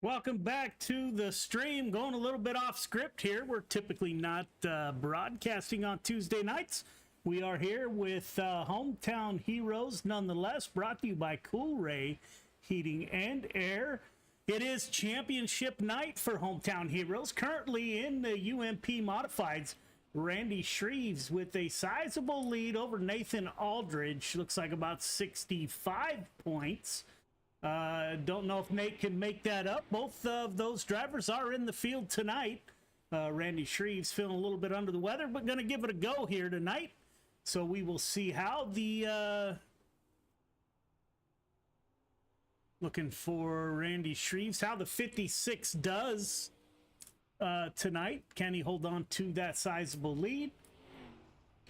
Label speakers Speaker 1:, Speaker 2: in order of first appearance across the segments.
Speaker 1: Welcome back to the stream. Going a little bit off script here. We're typically not broadcasting on Tuesday nights. We are here with Hometown Heroes, nonetheless, brought to you by Cool Ray Heating and Air. It is championship night for Hometown Heroes. Currently in the UMP Modifieds, Randy Shreves with a sizable lead over Nathan Aldridge. Looks like about 65 points. Don't know if Nate can make that up. Both of those drivers are in the field tonight. Randy Shreves feeling a little bit under the weather, but going to give it a go here tonight. So we will see how the... looking for Randy Shreves, how the 56 does tonight. Can he hold on to that sizable lead?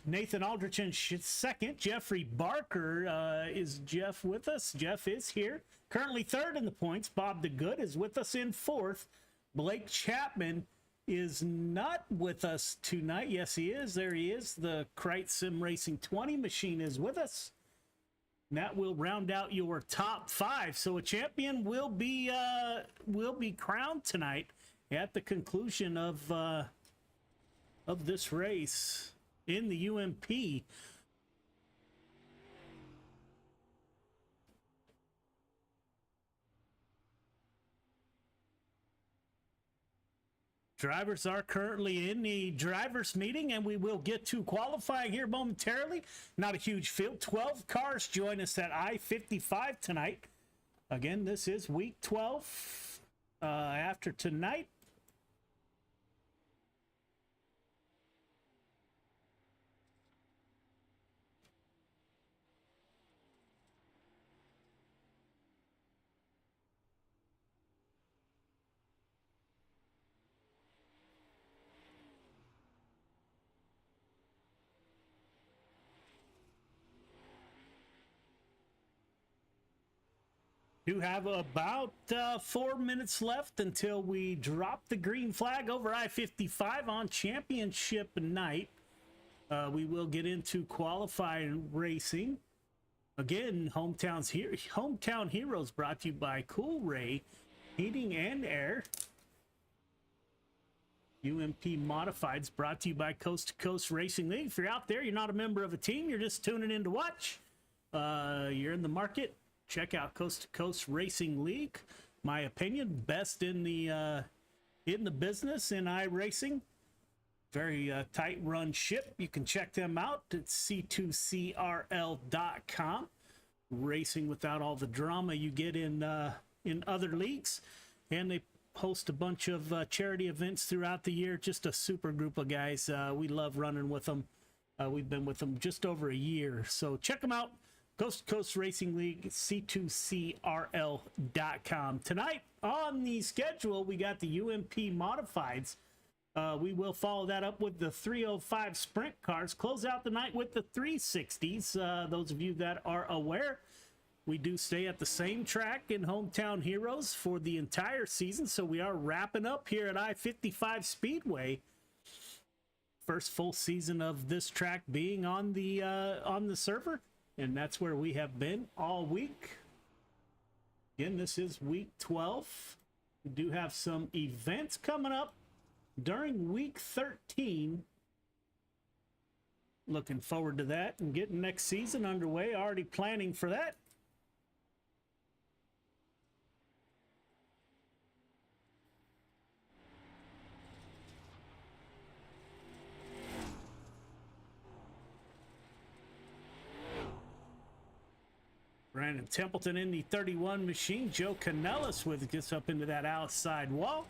Speaker 1: Nathan Aldrich in second. Jeffrey Barker, is Jeff with us? Jeff is here. Currently third in the points. Bob DeGood is with us in fourth. Blake Chapman is not with us tonight. Yes, he is. There he is. The Krite Sim Racing 20 machine is with us. And that will round out your top five. So a champion will be crowned tonight at the conclusion of this race in the UMP. Drivers are currently in the drivers meeting, and we will get to qualifying here momentarily. Not a huge field. 12 cars join us at I-55 tonight. Again, this is week 12. After tonight, do have about 4 minutes left until we drop the green flag over I-55 on championship night. We will get into qualifying racing. Again, Hometown Heroes brought to you by Cool Ray Heating and Air. UMP Modifieds brought to you by Coast2Coast Racing League. If you're out there, you're not a member of a team, you're just tuning in to watch. You're in the market. Check out Coast2Coast Racing League. My opinion, best in the business in iRacing. Very tight run ship. You can check them out at c2crl.com. Racing without all the drama you get in other leagues, and they host a bunch of charity events throughout the year. Just a super group of guys. We love running with them. We've been with them just over a year, so check them out. Coast2Coast Racing League, c2crl.com. Tonight on the schedule, we got the UMP Modifieds. We will follow that up with the 305 Sprint cars. Close out the night with the 360s. Those of you that are aware, we do stay at the same track in Hometown Heroes for the entire season, so we are wrapping up here at I-55 Speedway. First full season of this track being on the server. And that's where we have been all week. Again, this is week 12. We do have some events coming up during week 13. Looking forward to that and getting next season underway. Already planning for that. Brandon Templeton in the 31 machine. Joe Canellis gets up into that outside wall.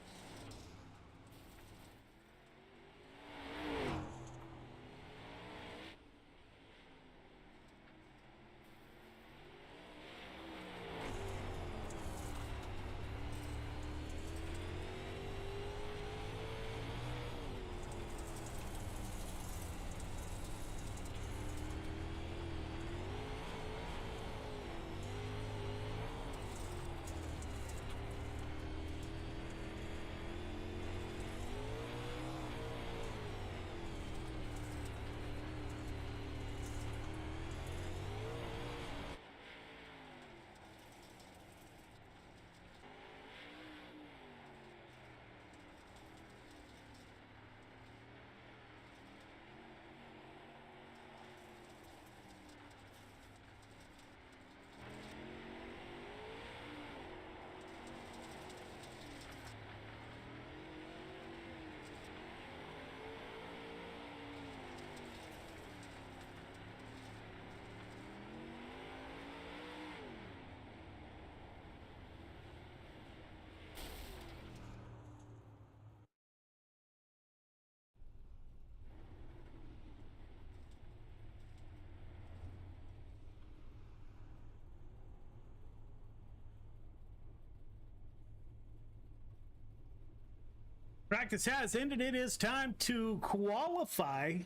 Speaker 1: Practice has ended. It is time to qualify.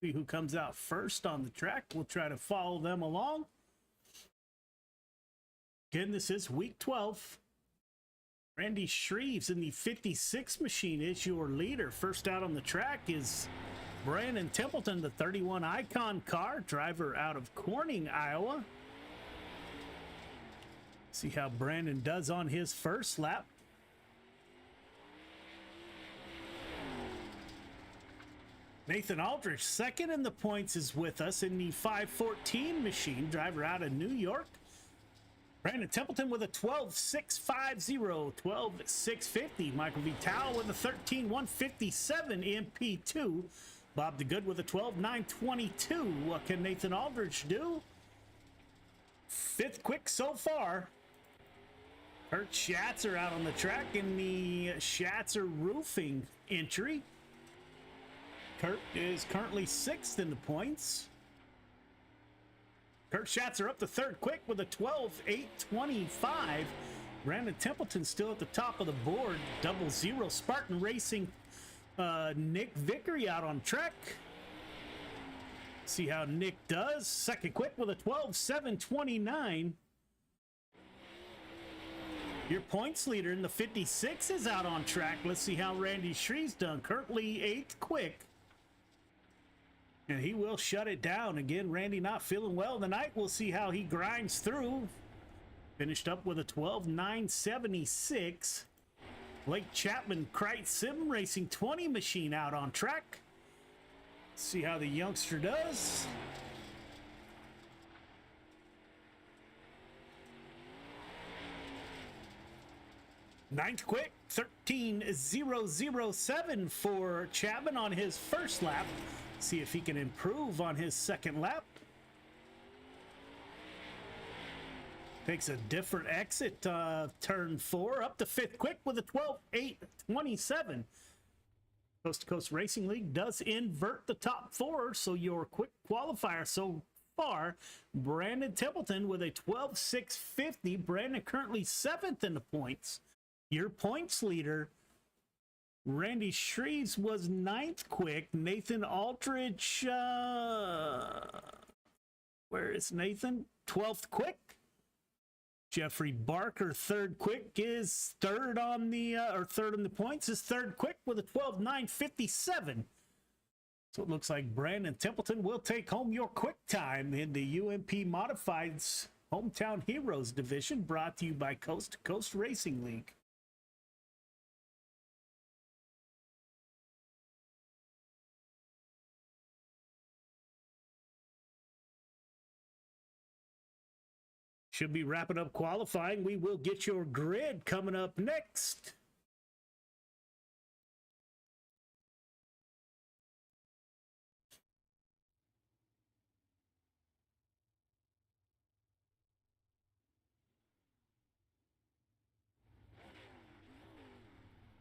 Speaker 1: See who comes out first on the track. We'll try to follow them along. Again, this is week 12. Randy Shreves in the 56 machine is your leader. First out on the track is Brandon Templeton, the 31 Icon car, driver out of Corning, Iowa. See how Brandon does on his first lap. Nathan Aldrich, second in the points, is with us in the 514 machine, driver out of New York. Brandon Templeton with a 12.650, 12.650. Michael Vital with a 13.157 in P2. Bob DeGood with a 12.922. What can Nathan Aldrich do? Fifth quick so far. Kurt Schatzer out on the track in the Schatzer Roofing entry. Kurt is currently sixth in the points. Kurt Schatzer up the third quick with a 12.825. Brandon Templeton still at the top of the board. 00 Spartan Racing. Nick Vickery out on track. See how Nick does. Second quick with a 12.729. Your points leader in the 56 is out on track. Let's see how Randy Shreves done. Currently eighth quick. And he will shut it down. Again, Randy not feeling well tonight. We'll see how he grinds through. Finished up with a 12.976. Blake Chapman, Kreitz Sim Racing 20 machine out on track. See how the youngster does. Ninth quick, 13.007 for Chapman on his first lap. See if he can improve on his second lap. Takes a different exit, turn 4, up to fifth quick with a 12.827. Coast to Coast Racing League does invert the top four, so your quick qualifier so far, Brandon Templeton with a 12.650. Brandon currently seventh in the points. Your points leader, Randy Shreves, was ninth quick. Nathan Aldrich, where is Nathan? 12th quick. Jeffrey Barker, third quick, is third on the, third in the points, is third quick with a 12.957. So it looks like Brandon Templeton will take home your quick time in the UMP Modifieds Hometown Heroes division, brought to you by Coast to Coast Racing League. Should be wrapping up qualifying. We will get your grid coming up next.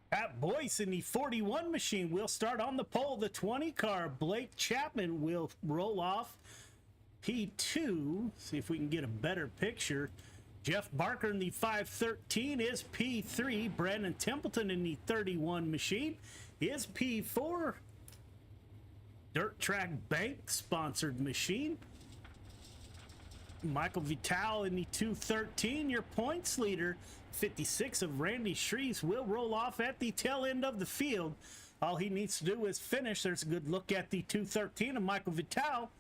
Speaker 1: Pat Boyce in the 41 machine will start on the pole. The 20 car, Blake Chapman, will roll off P2. See if we can get a better picture. Jeff Barker in the 513 is P3. Brandon Templeton in the 31 machine is P4. Dirt Track Bank sponsored machine. Michael Vital in the 213. Your points leader, 56 of Randy Shreves, will roll off at the tail end of the field. All he needs to do is finish. There's a good look at the 213 of Michael Vital.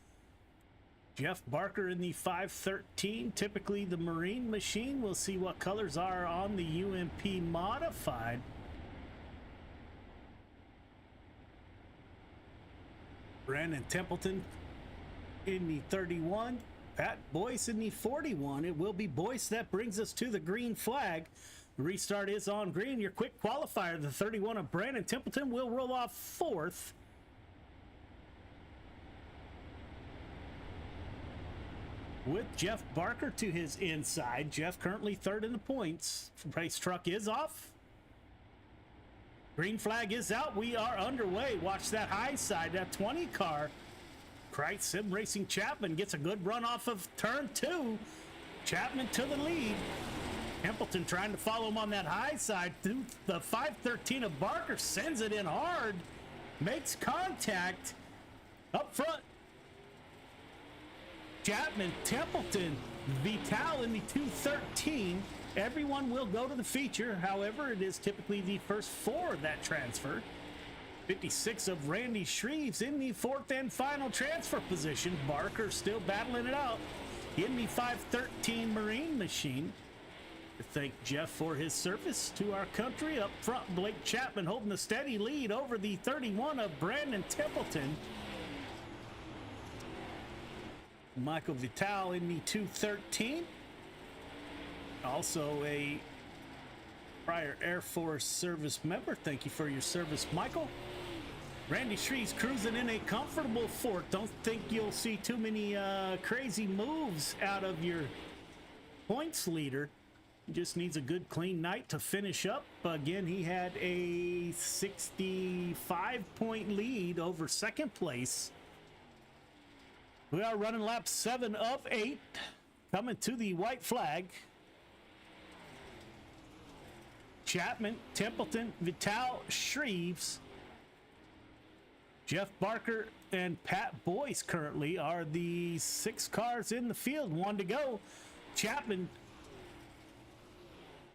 Speaker 1: Jeff Barker in the 513, typically the Marine machine. We'll see what colors are on the UMP Modified. Brandon Templeton in the 31. Pat Boyce in the 41. It will be Boyce that brings us to the green flag. The restart is on green. Your quick qualifier, the 31 of Brandon Templeton, will roll off fourth. With Jeff Barker to his inside. Jeff currently third in the points. Race truck is off. Green flag is out. We are underway. Watch that high side, that 20 car. Kreitz Sim Racing Chapman gets a good run off of turn 2. Chapman to the lead. Templeton trying to follow him on that high side through the 513 of Barker, sends it in hard, makes contact up front. Chapman, Templeton, Vital in the 213. Everyone will go to the feature. However, it is typically the first four that transfer. 56 of Randy Shreves in the fourth and final transfer position. Barker still battling it out in the 513 Marine machine. Thank Jeff for his service to our country. Up front, Blake Chapman holding a steady lead over the 31 of Brandon Templeton. Michael Vital in the 213. Also a prior Air Force service member. Thank you for your service, Michael. Randy Shreves cruising in a comfortable fourth. Don't think you'll see too many crazy moves out of your points leader. He just needs a good clean night to finish up. Again, he had a 65-point lead over second place. We are running lap 7 of 8, coming to the white flag. Chapman, Templeton, Vital, Shreves, Jeff Barker, and Pat Boyce currently are the 6 cars in the field. 1 to go. Chapman,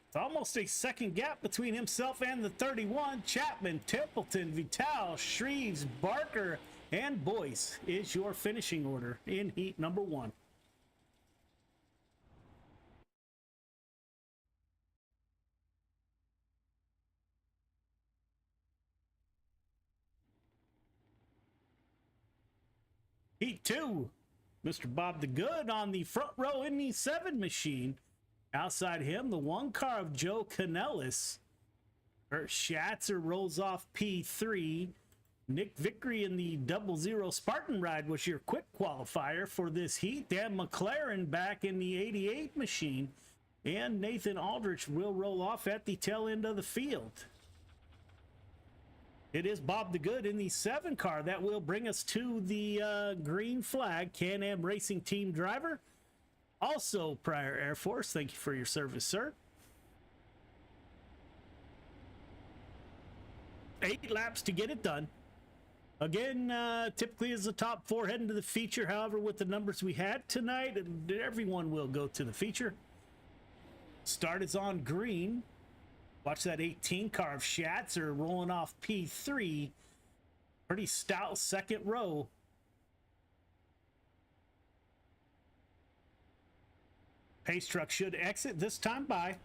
Speaker 1: it's almost a second gap between himself and the 31. Chapman, Templeton, Vital, Shreves, Barker, and Boyce is your finishing order in heat number 1. Heat 2, Mr. Bob the Good on the front row in the 7 machine. Outside him, the 1 car of Joe Canellis. Kurt Schatzer rolls off P3. Nick Vickery in the 00 Spartan ride was your quick qualifier for this heat. Dan McLaren back in the 88 machine. And Nathan Aldrich will roll off at the tail end of the field. It is Bob the Good in the 7 car that will bring us to the green flag. Can-Am Racing Team driver. Also prior Air Force. Thank you for your service, sir. 8 laps to get it done. Again, typically is the top 4 heading to the feature. However, with the numbers we had tonight, everyone will go to the feature. Start is on green. Watch that 18 car of Schatzer rolling off P3. Pretty stout second row. Pace truck should exit this time by.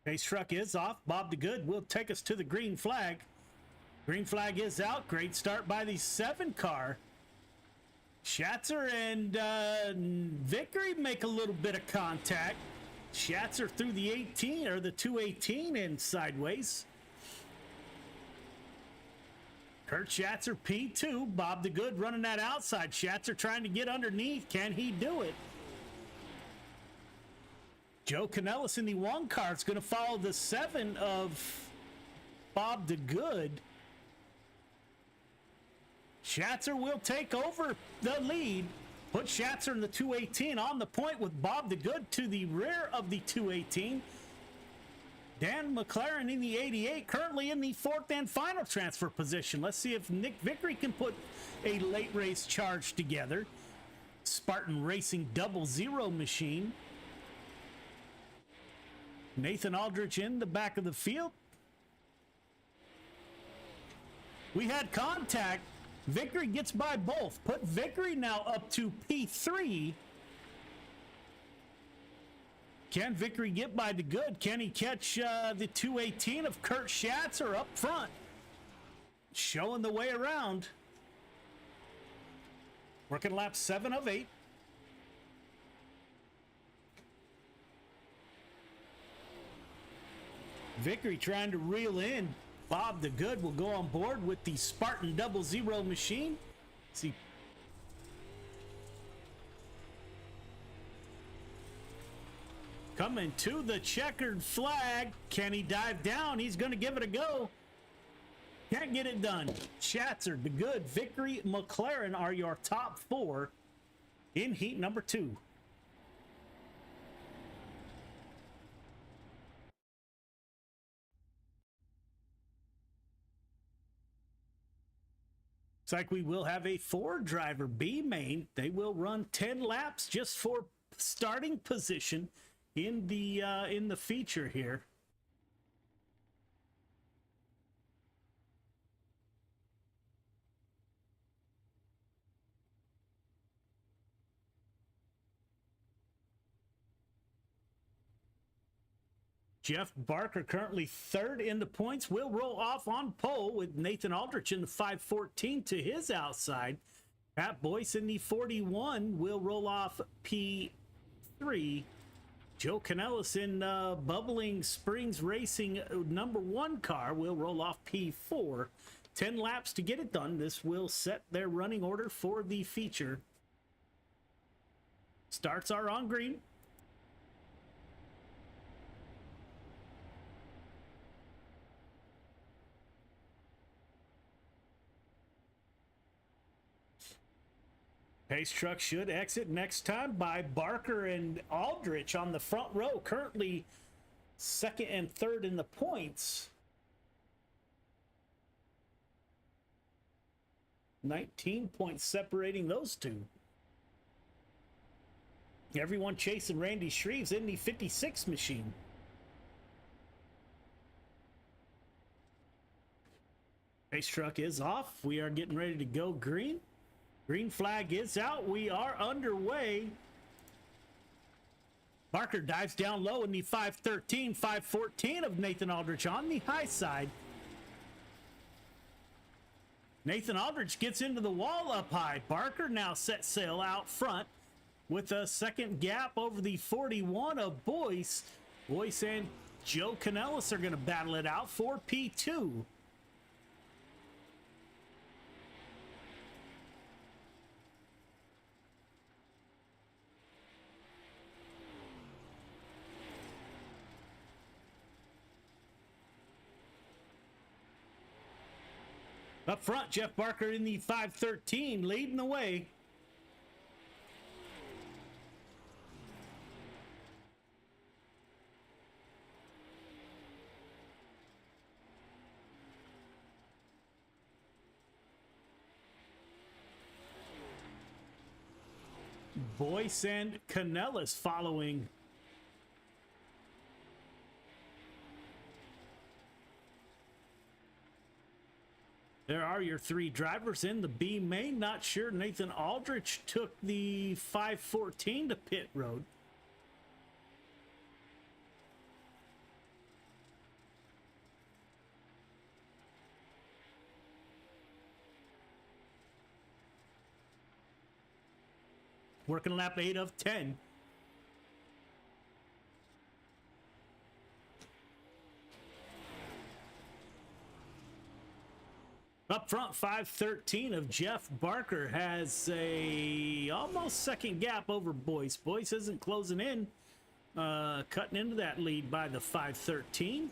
Speaker 1: Pace truck is off. Bob the Good will take us to the green flag. Green flag is out. Great start by the 7 car. Schatzer and Vickery make a little bit of contact. Schatzer through the 18 or the 218 and sideways. Kurt Schatzer P2. Bob the Good running that outside. Schatzer trying to get underneath. Can he do it? Joe Canellis in the 1 car is going to follow the 7 of Bob the Good. Schatzer will take over the lead. Put Schatzer in the 218 on the point with Bob the Good to the rear of the 218. Dan McLaren in the 88, currently in the 4th and final transfer position. Let's see if Nick Vickery can put a late race charge together. Spartan Racing 00 machine. Nathan Aldrich in the back of the field. We had contact. Vickery gets by both. Put Vickery now up to P3. Can Vickery get by the Good? Can he catch the 218 of Kurt Schatzer up front? Showing the way around. Working lap 7 of 8. Vickery trying to reel in. Bob the Good will go on board with the Spartan 00 machine. See. Coming to the checkered flag. Can he dive down? He's going to give it a go. Can't get it done. Schatzer, the good, Vickery, McLaren are your top 4 in heat number 2. Looks like we will have a 4-driver B main. They will run 10 laps just for starting position in the feature here. Jeff Barker currently 3rd in the points. Will roll off on pole with Nathan Aldrich in the 514 to his outside. Pat Boyce in the 41 will roll off P3. Joe Canellis in Bubbling Springs Racing number 1 car will roll off P4. 10 laps to get it done. This will set their running order for the feature. Starts are on green. Pace truck should exit next time by Barker and Aldrich on the front row, currently 2nd and 3rd in the points. 19 points separating those two. Everyone chasing Randy Shreves in the 56 machine. Pace truck is off. We are getting ready to go green. Green flag is out. We are underway. Barker dives down low in the 513, 514 of Nathan Aldrich on the high side. Nathan Aldrich gets into the wall up high. Barker now sets sail out front with a 2nd gap over the 41 of Boyce. Boyce and Joe Canellis are going to battle it out for P2. Up front, Jeff Barker in the 513, leading the way. Boyce and Canellis following. There are your 3 drivers in the B main. Not sure Nathan Aldrich took the 514 to pit road. Working lap 8 of 10. Up front, 513 of Jeff Barker has a almost 2nd gap over Boyce. Boyce isn't closing in, cutting into that lead by the 513.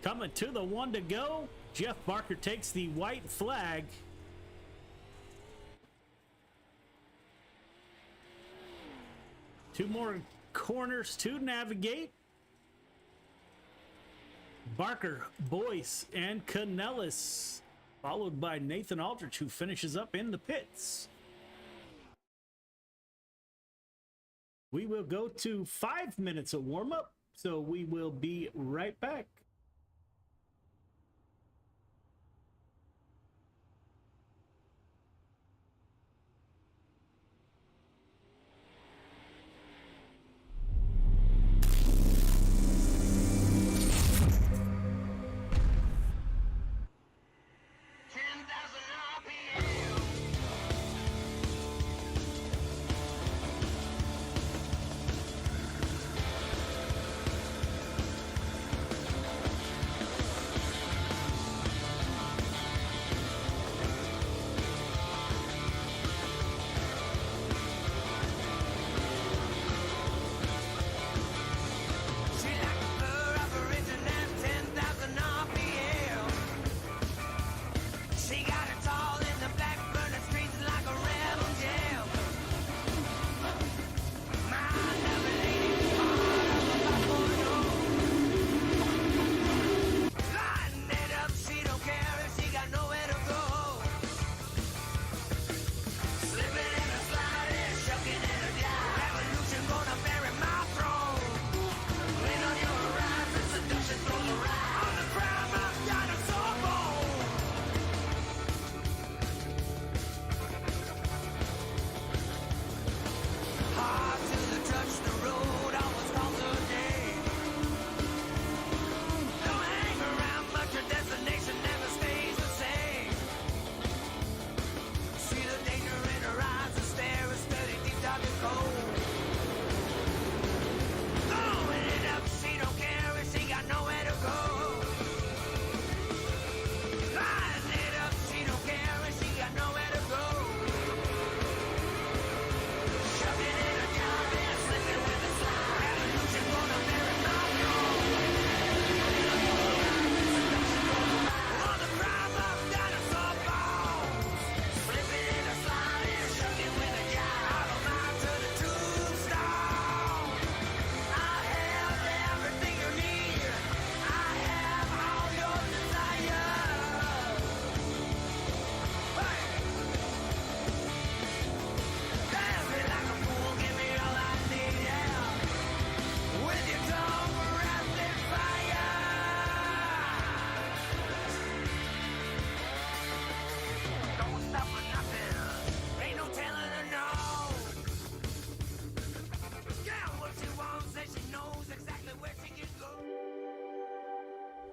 Speaker 1: Coming to the 1 to go. Jeff Barker takes the white flag. Two more corners to navigate. Barker, Boyce, and Canellis, followed by Nathan Aldrich, who finishes up in the pits. We will go to 5 minutes of warm-up, so we will be right back.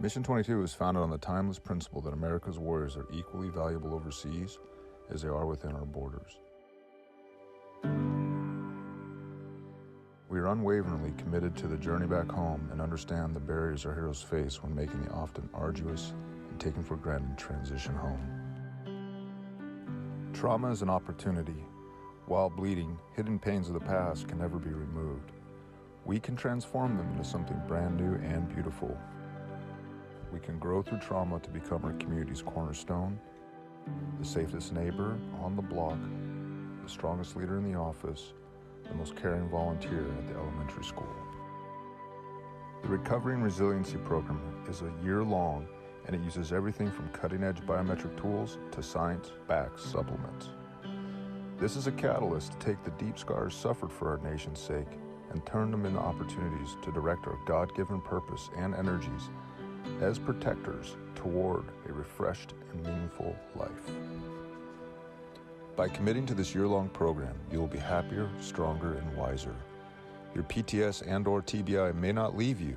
Speaker 2: Mission 22 is founded on the timeless principle that America's warriors are equally valuable overseas as they are within our borders. We are unwaveringly committed to the journey back home and understand the barriers our heroes face when making the often arduous and taken for granted transition home. Trauma is an opportunity. While bleeding, hidden pains of the past can never be removed. We can transform them into something brand new and beautiful. We can grow through trauma to become our community's cornerstone, the safest neighbor on the block, the strongest leader in the office, the most caring volunteer at the elementary school. The Recovery and Resiliency Program is a year-long, and it uses everything from cutting-edge biometric tools to science-backed supplements. This is a catalyst to take the deep scars suffered for our nation's sake and turn them into opportunities to direct our God-given purpose and energies as protectors toward a refreshed and meaningful life. By committing to this year-long program, you will be happier, stronger, and wiser. Your PTS and/or TBI may not leave you,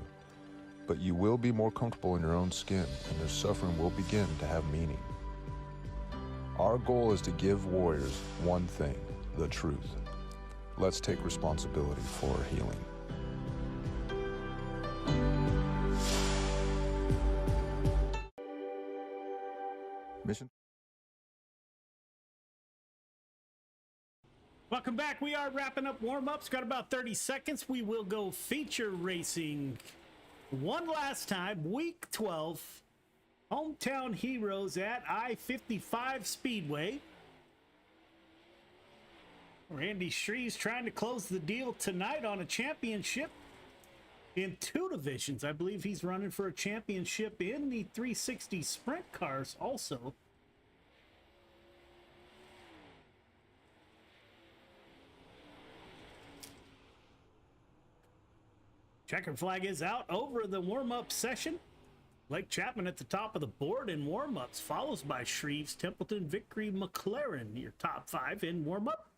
Speaker 2: but you will be more comfortable in your own skin, and your suffering will begin to have meaning. Our goal is to give warriors one thing, the truth. Let's take responsibility for our healing. Mission.
Speaker 1: Welcome back. We are wrapping up warm-ups. Got about 30 seconds. We will go feature racing one last time. Week 12. Hometown Heroes at I-55 Speedway. Randy Shreves trying to close the deal tonight on a championship in 2 divisions. I believe he's running for a championship in the 360 sprint cars also. Checker flag is out over the warm-up session. Blake Chapman at the top of the board in warm-ups, follows by Shreves, Templeton, Vickery, McLaren, your top 5 in warm-up.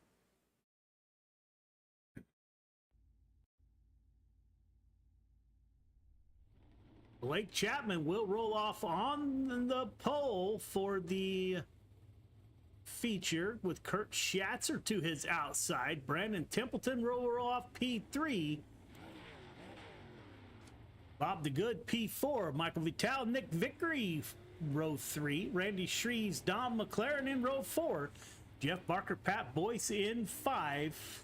Speaker 1: Blake Chapman will roll off on the pole for the feature with Kurt Schatzer to his outside. Brandon Templeton will roll off P3. Bob the Good, P4. Michael Vitale, Nick Vickery, row 3. Randy Shreves, Dom McLaren in row 4. Jeff Barker, Pat Boyce in 5.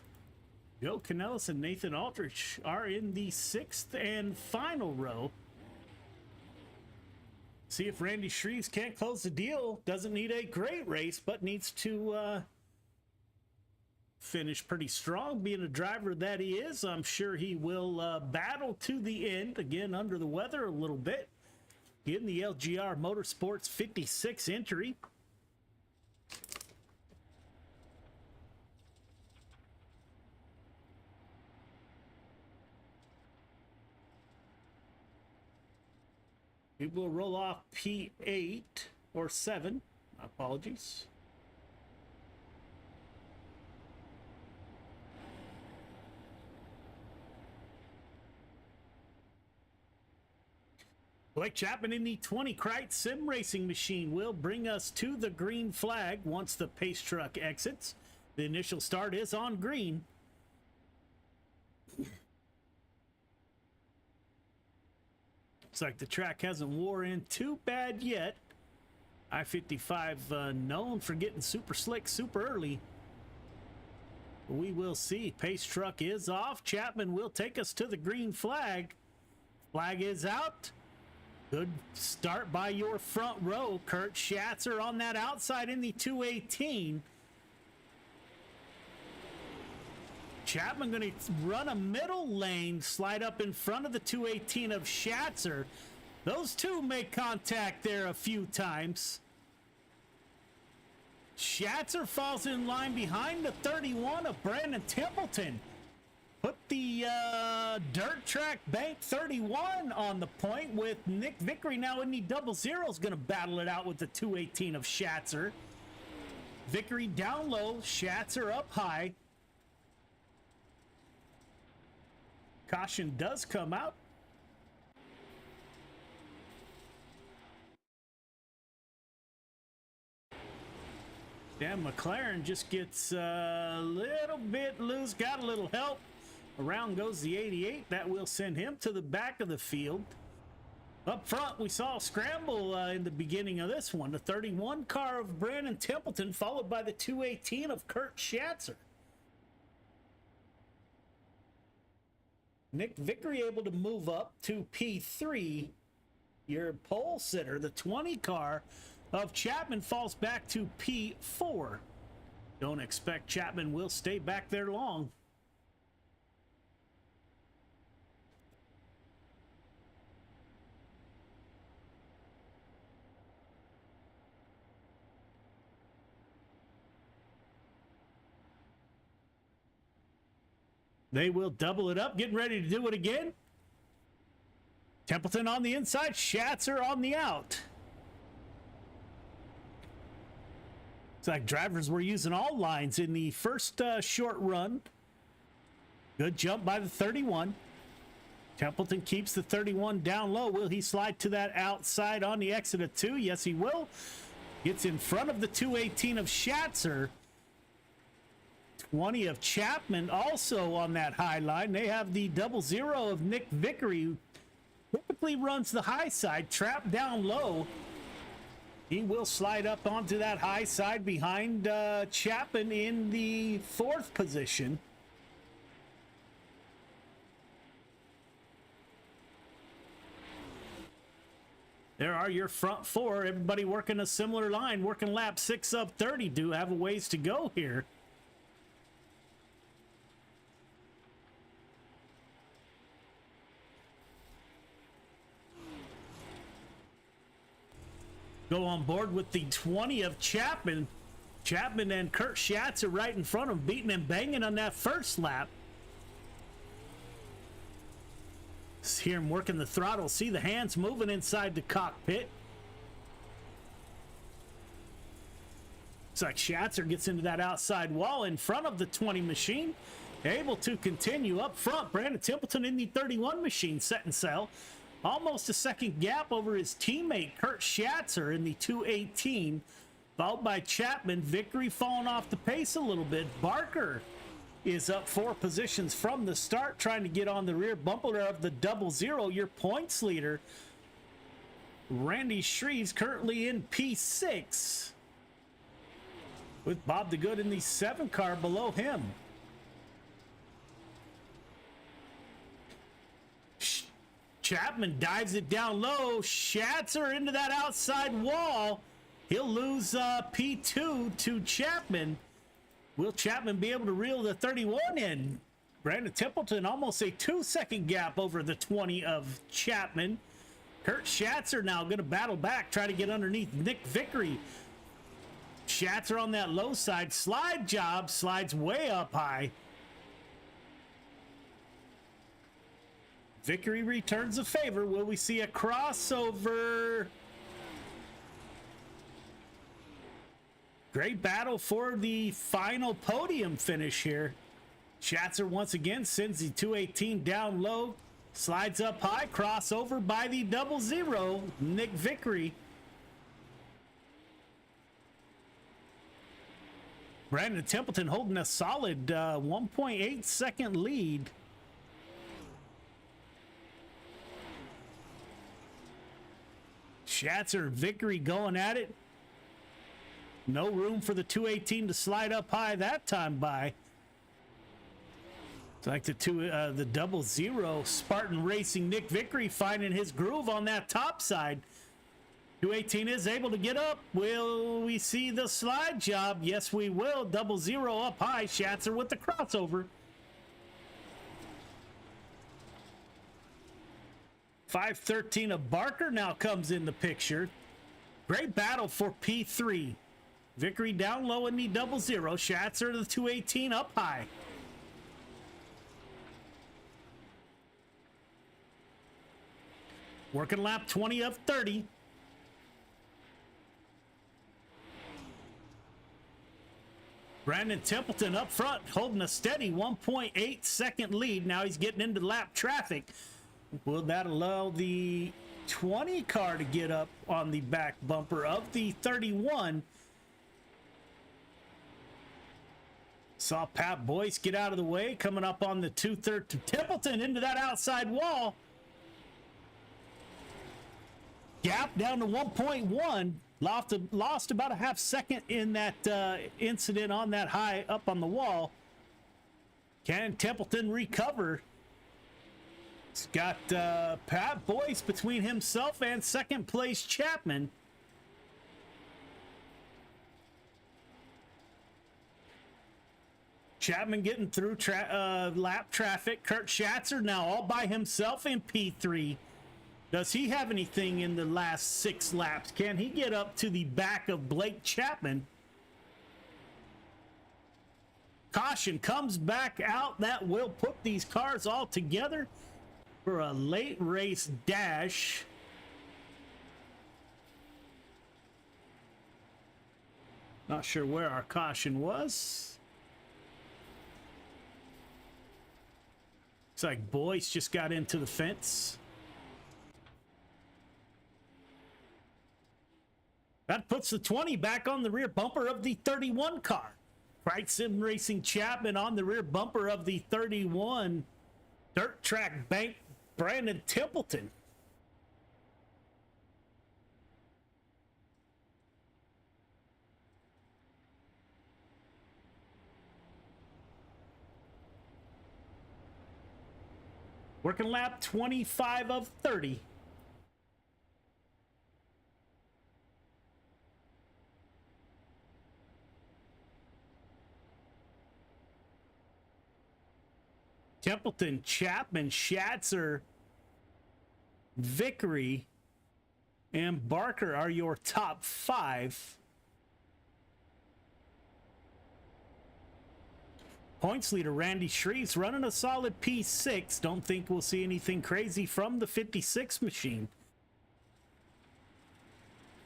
Speaker 1: Joe Canellis and Nathan Aldrich are in the 6th and final row. See if Randy Shreves can't close the deal. Doesn't need a great race, but needs to finish pretty strong. Being a driver that he is, I'm sure he will battle to the end. Again, under the weather a little bit. In the LGR Motorsports 56 entry. We will roll off P8 or 7. Apologies. Blake Chapman in the 20 Crite Sim Racing machine will bring us to the green flag once the pace truck exits. The initial start is on green. Looks like the track hasn't wore in too bad yet. I-55 known for getting super slick super early. We will see. Pace truck is off. Chapman will take us to the green flag. Flag is out. Good start by your front row. Kurt Schatzer on that outside in the 218. Chapman going to run a middle lane, slide up in front of the 218 of Schatzer. Those two make contact there a few times. Schatzer falls in line behind the 31 of Brandon Templeton. Put the dirt track bank 31 on the point with Nick Vickery now in the double zeros, going to battle it out with the 218 of Schatzer. Vickery down low, Schatzer up high. Caution does come out. Yeah, McLaren just gets a little bit loose, got a little help. Around goes the 88. That will send him to the back of the field. Up front, we saw a scramble in the beginning of this one. The 31 car of Brandon Templeton, followed by the 218 of Kurt Schatzer. Nick Vickery able to move up to P3. Your pole sitter, the 20 car of Chapman, falls back to P4. Don't expect Chapman will stay back there long. They will double it up, getting ready to do it again. Templeton on the inside, Schatzer on the out. It's like drivers were using all lines in the first short run. Good jump by the 31. Templeton keeps the 31 down low. Will he slide to that outside on the exit of 2? Yes, he will. Gets in front of the 218 of Schatzer. 20 of Chapman also on that high line. They have the 00 of Nick Vickery. Typically runs the high side, trapped down low. He will slide up onto that high side behind Chapman in the 4th position. There are your front 4. Everybody working a similar line, working lap 6 of 30. Do have a ways to go here. Go on board with the 20 of Chapman. Chapman and Kurt Schatzer right in front of him, beating and banging on that first lap. Hear him working the throttle. See the hands moving inside the cockpit. Looks like Schatzer gets into that outside wall in front of the 20 machine. Able to continue up front. Brandon Templeton in the 31 machine, set and sail. Almost a second gap over his teammate Kurt Schatzer in the 218, followed by Chapman. Vickery falling off the pace a little bit. Barker is up 4 positions from the start, trying to get on the rear bumper of the 00. Your points leader, Randy Shreves, currently in P6, with Bob the Good in the 7 car below him. Chapman dives it down low. Schatzer into that outside wall. He'll lose P2 to Chapman. Will Chapman be able to reel the 31 in? Brandon Templeton almost a 2-second gap over the 20 of Chapman. Kurt Schatzer now going to battle back, try to get underneath Nick Vickery. Schatzer on that low side. Slide job, slides way up high. Vickery returns the favor. Will we see a crossover? Great battle for the final podium finish here. Schatzer once again sends the 218 down low. Slides up high. Crossover by the 00, Nick Vickery. Brandon Templeton holding a solid 1.8 second lead. Schatzer, Vickery going at it. No room for the 218 to slide up high that time by. It's like the 00 Spartan Racing Nick Vickery finding his groove on that top side. 218 is able to get up. Will we see the slide job? Yes, we will. 00 up high. Schatzer with the crossover. 513 of Barker now comes in the picture. Great battle for P3. Vickery down low in the 00. Schatzer to the 218 up high. Working lap 20 of 30. Brandon Templeton up front holding a steady 1.8 second lead. Now he's getting into lap traffic. Will that allow the 20 car to get up on the back bumper of the 31? Saw Pat Boyce get out of the way, coming up on the 2/3 to Templeton into that outside wall. Gap down to 1.1. Lost about a half second in that incident on that high up on the wall. Can Templeton recover? It's got Pat Boyce between himself and second place Chapman. Chapman getting through lap traffic. Kurt Schatzer now all by himself in P3. Does he have anything in the last 6 laps? Can he get up to the back of Blake Chapman? Caution comes back out. That will put these cars all together for a late race dash. Not sure where our caution was. Looks like Boyce just got into the fence. That puts the 20 back on the rear bumper of the 31 car. Right Sim Racing Chapman on the rear bumper of the 31 dirt track bank Brandon Templeton. Working lap 25 of 30. Templeton, Chapman, Schatzer, Vickery, and Barker are your top 5. Points leader Randy Shreves running a solid P6. Don't think we'll see anything crazy from the 56 machine.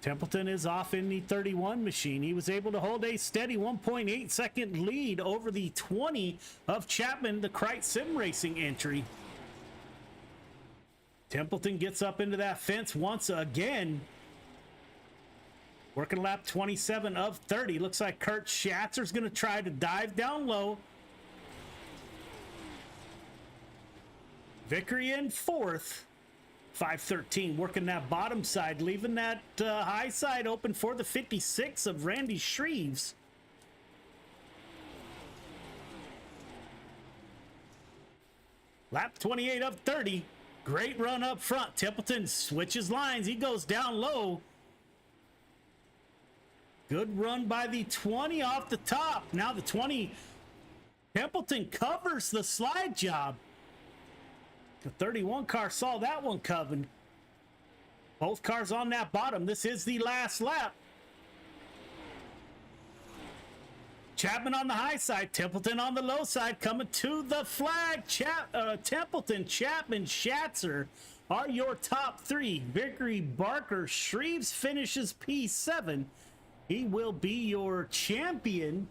Speaker 1: Templeton is off in the 31 machine. He was able to hold a steady 1.8 second lead over the 20 of Chapman, the Crite Sim Racing entry. Templeton gets up into that fence once again. Working lap 27 of 30. Looks like Kurt Schatzer's going to try to dive down low. Vickery in 4th. 513 working that bottom side, leaving that high side open for the 56 of Randy Shreves. Lap 28 of 30. Great run up front. Templeton switches lines. He goes down low. Good run by the 20 off the top. Now the 20. Templeton covers the slide job. The 31 car saw that one coming. Both cars on that bottom. This is the last lap. Chapman on the high side, Templeton on the low side, coming to the flag. Templeton, Chapman, Schatzer are your top 3. Vickery, Barker, Shreves finishes P7. He will be your champion.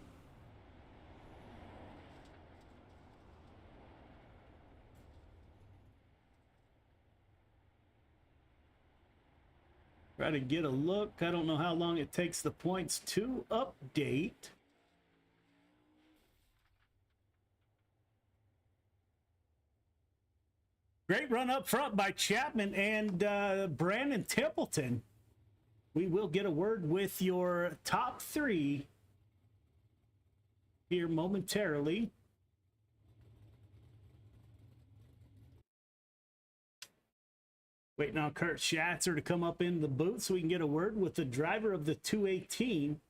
Speaker 1: Try to get a look. I don't know how long it takes the points to update. Great run up front by Chapman and Brandon Templeton. We will get a word with your top 3 here momentarily. Waiting on Kurt Schatzer to come up in the booth so we can get a word with the driver of the 218.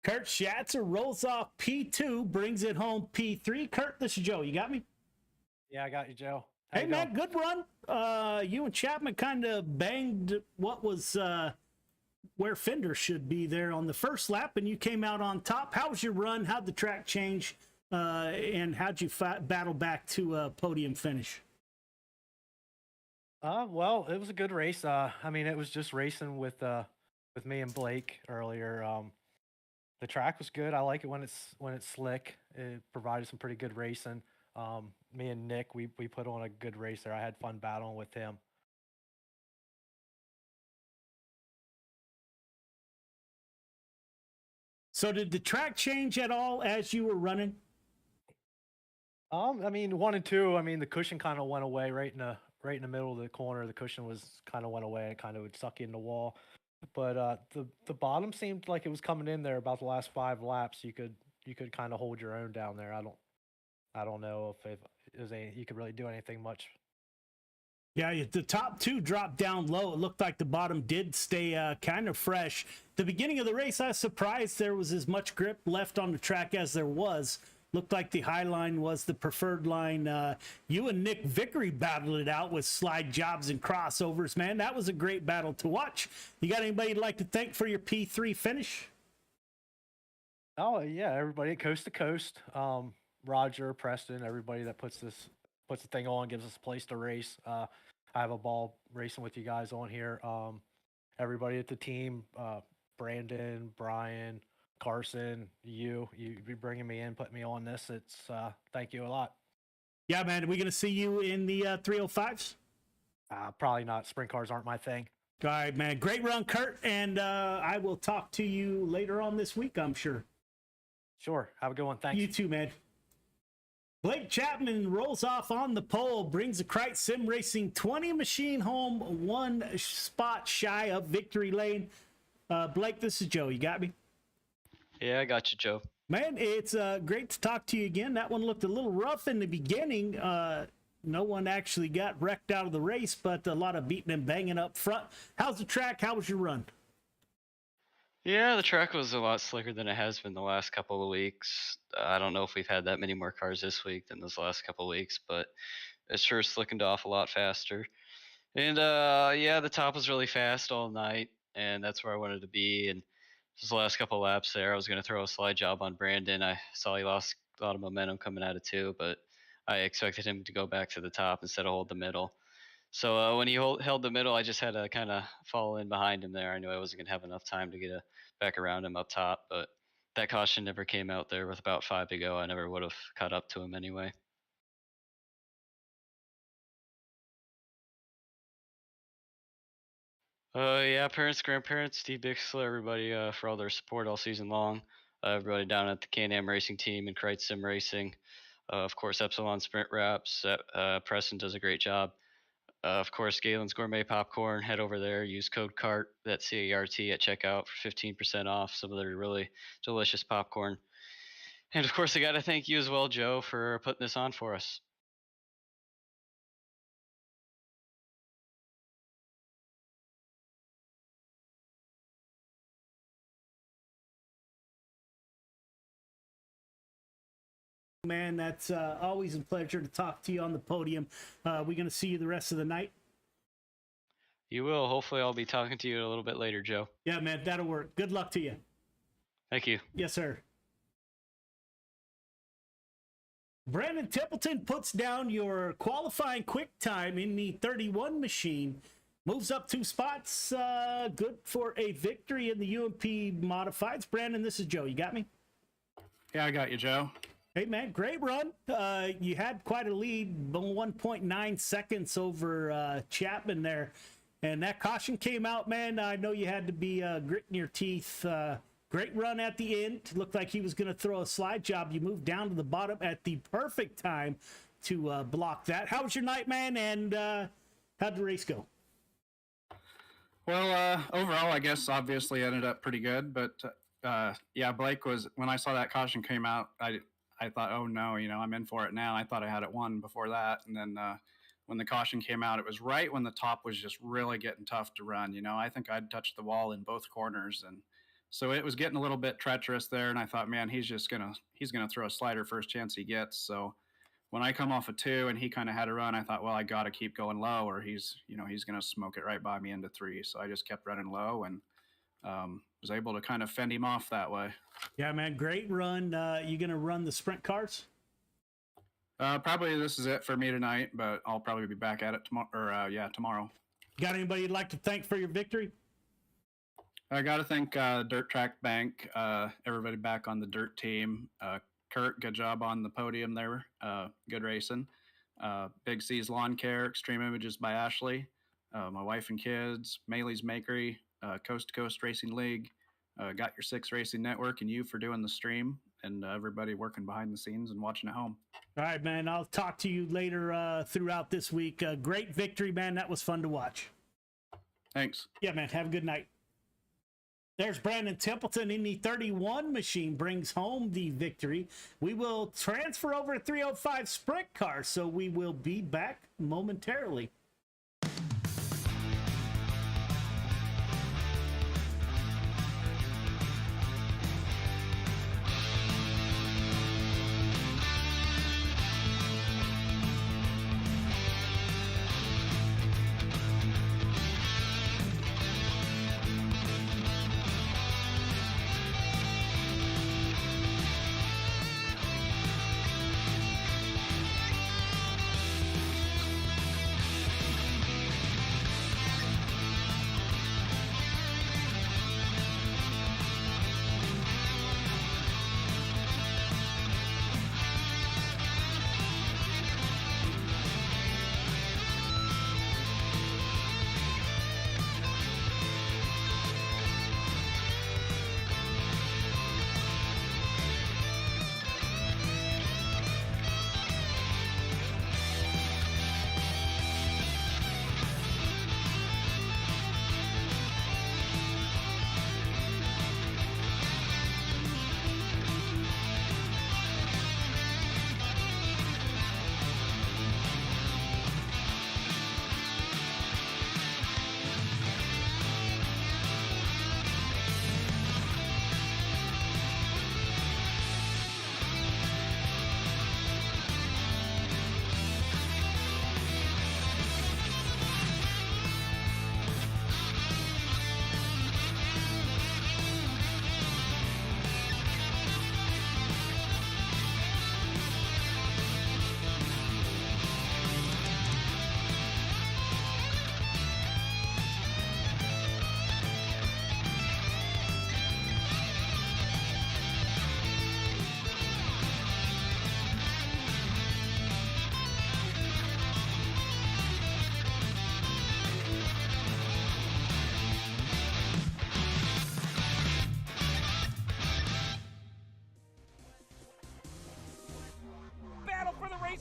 Speaker 1: Kurt Schatzer rolls off P2, brings it home P3. Kurt, this is Joe. You got me?
Speaker 3: Yeah, I got you, Joe.
Speaker 1: Hey, man, good run. You and Chapman kind of banged what was where Fender should be there on the first lap, and you came out on top. How was your run? How'd the track change? And how'd you battle back to a podium finish?
Speaker 3: Well, it was a good race. I mean, it was just racing with me and Blake earlier. The track was good. I like it when it's slick. It provided some pretty good racing. Me and Nick, we put on a good race there. I had fun battling with him.
Speaker 1: So did the track change at all as you were running?
Speaker 3: I mean, 1 and 2, I mean, the cushion kind of went away right in the middle of the corner. The cushion was kind of went away. It kind of would suck you in the wall. But the bottom seemed like it was coming in there about the last 5 laps. You could kind of hold your own down there. I don't know if it was you could really do anything much.
Speaker 1: Yeah, the top two dropped down low. It looked like the bottom did stay kind of fresh. The beginning of the race, I was surprised there was as much grip left on the track as there was. Looked like the high line was the preferred line. You and Nick Vickery battled it out with slide jobs and crossovers, man. That was a great battle to watch. You got anybody you'd like to thank for your P3 finish?
Speaker 3: Oh yeah, everybody at Coast to Coast, Roger, Preston, everybody that puts the thing on, gives us a place to race. I have a ball racing with you guys on here. Everybody at the team, Brandon, Brian, Carson, you be bringing me in, putting me on this. It's thank you a lot.
Speaker 1: Yeah, man. Are we going to see you in the 305s?
Speaker 3: Probably not. Sprint cars aren't my thing.
Speaker 1: All right, man. Great run, Kurt. And I will talk to you later on this week, I'm sure.
Speaker 3: Sure. Have a good one. Thanks.
Speaker 1: You too, man. Blake Chapman rolls off on the pole, brings the Krite Sim Racing 20 machine home, 1 spot shy of victory lane. Blake, this is Joe. You got me?
Speaker 4: Yeah, I got you, Joe.
Speaker 1: Man, it's great to talk to you again. That one looked a little rough in the beginning. No one actually got wrecked out of the race, but a lot of beating and banging up front. How's the track? How was your run?
Speaker 4: Yeah, the track was a lot slicker than it has been the last couple of weeks. I don't know if we've had that many more cars this week than those last couple of weeks, but it sure slickened off a lot faster. And yeah, the top was really fast all night, and that's where I wanted to be. And just the last couple of laps there, I was going to throw a slide job on Brandon. I saw he lost a lot of momentum coming out of 2, but I expected him to go back to the top instead of hold the middle. So when he held the middle, I just had to kind of fall in behind him there. I knew I wasn't going to have enough time to get back around him up top, but that caution never came out there with about 5 to go. I never would have caught up to him anyway. Yeah, parents, grandparents, Steve Bixler, everybody for all their support all season long. Everybody down at the Can-Am Racing team and Krite Sim Racing. Of course, Epsilon Sprint Wraps. Preston does a great job. Of course, Galen's Gourmet Popcorn. Head over there. Use code CART, that's C-A-R-T, at checkout for 15% off some of their really delicious popcorn. And of course, I got to thank you as well, Joe, for putting this on for us.
Speaker 1: Man, that's always a pleasure to talk to you on the podium. We're going to see you the rest of the night.
Speaker 4: You will. Hopefully, I'll be talking to you a little bit later, Joe.
Speaker 1: Yeah, man, that'll work. Good luck to you.
Speaker 4: Thank you.
Speaker 1: Yes, sir. Brandon Templeton puts down your qualifying quick time in the 31 machine. Moves up 2 spots. Good for a victory in the UMP Modifieds. Brandon, this is Joe. You got me?
Speaker 5: Yeah, I got you, Joe.
Speaker 1: Hey, man, great run. You had quite a lead, 1.9 seconds over Chapman there. And that caution came out, man. I know you had to be gritting your teeth. Great run at the end. Looked like he was going to throw a slide job. You moved down to the bottom at the perfect time to block that. How was your night, man? And how'd the race go?
Speaker 5: Well, overall, I guess obviously ended up pretty good. But yeah, Blake was, when I saw that caution came out, I thought, oh no, I'm in for it now. I thought I had it won before that. And then when the caution came out, it was right when the top was just really getting tough to run. I think I'd touched the wall in both corners. And so it was getting a little bit treacherous there. And I thought, man, he's going to throw a slider first chance he gets. So when I come off a 2 and he kind of had a run, I thought, well, I got to keep going low or he's going to smoke it right by me into 3. So I just kept running low and was able to kind of fend him off that way.
Speaker 1: Yeah, man, great run. You going to run the sprint cars?
Speaker 5: Probably this is it for me tonight, but I'll probably be back at it tomorrow.
Speaker 1: Got anybody you'd like to thank for your victory?
Speaker 5: I got to thank Dirt Track Bank, everybody back on the dirt team. Kurt, good job on the podium there. Good racing. Big C's Lawn Care, Extreme Images by Ashley, my wife and kids, Maley's Makery, Coast2Coast Racing League, Got Your Six Racing Network, and you for doing the stream, and everybody working behind the scenes and watching at home.
Speaker 1: All right, man. I'll talk to you later throughout this week. Great victory, man. That was fun to watch.
Speaker 5: Thanks.
Speaker 1: Yeah, man. Have a good night. There's Brandon Templeton in the 31 machine, brings home the victory. We will transfer over to 305 Sprint Car, so we will be back momentarily.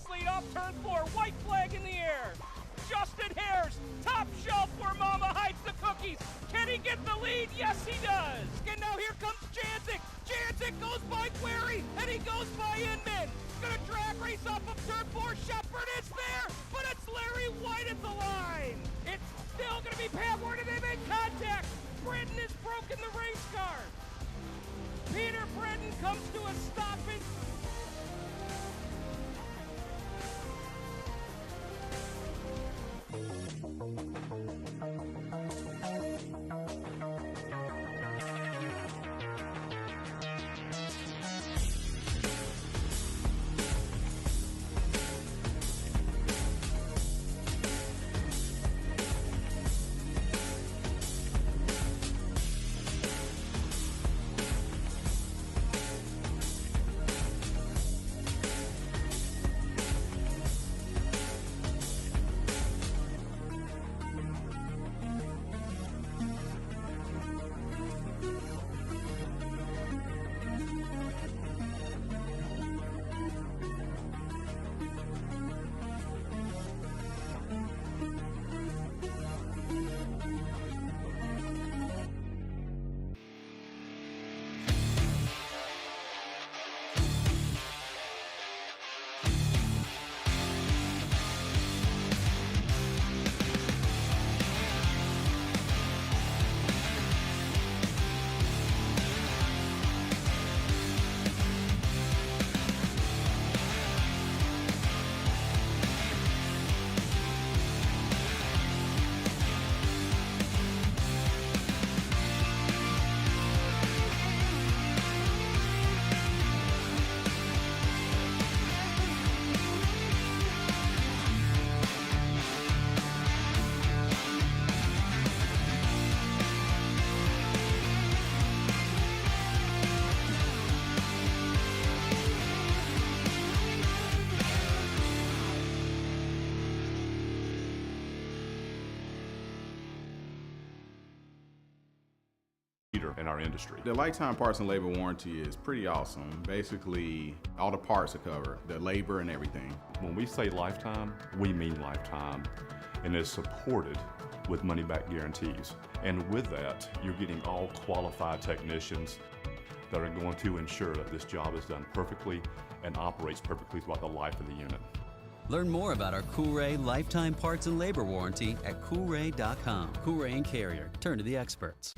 Speaker 6: lead off turn 4, white flag in the air. Justin Hare's top shelf where Mama hides the cookies. Can he get the lead? Yes, he does. And now here comes Janzik. Janzik goes by Query, and he goes by Inman. Gonna drag race off of turn 4. Shepard is there, but it's Larry White at the line. It's still gonna be Pat Ward, and they make contact. Britton has broken the race car. Peter Britton comes to a stopping.
Speaker 7: leader in our industry.
Speaker 8: The lifetime parts and labor warranty is pretty awesome. Basically, all the parts are covered, the labor and everything.
Speaker 7: When we say lifetime, we mean lifetime, and it's supported with money-back guarantees. And with that, you're getting all qualified technicians that are going to ensure that this job is done perfectly and operates perfectly throughout the life of the unit.
Speaker 9: Learn more about our Coolray lifetime parts and labor warranty at Coolray.com. Coolray and Carrier. Turn to the experts.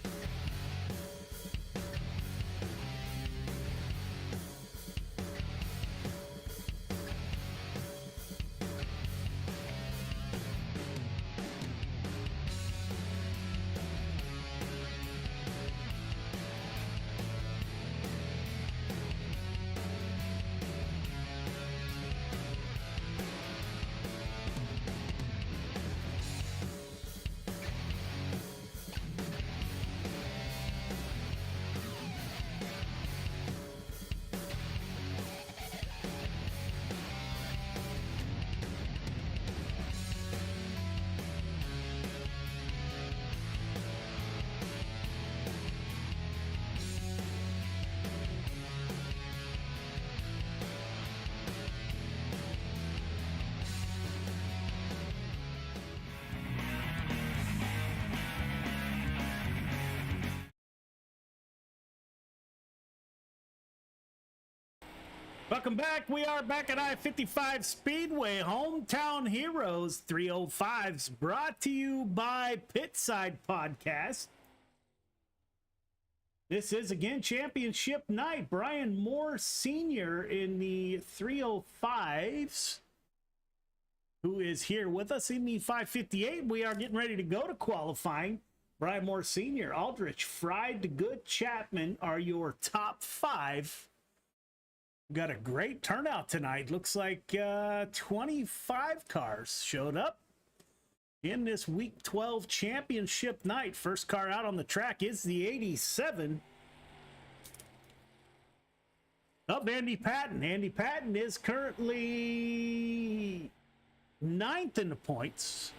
Speaker 1: Welcome back. We are back at I-55 Speedway. Hometown Heroes 305s brought to you by Pitside Podcast. This is again championship night. Brian Moore Sr. in the 305s, who is here with us in the 558. We are getting ready to go to qualifying. Brian Moore Sr., Aldrich, Fried, Good, Chapman are your top five. Got a great turnout tonight. Looks like 25 cars showed up in this week 12 championship night. First car out on the track is the 87 of Andy Patton. Andy Patton is currently 9th in the points.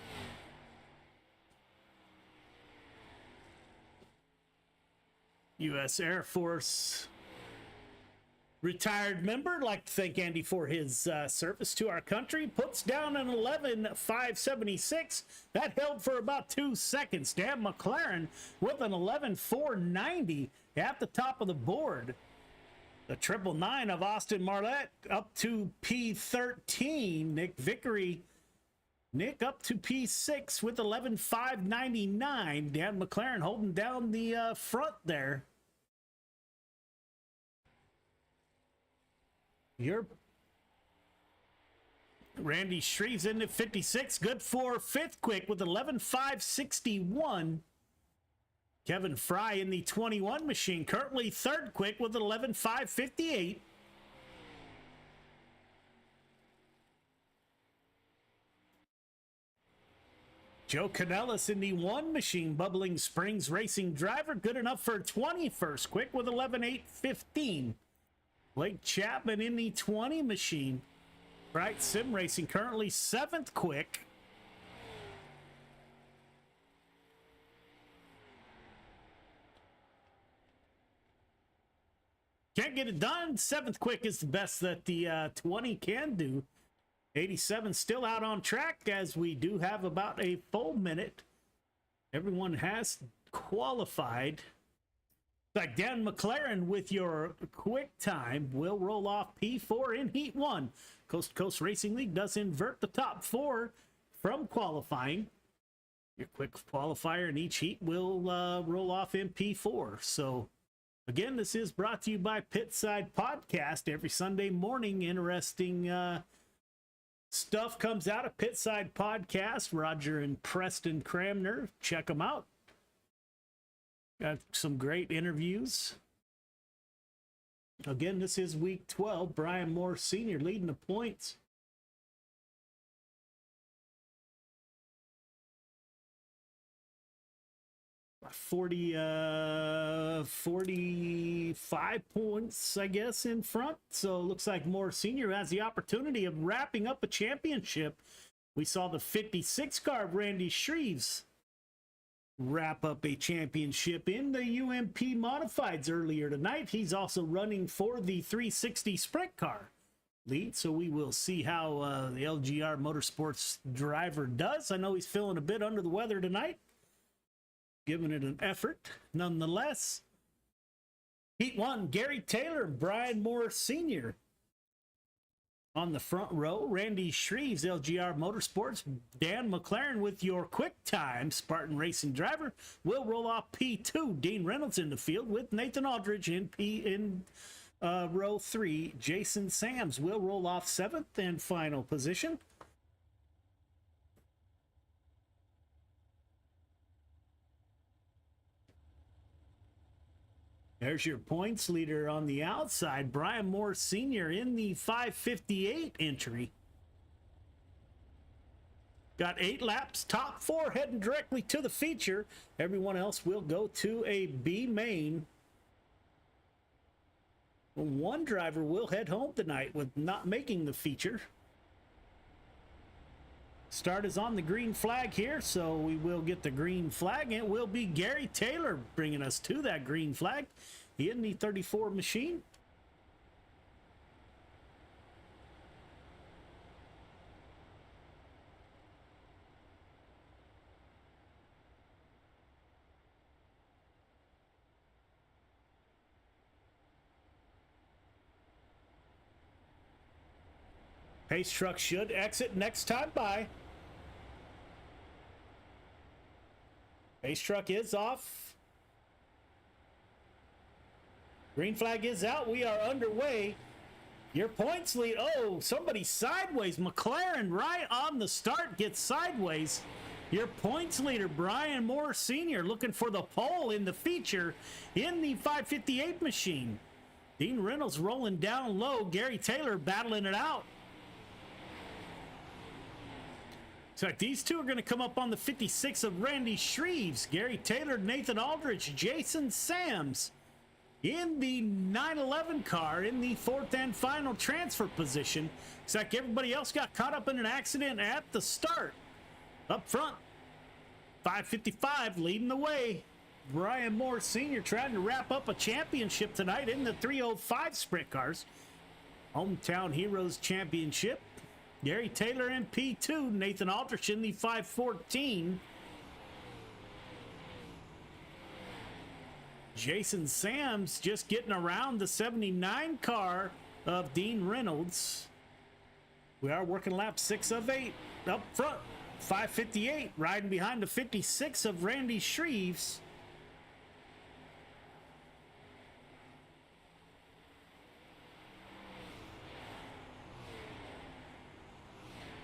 Speaker 1: U.S. Air Force retired member. Like to thank Andy for his service to our country. Puts down an 11.576. That held for about 2 seconds. Dan McLaren with an 11.490 at the top of the board. The 999 of Austin Marlette up to P13. Nick Vickery. Nick up to P6 with 11.599. Dan McLaren holding down the front there. Your Randy Shreves in at 56. Good for fifth quick with 11.561. Kevin Fry in the 21 machine. Currently third quick with 11.558. Joe Canellis in the 1 machine. Bubbling Springs Racing driver. Good enough for 21st quick with 11.815. Blake Chapman in the 20 machine. Bright Sim Racing currently 7th quick. Can't get it done. 7th quick is the best that the 20 can do. 87 still out on track as we do have about a full minute. Everyone has qualified. Like Dan McLaren with your quick time will roll off P4 in Heat 1. Coast2Coast Racing League does invert the top 4 from qualifying. Your quick qualifier in each heat will roll off in P4. So, again, this is brought to you by Pitside Podcast. Every Sunday morning, interesting stuff comes out of Pitside Podcast. Roger and Preston Cramner, check them out. Got some great interviews. Again, this is week 12. Brian Moore Sr. leading the points. About 45 points, I guess, in front. So it looks like Moore Sr. has the opportunity of wrapping up a championship. We saw the 56 car of Randy Shreves wrap up a championship in the UMP Modifieds earlier tonight. He's also running for the 360 Sprint Car lead, so we will see how the LGR Motorsports driver does. I know he's feeling a bit under the weather tonight, giving it an effort nonetheless. Heat 1, Gary Taylor, Brian Moore Sr. On the front row, Randy Shreves, LGR Motorsports. Dan McLaren with your quick time Spartan Racing driver will roll off P2. Dean Reynolds in the field with Nathan Aldridge in row 3. Jason Sams will roll off 7th and final position. There's your points leader on the outside, Brian Moore Sr. in the 558 entry. Got 8 laps, top 4 heading directly to the feature. Everyone else will go to a B main. One driver will head home tonight with not making the feature. Start is on the green flag here, so we will get the green flag. It will be Gary Taylor bringing us to that green flag in the 34 machine. Pace truck should exit next time by. Pace truck is off. Green flag is out. We are underway. Your points lead. Oh, somebody sideways. McLaren right on the start gets sideways. Your points leader, Brian Moore Sr., looking for the pole in the feature in the 558 machine. Dean Reynolds rolling down low. Gary Taylor battling it out. So these two are going to come up on the 56 of Randy Shreves, Gary Taylor, Nathan Aldrich, Jason Sams in the 911 car in the 4th and final transfer position. Looks like everybody else got caught up in an accident at the start. Up front, 555 leading the way. Brian Moore Sr. trying to wrap up a championship tonight in the 305 sprint cars. Hometown Heroes Championship. Gary Taylor in P2, Nathan Aldrich in the 514. Jason Sams just getting around the 79 car of Dean Reynolds. We are working lap 6 of 8 up front. 558 riding behind the 56 of Randy Shreves.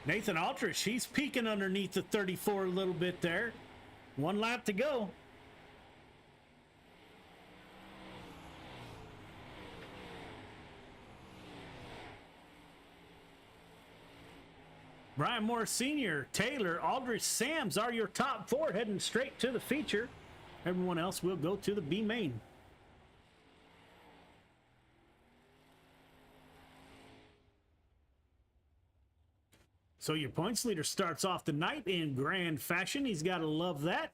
Speaker 1: Nathan Aldrich, he's peeking underneath the 34 a little bit there. 1 lap to go. Brian Moore Sr., Taylor, Aldrich, Sams are your top 4 heading straight to the feature. Everyone else will go to the B main. So your points leader starts off the night in grand fashion. He's got to love that.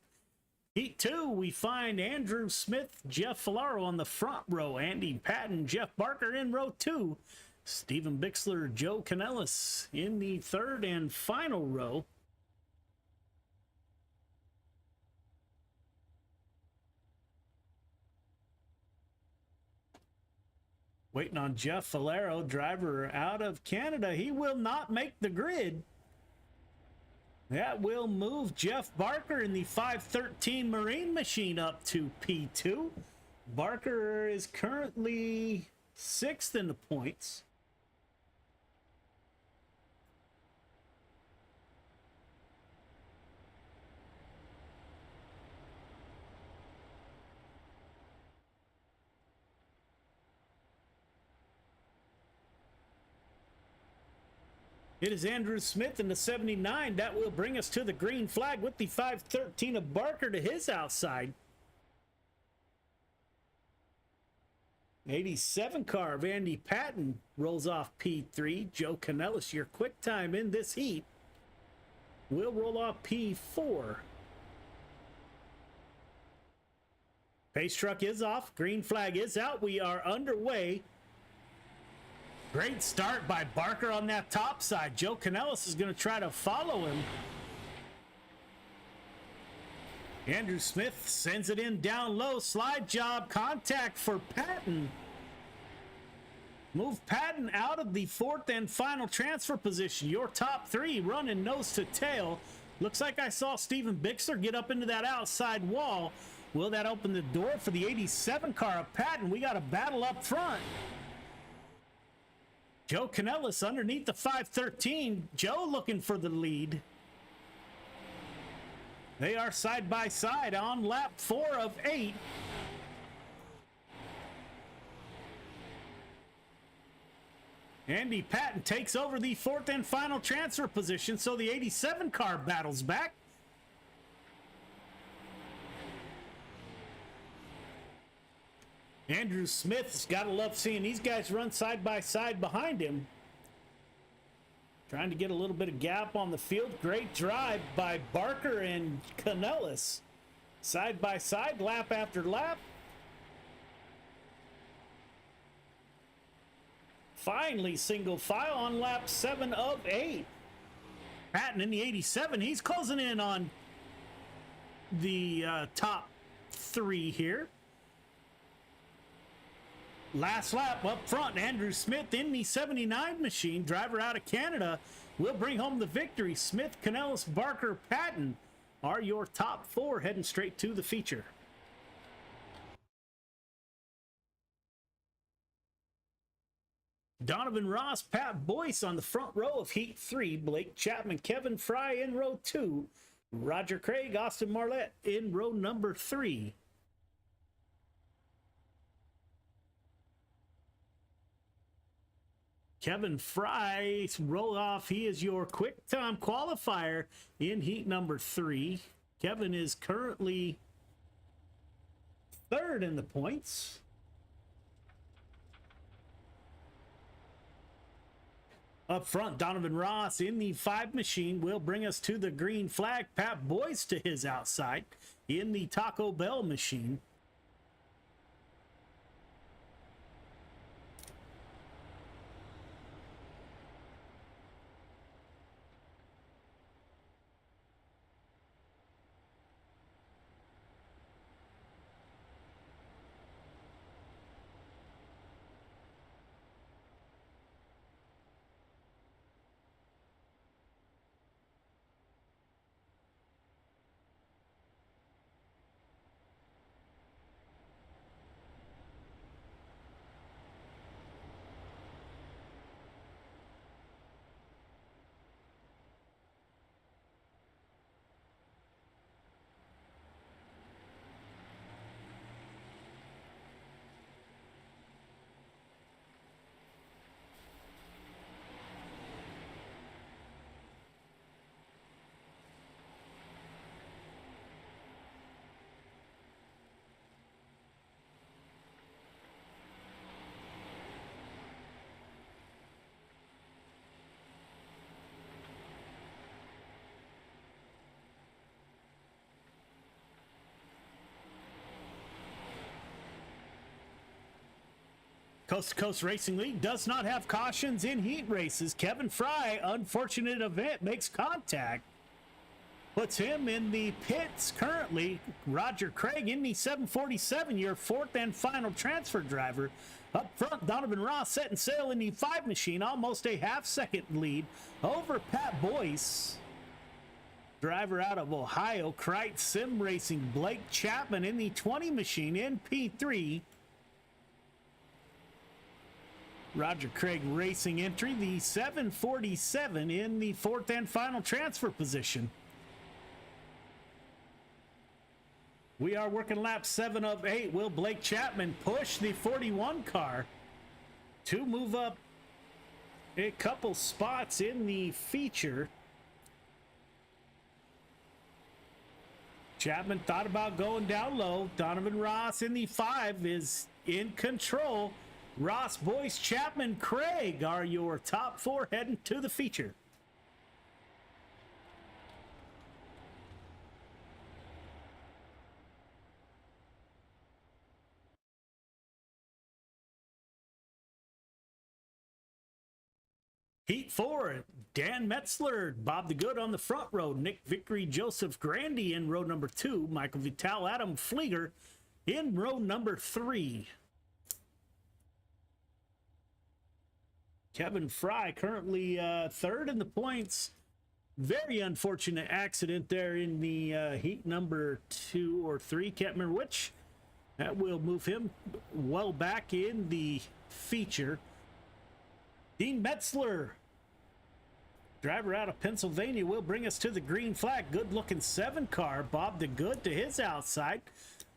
Speaker 1: Heat 2, we find Andrew Smith, Jeff Filaro on the front row. Andy Patton, Jeff Barker in row 2. Stephen Bixler, Joe Canellis in the 3rd and final row. Waiting on Jeff Filaro, driver out of Canada. He will not make the grid. That will move Jeff Barker in the 513 Marine machine up to P2. Barker is currently 6th in the points. It is Andrew Smith in the 79. That will bring us to the green flag with the 513 of Barker to his outside. 87 car of Andy Patton rolls off P3. Joe Canellis, your quick time in this heat, will roll off P4. Pace truck is off. Green flag is out. We are underway. Great start by Barker on that top side. Joe Canellis is going to try to follow him. Andrew Smith sends it in down low. Slide job. Contact for Patton. Move Patton out of the fourth and final transfer position. Your top three running nose to tail. Looks like I saw Steven Bixler get up into that outside wall. Will that open the door for the 87 car of Patton? We got a battle up front. Joe Canellis underneath the 513. Joe looking for the lead. They are side by side on lap 4 of 8. Andy Patton takes over the fourth and final transfer position, so the 87 car battles back. Andrew Smith's got to love seeing these guys run side by side behind him. Trying to get a little bit of gap on the field. Great drive by Barker and Canellis. Side by side, lap after lap. Finally, single file on lap 7 of 8. Patton in the 87. He's closing in on the top 3 here. Last lap up front, Andrew Smith in the 79 machine. Driver out of Canada will bring home the victory. Smith, Canellis, Barker, Patton are your top 4 heading straight to the feature. Donovan Ross, Pat Boyce on the front row of Heat 3. Blake Chapman, Kevin Fry in row 2. Roger Craig, Austin Marlette in row number 3. Kevin Fry roll off. He is your quick time qualifier in heat number 3. Kevin is currently 3rd in the points. Up front, Donovan Ross in the 5 machine will bring us to the green flag. Pat Boyce to his outside in the Taco Bell machine. Coast to Coast Racing League does not have cautions in heat races. Kevin Fry, unfortunate event, makes contact. Puts him in the pits currently. Roger Craig in the 747, your 4th and final transfer driver. Up front, Donovan Ross setting sail in the 5 machine, almost a half-second lead over Pat Boyce. Driver out of Ohio, Krite Sim Racing, Blake Chapman in the 20 machine in P3. Roger Craig Racing entry, the 747 in the 4th and final transfer position. We are working lap 7 of 8. Will Blake Chapman push the 41 car to move up a couple spots in the feature? Chapman thought about going down low. Donovan Ross in the 5 is in control. Ross, Boyce, Chapman, Craig are your top 4 heading to the feature. Heat 4, Dan Metzler, Bob the Good on the front row, Nick Vickery, Joseph Grandy in row number 2, Michael Vital, Adam Flieger in row number 3. Kevin Fry currently third in the points. Very unfortunate accident there in the heat number 2 or 3, can't remember which. That will move him well back in the feature. Dean Metzler, driver out of Pennsylvania, will bring us to the green flag. Good-looking 7 car. Bob the Good to his outside.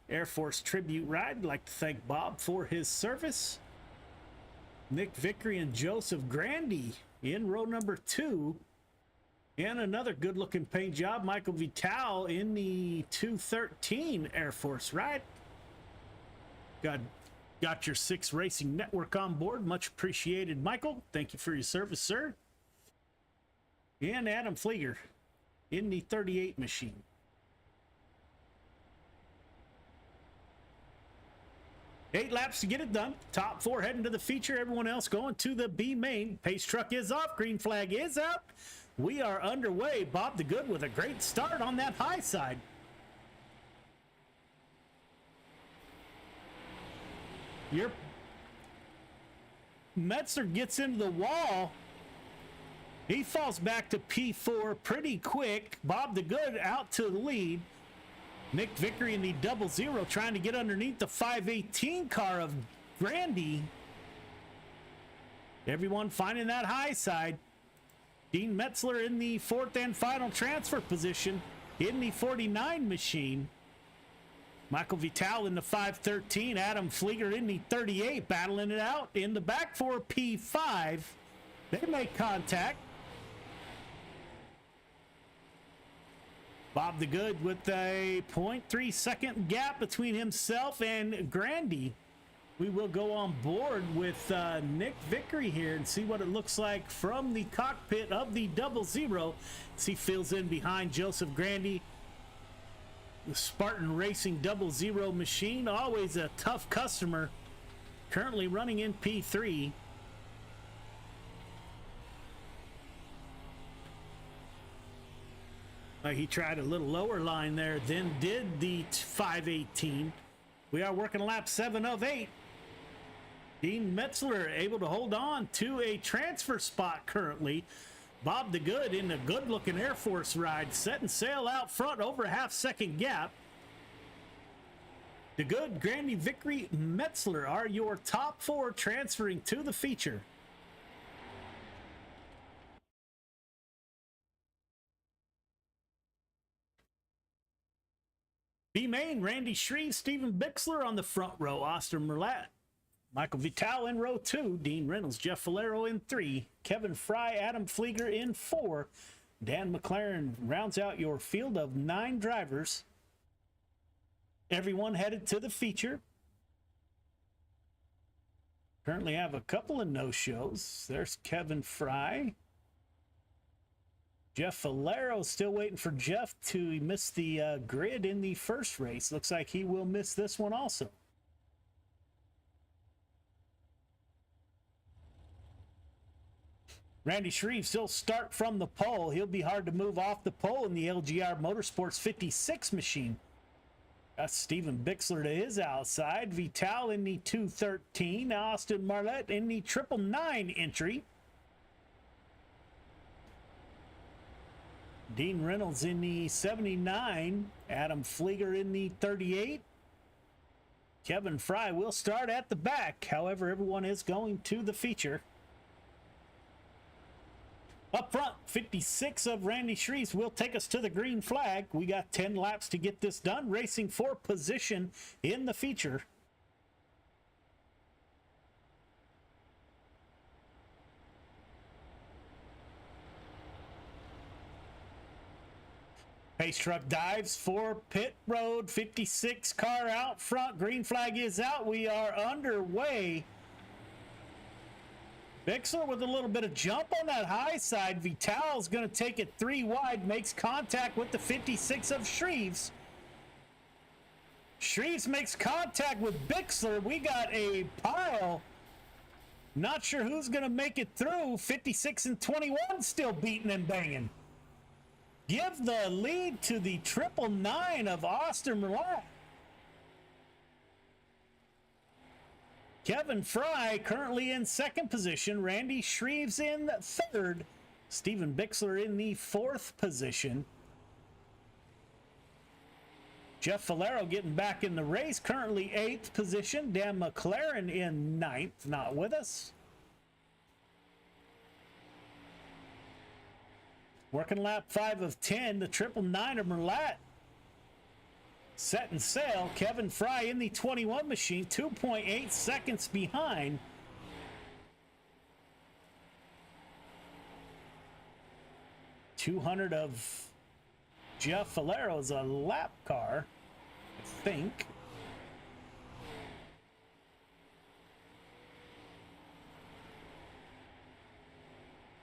Speaker 1: Air Force tribute ride. I'd like to thank Bob for his service. Nick Vickery and Joseph Grandy in row number 2. And another good-looking paint job. Michael Vital in the 213 Air Force ride. Got your 6 Racing Network on board. Much appreciated, Michael. Thank you for your service, sir. And Adam Flieger in the 38 machine. Eight laps to get it done. Top 4 heading to the feature. Everyone else going to the B main. Pace truck is off. Green flag is out. We are underway. Bob the Good with a great start on that high side. Your Metzler gets into the wall. He falls back to P4 pretty quick. Bob the Good out to the lead. Nick Vickery in the 00 trying to get underneath the 518 car of Grandy. Everyone finding that high side. Dean Metzler in the 4th and final transfer position in the 49 machine. Michael Vital in the 513. Adam Flieger in the 38, battling it out in the back for P5. They make contact. Bob the Good with a 0.3 second gap between himself and Grandy. We will go on board with Nick Vickery here and see what it looks like from the cockpit of the 00 as he fills in behind Joseph Grandy. The Spartan Racing 00 machine, always a tough customer, currently running in P3. He tried a little lower line there, then did the 518. We are working lap 7 of 8. Dean Metzler able to hold on to a transfer spot currently. Bob the Good in a good-looking Air Force ride, setting sail out front over a half-second gap. The Good, Grandy, Vickery, Metzler are your top 4 transferring to the feature. B-Main, Randy Shreve, Stephen Bixler on the front row, Austin Merlat, Michael Vital in row 2, Dean Reynolds, Jeff Valero in 3, Kevin Fry, Adam Flieger in 4, Dan McLaren rounds out your field of 9 drivers. Everyone headed to the feature. Currently have a couple of no-shows. There's Kevin Fry. Jeff Valero still waiting for Jeff to miss the grid in the first race. Looks like he will miss this one also. Randy Shreve still start from the pole. He'll be hard to move off the pole in the LGR Motorsports 56 machine. That's Stephen Bixler to his outside. Vital in the 213. Austin Marlette in the 999 entry. Dean Reynolds in the 79. Adam Flieger in the 38. Kevin Fry will start at the back. However, everyone is going to the feature. Up front, 56 of Randy Shreves will take us to the green flag. We got 10 laps to get this done, racing for position in the feature. Pace truck dives for pit road, 56 car out front. Green flag is out. We are underway. Bixler with a little bit of jump on that high side. Vital's going to take it 3 wide, makes contact with the 56 of Shreves. Shreves makes contact with Bixler. We got a pile Not sure who's going to make it through. 56 and 21 still beating and banging. Give the lead to the 999 of Austin Merlat. Kevin Fry currently in second position. Randy Shreves in third. Steven Bixler in the fourth position. Jeff Valero getting back in the race, currently 8th position. Dan McLaren in 9th, not with us. Working lap 5 of 10, the 999 of Merlat. Setting sail, Kevin Fry in the 21 machine, 2.8 seconds behind. .200 of Jeff Valero's a lap car, I think.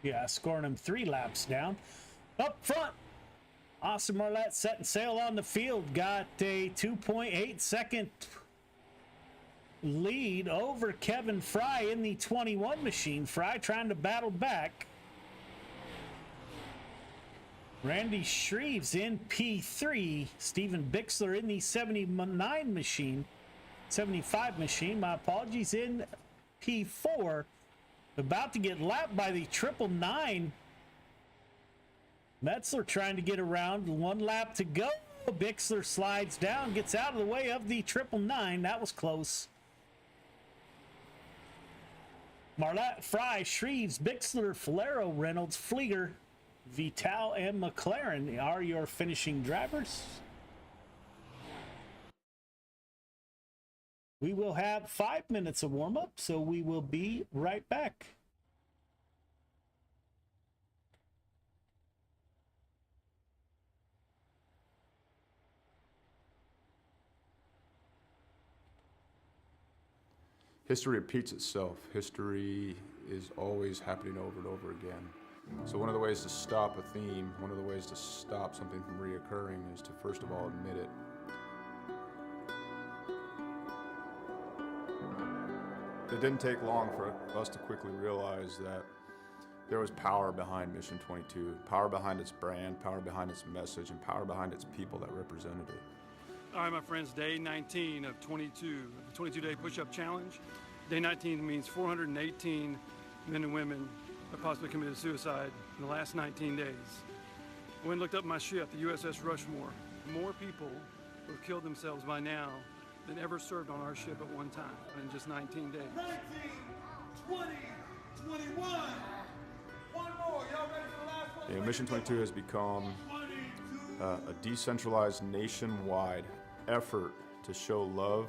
Speaker 1: Yeah, scoring him 3 laps down. Up front, Austin Merlat setting sail on the field. Got a 2.8 second lead over Kevin Fry in the 21 machine. Fry trying to battle back. Randy Shreves in P3. Steven Bixler in the 79 machine. 75 machine, my apologies, in P4. About to get lapped by the 999. Metzler trying to get around. 1 lap to go. Bixler slides down, gets out of the way of the 999. That was close. Marlette, Fry, Shreves, Bixler, Falero, Reynolds, Flieger, Vital, and McLaren are your finishing drivers. We will have 5 minutes of warm-up, so we will be right back.
Speaker 2: History repeats itself. History is always happening over and over again. So one of the ways to stop a theme, one of the ways to stop something from reoccurring is to first of all admit it. It didn't take long for us to quickly realize that there was power behind Mission 22, power behind its brand, power behind its message, and power behind its people that represented it.
Speaker 10: All right, my friends, day 19 of 22, the 22-day push-up challenge. Day 19 means 418 men and women have possibly committed suicide in the last 19 days. I went and looked up my ship, the USS Rushmore. More people who have killed themselves by now than ever served on our ship at one time in just 19 days.
Speaker 11: 19, 20, 21. One more. Y'all ready for the last one?
Speaker 2: Mission 22 has become a decentralized nationwide effort to show love,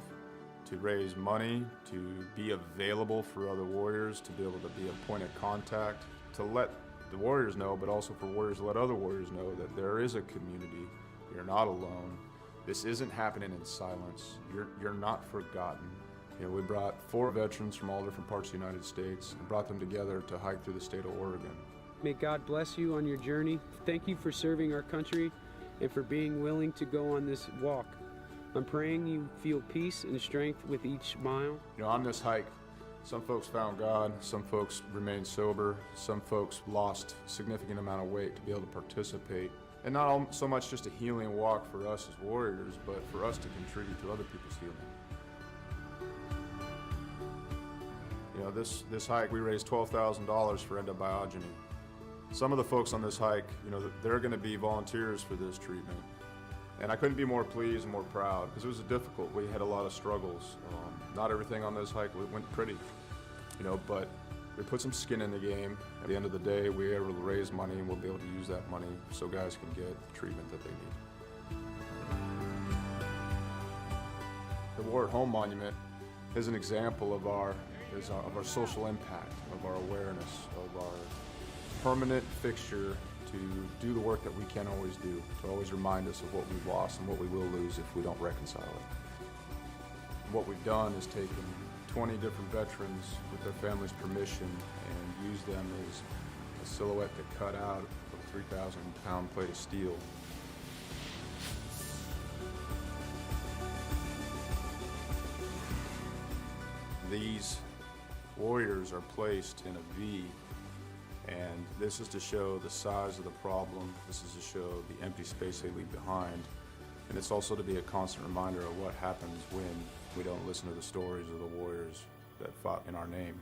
Speaker 2: to raise money, to be available for other warriors, to be able to be a point of contact, to let the warriors know, but also for warriors to let other warriors know that there is a community. You're not alone. This isn't happening in silence. You're not forgotten. You know, we brought 4 veterans from all different parts of the United States and brought them together to hike through the state of Oregon.
Speaker 12: May God bless you on your journey. Thank you for serving our country and for being willing to go on this walk. I'm praying you feel peace and strength with each mile.
Speaker 2: You know, on this hike, some folks found God, some folks remained sober, some folks lost a significant amount of weight to be able to participate. And not so much just a healing walk for us as warriors, but for us to contribute to other people's healing. You know, this hike, we raised $12,000 for endobiogeny. Some of the folks on this hike, you know, they're going to be volunteers for this treatment. And I couldn't be more pleased and more proud because it was difficult. We had a lot of struggles. Not everything on this hike went pretty, you know, but we put some skin in the game. At the end of the day, we were able to raise money and we'll be able to use that money so guys can get the treatment that they need. The War at Home Monument is an example of our social impact, of our awareness, of our permanent fixture to do the work that we can't always do, to always remind us of what we've lost and what we will lose if we don't reconcile it. What we've done is taken 20 different veterans with their families' permission and used them as a silhouette to cut out of a 3,000-pound plate of steel. These Warriors are placed in a V, and this is to show the size of the problem. This is to show the empty space they leave behind. And it's also to be a constant reminder of what happens when we don't listen to the stories of the warriors that fought in our name.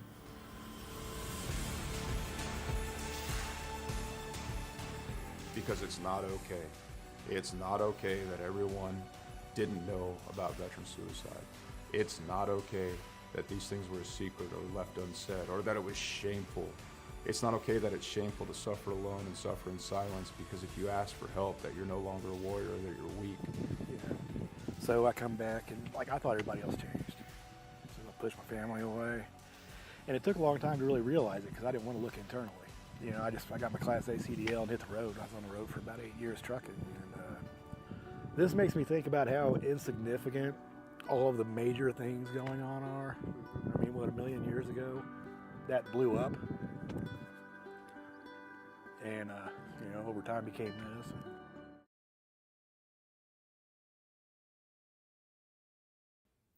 Speaker 2: Because it's not okay. It's not okay that everyone didn't know about veteran suicide. It's not okay that these things were a secret or left unsaid, or that it was shameful. It's not okay that it's shameful to suffer alone and suffer in silence, because if you ask for help, that you're no longer a warrior, that you're weak.
Speaker 13: Yeah. So I come back and like I thought everybody else changed. So I pushed my family away. And it took a long time to really realize it because I didn't want to look internally. You know, I got my Class A CDL and hit the road. I was on the road for about 8 years trucking. And this makes me think about how insignificant all of the major things going on are. I mean, what, 1 million years ago, that blew up. And, you know, over time became this.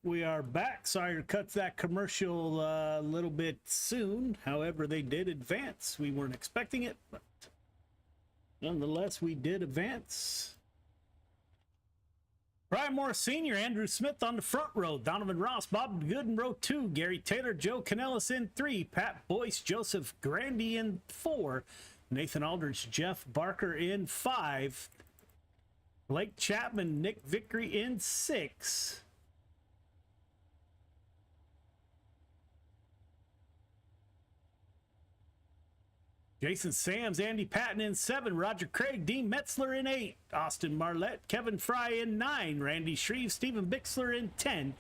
Speaker 1: We are back. Sorry to cut that commercial a little bit soon. However, they did advance. We weren't expecting it, but nonetheless, we did advance. Brian Morris Sr., Andrew Smith on the front row, Donovan Ross, Bob Good in row 2, Gary Taylor, Joe Canellis in 3, Pat Boyce, Joseph Grandy in 4, Nathan Aldridge, Jeff Barker in 5, Blake Chapman, Nick Vickery in 6, Jason Sams, Andy Patton in 7, Roger Craig, Dean Metzler in 8, Austin Marlette, Kevin Fry in 9, Randy Shreve, Stephen Bixler in 10,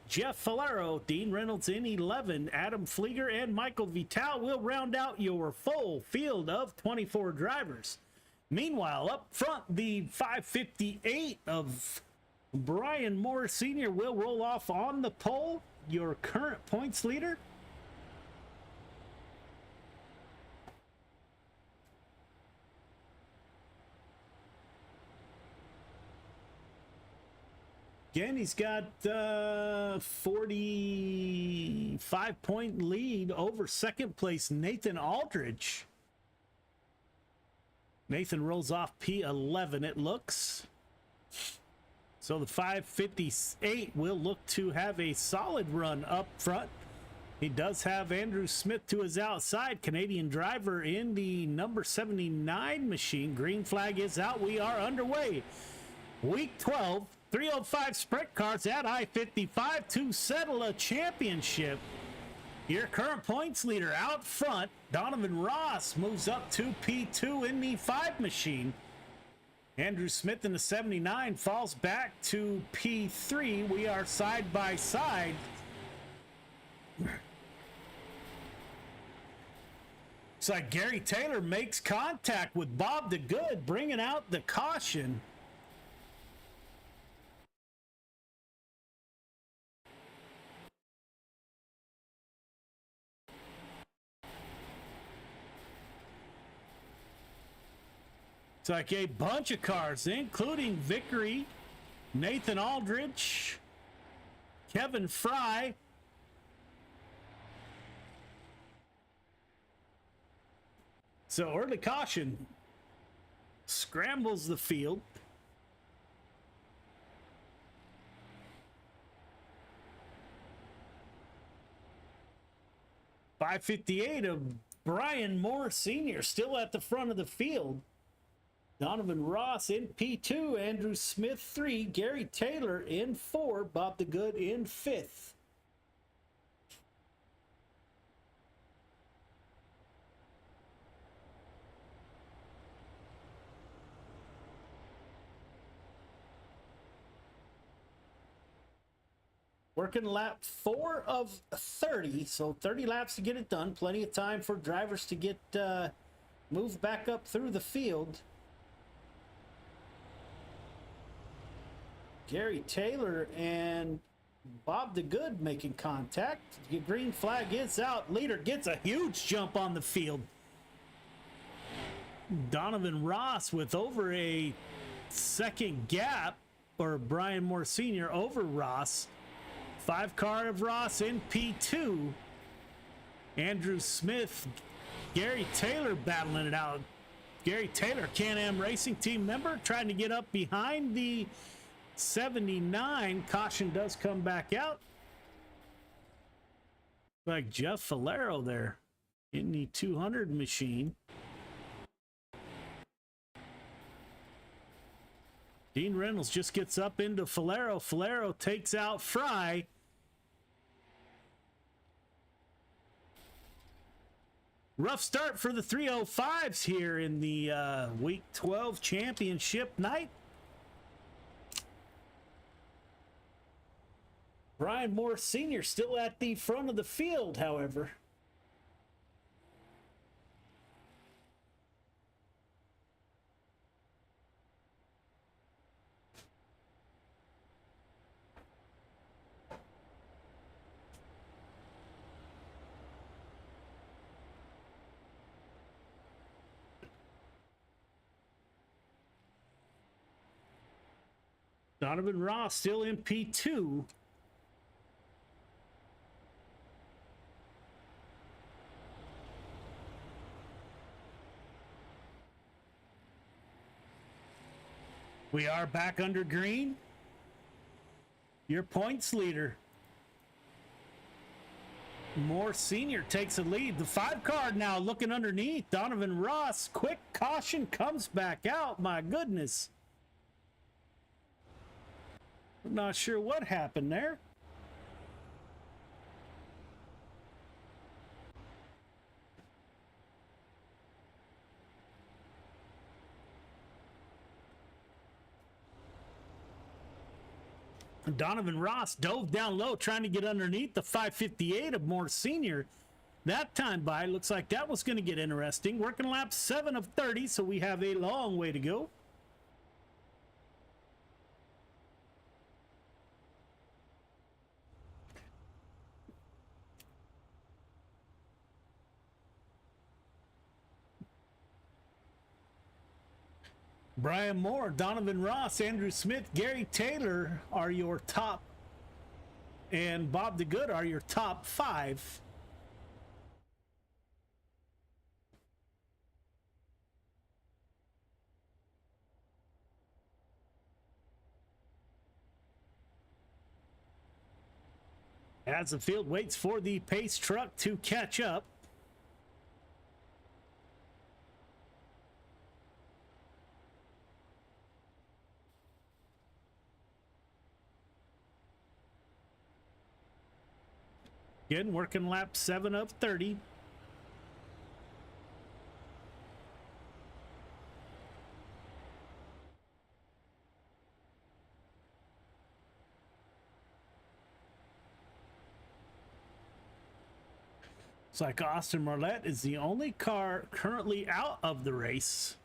Speaker 1: Jeff Falero, Dean Reynolds in 11, Adam Flieger and Michael Vital will round out your full field of 24 drivers. Meanwhile, up front, the 558 of Brian Moore Sr. will roll off on the pole, your current points leader. Again, he's got 45-point lead over second place Nathan Aldridge. Nathan rolls off P11, it looks. So the 558 will look to have a solid run up front. He does have Andrew Smith to his outside. Canadian driver in the number 79 machine. Green flag is out. We are underway. Week 12. 305 sprint cars at I-55 to settle a championship. Your current points leader out front, Donovan Ross, moves up to P2 in the 5 machine. Andrew Smith in the 79 falls back to P3. We are side by side. Looks like Gary Taylor makes contact with Bob the Good, bringing out the caution. It's like a bunch of cars, including Vickery, Nathan Aldridge, Kevin Fry. So early caution scrambles the field. .558 of Brian Moore Sr. still at the front of the field. Donovan Ross in P2, Andrew Smith 3, Gary Taylor in 4, Bob the Good in 5th. Working lap 4 of 30, so 30 laps to get it done. Plenty of time for drivers to get moved back up through the field. Gary Taylor and Bob the Good making contact. The green flag is out. Leader gets a huge jump on the field. Donovan Ross with over a second gap, or Brian Moore Sr. over Ross. 5 car of Ross in P2. Andrew Smith, Gary Taylor battling it out. Gary Taylor, Can-Am Racing Team member, trying to get up behind the 79. Caution does come back out. Like Jeff Falero there in the 200 machine. Dean Reynolds just gets up into Falero. Falero takes out Fry. Rough start for the 305s here in the Week 12 championship night. Brian Moore Sr. still at the front of the field, however. Donovan Ross still in P2. We are back under green. Your points leader. Moore Sr. takes a lead. The 5 car now looking underneath. Donovan Ross, quick caution, comes back out. My goodness. I'm not sure what happened there. Donovan Ross dove down low trying to get underneath the 558 of Moore Sr. That time by, looks like that was going to get interesting. Working lap 7 of 30, so we have a long way to go. Brian Moore, Donovan Ross, Andrew Smith, Gary Taylor are your top, and Bob DeGood are your top 5. As the field waits for the pace truck to catch up. Again, working lap 7 of 30. It's like Austin Marlette is the only car currently out of the race.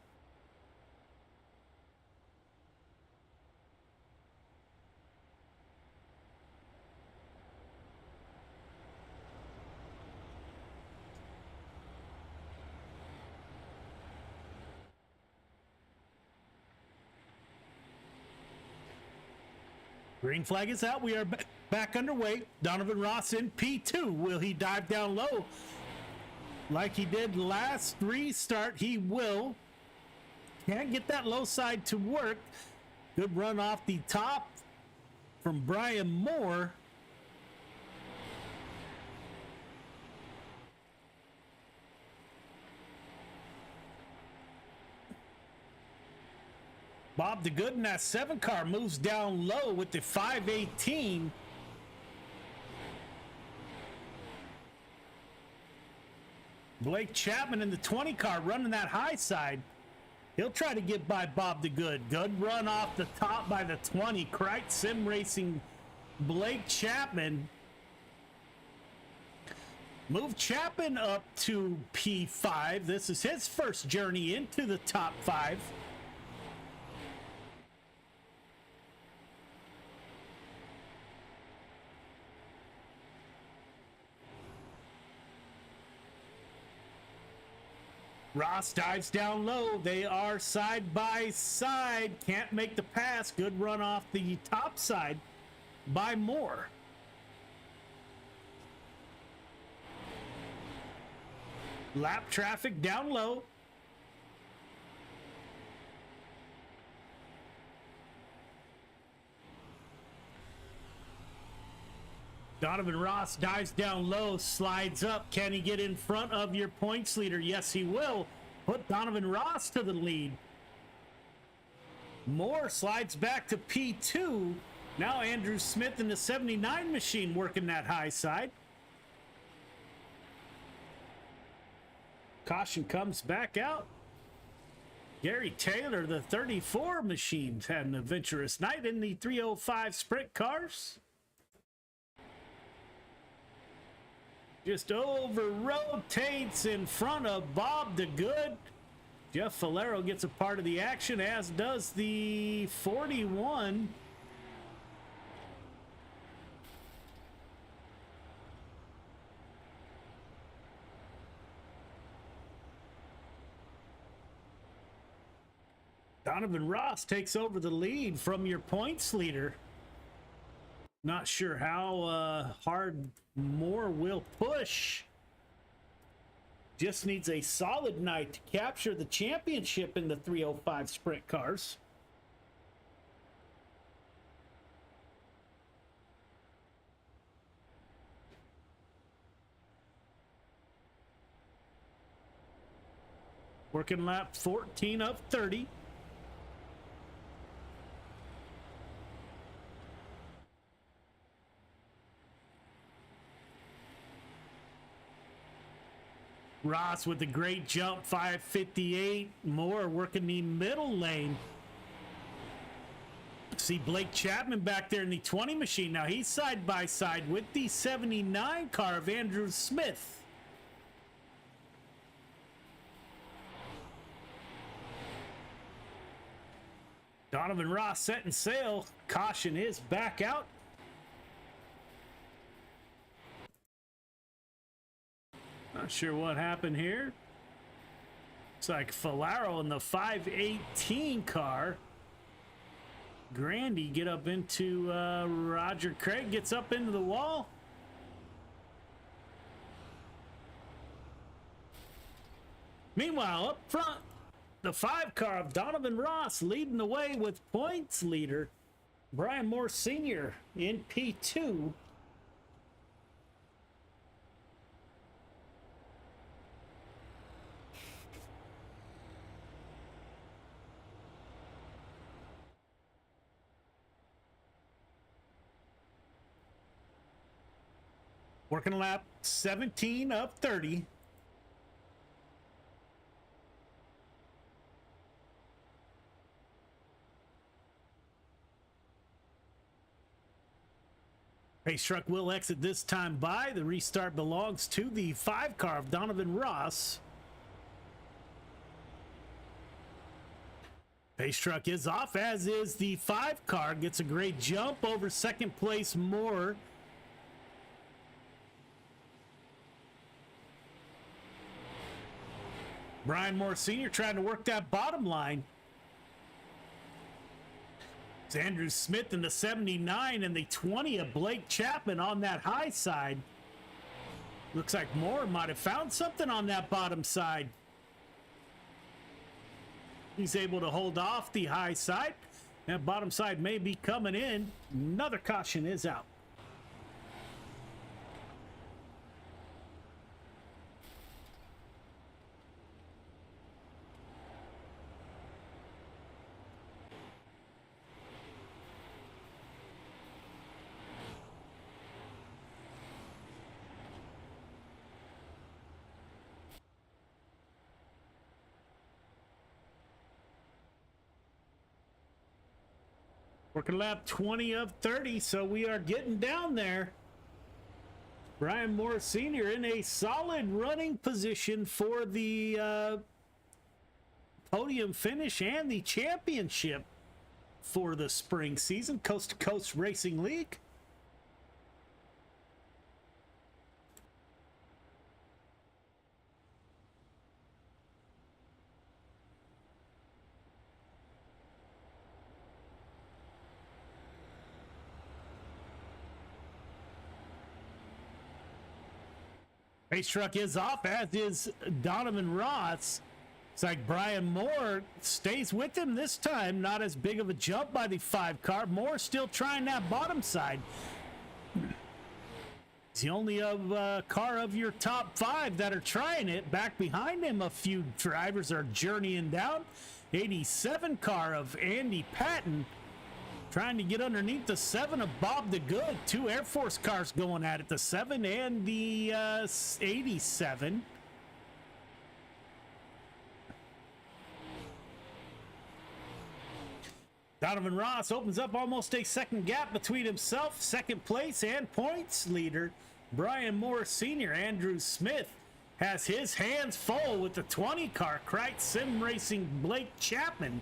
Speaker 1: Green flag is out. We are back underway. Donovan Ross in P2. Will he dive down low like he did last restart? He will. Can't get that low side to work. Good run off the top from Brian Moore. Bob DeGood in that 7 car moves down low with the 518. Blake Chapman in the 20 car running that high side. He'll try to get by Bob DeGood. Good run off the top by the 20. Krite Sim Racing Blake Chapman. Move Chapman up to P5. This is his first journey into the top 5. Ross dives down low. They are side by side. Can't make the pass. Good run off the top side by Moore. Lap traffic down low. Donovan Ross dives down low, slides up. Can he get in front of your points leader? Yes, he will. Put Donovan Ross to the lead. Moore slides back to P2. Now Andrew Smith in the 79 machine working that high side. Caution comes back out. Gary Taylor, the 34 machine, had an adventurous night in the 305 sprint cars. Just over rotates in front of Bob the Good. Jeff Falero gets a part of the action, as does the 41. Donovan Ross takes over the lead from your points leader. Not sure how hard Moore will push. Just needs a solid night to capture the championship in the 305 sprint cars. Working lap 14 of 30. Ross with a great jump, 558. Moore working the middle lane. See Blake Chapman back there in the 20 machine. Now he's side by side with the 79 car of Andrew Smith. Donovan Ross setting sail. Caution is back out. Not sure what happened here. Looks like Falaro in the 518 car. Grandy get up into Roger Craig, gets up into the wall. Meanwhile, up front, the 5 car of Donovan Ross leading the way with points leader Brian Moore Sr. in P2. Working lap 17 of 30. Race truck will exit this time by. The restart belongs to the 5 car of Donovan Ross. Pace truck is off, as is the 5 car. Gets a great jump over second place Moore. Brian Moore Sr. trying to work that bottom line. It's Andrew Smith in the 79 and the 20 of Blake Chapman on that high side. Looks like Moore might have found something on that bottom side. He's able to hold off the high side. That bottom side may be coming in. Another caution is out. Working lap 20 of 30, so we are getting down there. Brian Moore Sr. in a solid running position for the podium finish and the championship for the spring season. Coast to Coast Racing League. Race truck is off, as is Donovan Ross. It's like Brian Moore stays with him this time. Not as big of a jump by the 5 car. Moore still trying that bottom side. It's the only car of your top 5 that are trying it. Back behind him, a few drivers are journeying down. 87 car of Andy Patton trying to get underneath the 7 of Bob the Good. 2 Air Force cars going at it, the 7 and the 87. Donovan Ross opens up almost a second gap between himself, second place, and points leader Brian Moore Sr. Andrew Smith has his hands full with the 20 car. Kreitz Sim Racing Blake Chapman.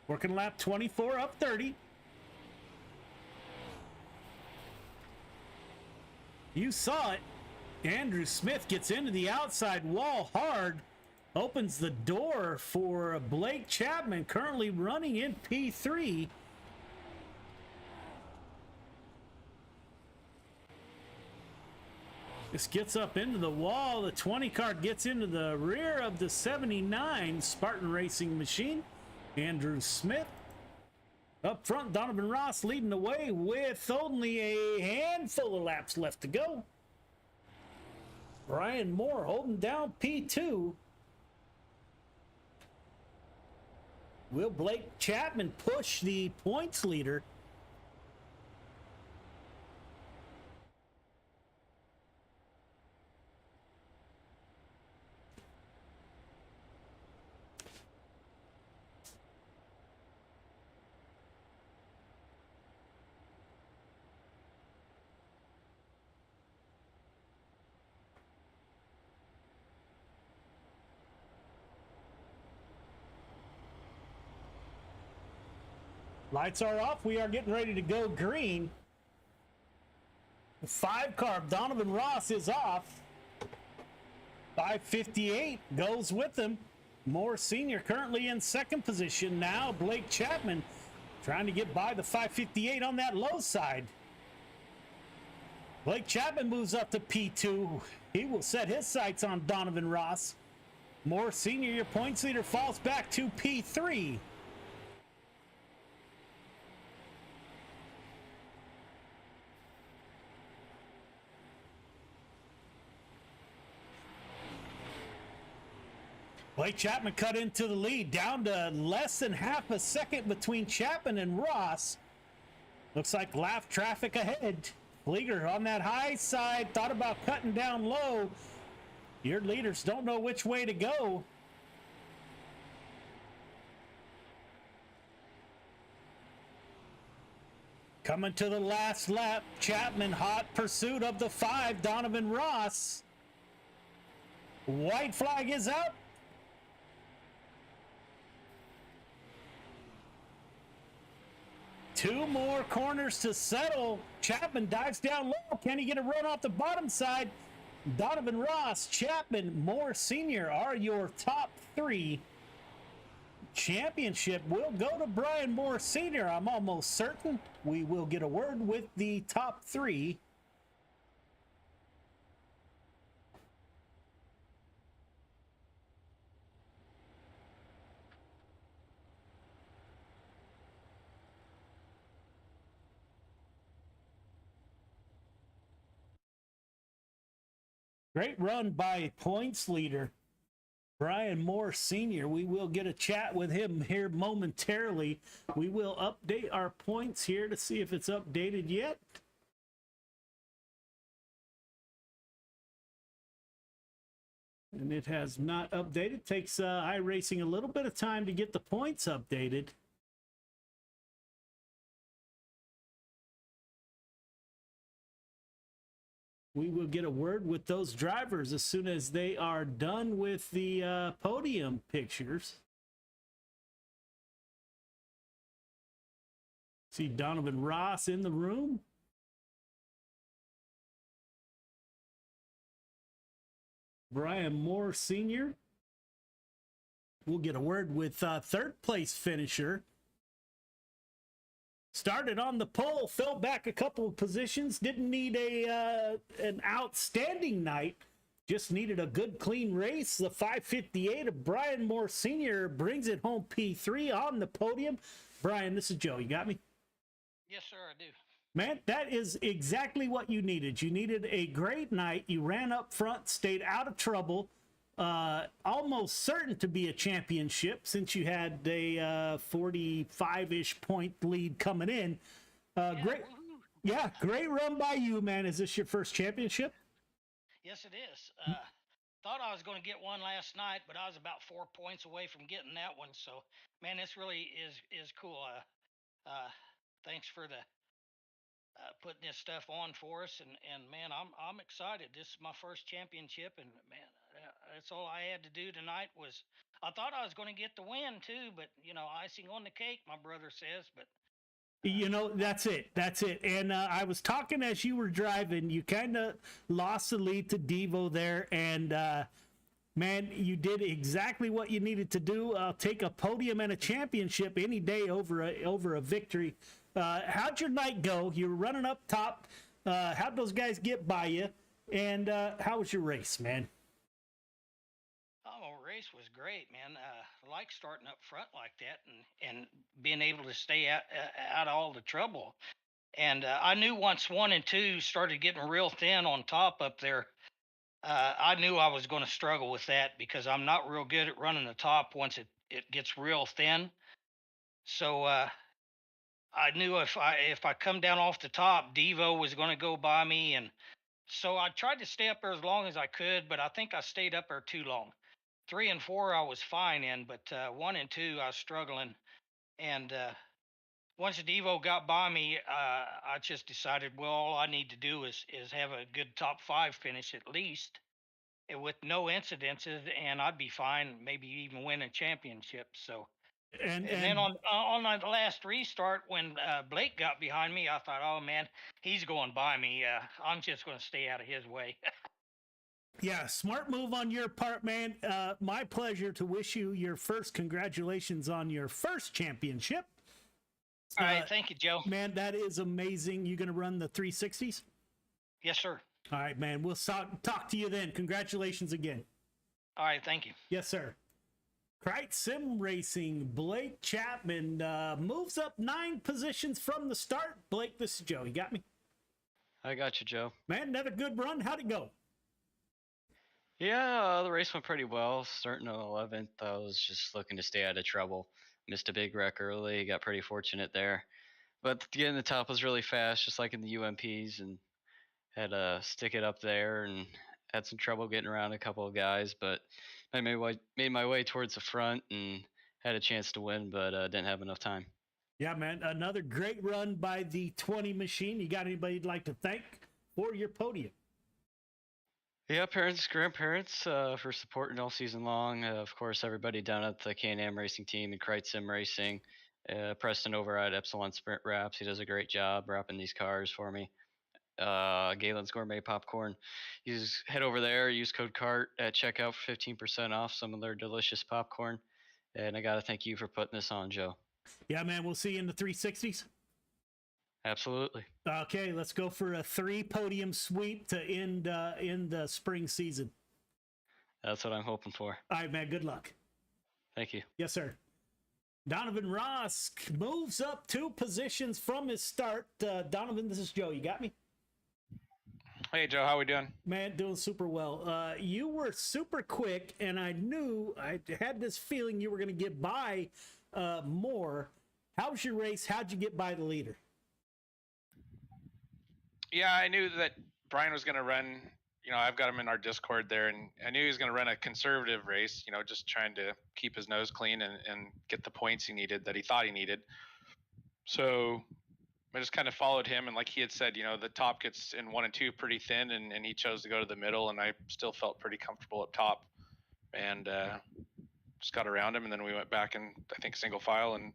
Speaker 1: Working lap 24 up 30. You saw it. Andrew Smith gets into the outside wall hard. Opens the door for Blake Chapman, currently running in P3. This gets up into the wall. The 20 car gets into the rear of the 79 Spartan Racing machine. Andrew Smith. Up front, Donovan Ross leading the way with only a handful of laps left to go. Brian Moore holding down P2. Will Blake Chapman push the points leader? Lights are off. We are getting ready to go green. The 5 car, Donovan Ross, is off. 558 goes with him. Moore Sr. currently in second position. Now Blake Chapman trying to get by the 558 on that low side. Blake Chapman moves up to P2. He will set his sights on Donovan Ross. Moore Sr., your points leader, falls back to P3. Blake Chapman cut into the lead, down to less than half a second between Chapman and Ross. Looks like lap traffic ahead. Flieger on that high side, thought about cutting down low. Your leaders don't know which way to go. Coming to the last lap, Chapman hot pursuit of the 5, Donovan Ross. White flag is out. Two more corners to settle. Chapman dives down low. Can he get a run off the bottom side? Donovan Ross, Chapman, Moore Sr. are your top 3. Championship will go to Brian Moore Sr. I'm almost certain we will get a word with the top 3. Great run by points leader Brian Moore Sr. We will get a chat with him here momentarily. We will update our points here to see if it's updated yet. And it has not updated. Takes iRacing a little bit of time to get the points updated. We will get a word with those drivers as soon as they are done with the podium pictures. See Donovan Ross in the room. Brian Moore Sr. We'll get a word with third place finisher Started on the pole, fell back a couple of positions, didn't need an outstanding night, just needed a good clean race. The 558 of Brian Moore Sr. brings it home P3 on the podium. Brian, this is Joe. You got me?
Speaker 14: Yes, sir, I do.
Speaker 1: Man, that is exactly what you needed. You needed a great night. You ran up front, stayed out of trouble, almost certain to be a championship since you had a 45-ish point lead coming in. Great run by you, man. Is this your first championship?
Speaker 14: Yes, it is. Thought I was going to get one last night, but I was about 4 points away from getting that one. So, man, this really is cool. Thanks for the putting this stuff on for us, and man, I'm excited. This is my first championship, and man, that's all I had to do tonight. Was I thought I was going to get the win too, but icing on the cake, my brother says. But
Speaker 1: that's it. And I was talking as you were driving. You kind of lost the lead to Devo there, and man, you did exactly what you needed to do. I'll take a podium and a championship any day over a victory. How'd your night go? You were running up top. How'd those guys get by you? And how was your race, man?
Speaker 14: Oh, race was great, man. I like starting up front like that and being able to stay out of all the trouble. And I knew once 1 and 2 started getting real thin on top up there, I knew I was going to struggle with that because I'm not real good at running the top once it gets real thin. So I knew if I come down off the top, Devo was going to go by me, and so I tried to stay up there as long as I could, but I think I stayed up there too long. 3 and 4 I was fine in, but 1 and 2 I was struggling, and once Devo got by me, I just decided, well, all I need to do is have a good top 5 finish at least, with no incidences, and I'd be fine, maybe even win a championship. So. And then on the last restart, when Blake got behind me, I thought, oh man, he's going by me. I'm just going to stay out of his way.
Speaker 1: Yeah, smart move on your part, man. My pleasure to wish you your first congratulations on your first championship.
Speaker 14: All right, thank you, Joe.
Speaker 1: Man, that is amazing. You going to run the 360s?
Speaker 14: Yes, sir.
Speaker 1: All right, man. We'll talk to you then. Congratulations again.
Speaker 14: All right, thank you.
Speaker 1: Yes, sir. Krite Sim Racing, Blake Chapman moves up 9 positions from the start. Blake, this is Joe. You got me?
Speaker 4: I got you, Joe.
Speaker 1: Man, another good run. How'd it go?
Speaker 4: Yeah, the race went pretty well. Starting on 11th, I was just looking to stay out of trouble. Missed a big wreck early, got pretty fortunate there. But getting the top was really fast, just like in the UMPs, and had to stick it up there and had some trouble getting around a couple of guys, but I made my way towards the front and had a chance to win, but didn't have enough time.
Speaker 1: Yeah, man, another great run by the 20 machine. You got anybody you'd like to thank for your podium?
Speaker 4: Yeah, parents, grandparents for supporting all season long. Of course, everybody down at the Can-Am Racing team and Krite Sim Racing. Preston over at Epsilon Sprint Wraps. He does a great job wrapping these cars for me. Galen's Gourmet Popcorn. Head over there, use code CART at checkout for 15% off some of their delicious popcorn. And I got to thank you for putting this on, Joe.
Speaker 1: Yeah, man, we'll see you in the 360s.
Speaker 4: Absolutely.
Speaker 1: Okay, let's go for a 3 podium sweep to end the spring season.
Speaker 4: That's what I'm hoping for.
Speaker 1: All right, man, good luck.
Speaker 4: Thank you.
Speaker 1: Yes, sir. Donovan Ross moves up 2 positions from his start. Donovan, this is Joe. You got me?
Speaker 15: Hey, Joe. How we doing?
Speaker 1: Man, doing super well. You were super quick, and I had this feeling you were going to get by more. How was your race? How'd you get by the leader?
Speaker 15: Yeah, I knew that Brian was going to run. I've got him in our Discord there, and I knew he was going to run a conservative race, just trying to keep his nose clean and get the points he needed that he thought he needed. So I just kind of followed him, and like he had said, the top gets in 1 and 2 pretty thin, and he chose to go to the middle, and I still felt pretty comfortable up top, and just got around him, and then we went back in, I think, single file, and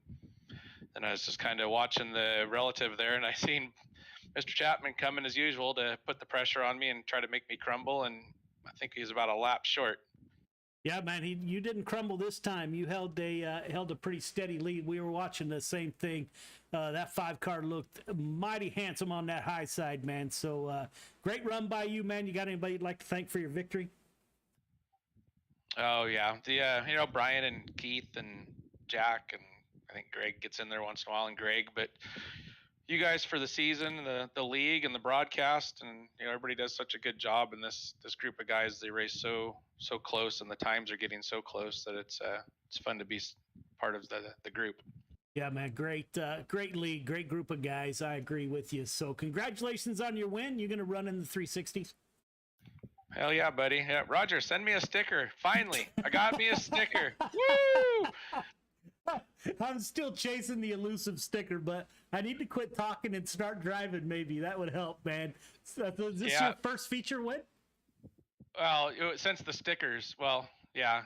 Speaker 15: then I was just kind of watching the relative there, and I seen Mr. Chapman coming as usual to put the pressure on me and try to make me crumble, and I think he was about a lap short.
Speaker 1: Yeah, man, you didn't crumble this time. You held a pretty steady lead. We were watching the same thing. That 5 car looked mighty handsome on that high side, man. So great run by you, man. You got anybody you'd like to thank for your victory?
Speaker 15: Oh yeah, the Brian and Keith and Jack, and I think Greg gets in there once in a while, and Greg. But you guys for the season, the league, and the broadcast, and everybody does such a good job. And this group of guys, they race so close, and the times are getting so close that it's fun to be part of the group.
Speaker 1: Yeah, man, great league, great group of guys. I agree with you. So congratulations on your win. You're gonna run in the 360s.
Speaker 15: Hell yeah, buddy. Yeah, Roger, send me a sticker. Finally, I got me a sticker. Woo!
Speaker 1: I'm still chasing the elusive sticker, but I need to quit talking and start driving. Maybe that would help, man. So, is this your first feature win?
Speaker 15: Well, since the stickers, yeah.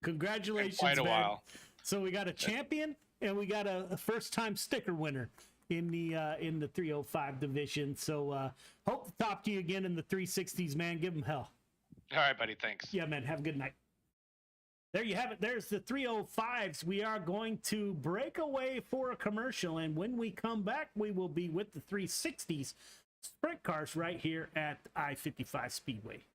Speaker 1: Congratulations,
Speaker 15: quite a
Speaker 1: man.
Speaker 15: while.
Speaker 1: So we got a champion and we got a first-time sticker winner in the 305 division. So hope to talk to you again in the 360s, man. Give them hell.
Speaker 15: All right, buddy. Thanks.
Speaker 1: Yeah, man. Have a good night. There you have it. There's the 305s. We are going to break away for a commercial, and when we come back, we will be with the 360s sprint cars right here at I-55 Speedway.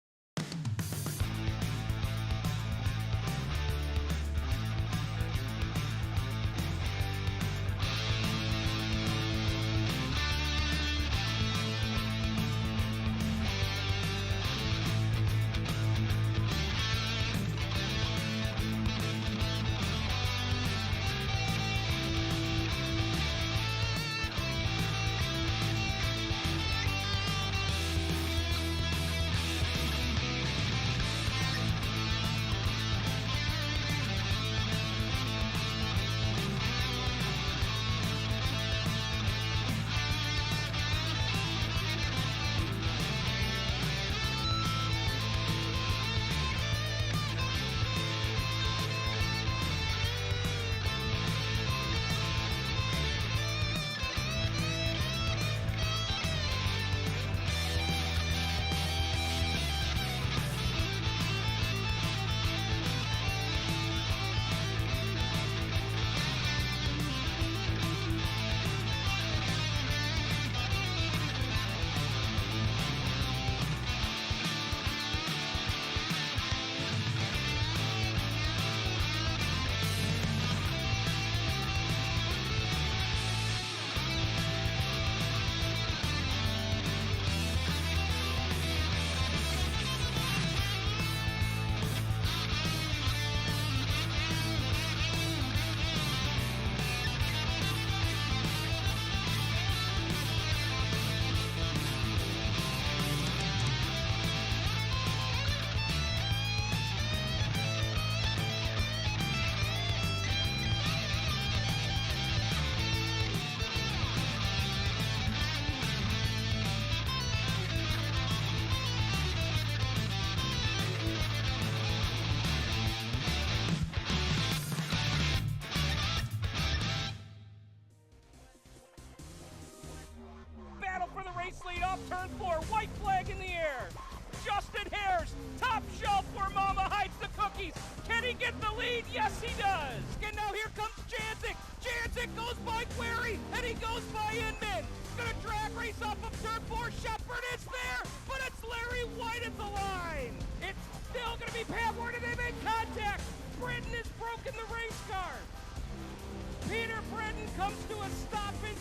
Speaker 6: turn 4, white flag in the air. Justin Hares, top shelf where Mama hides the cookies. Can he get the lead? Yes, he does. And now here comes Janzik. Janzik goes by Query, and he goes by Inman. Gonna drag race off of turn 4. Shepard is there, but it's Larry White at the line. It's still gonna be Pat Ward, and they make contact. Britton has broken the race car. Peter Britton comes to a stoppage.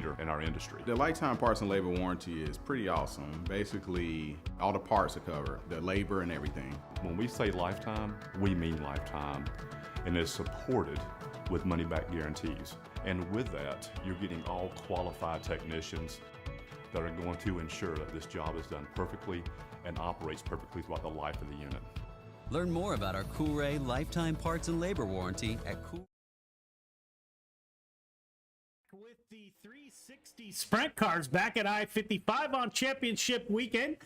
Speaker 7: leader in our industry.
Speaker 8: The lifetime parts and labor warranty is pretty awesome. Basically, all the parts are covered, the labor and everything.
Speaker 7: When we say lifetime, we mean lifetime, and it's supported with money-back guarantees. And with that, you're getting all qualified technicians that are going to ensure that this job is done perfectly and operates perfectly throughout the life of the unit.
Speaker 9: Learn more about our Cool-Ray lifetime parts and labor warranty at Cool.
Speaker 1: With the 360 sprint cars back at I-55 on championship weekend,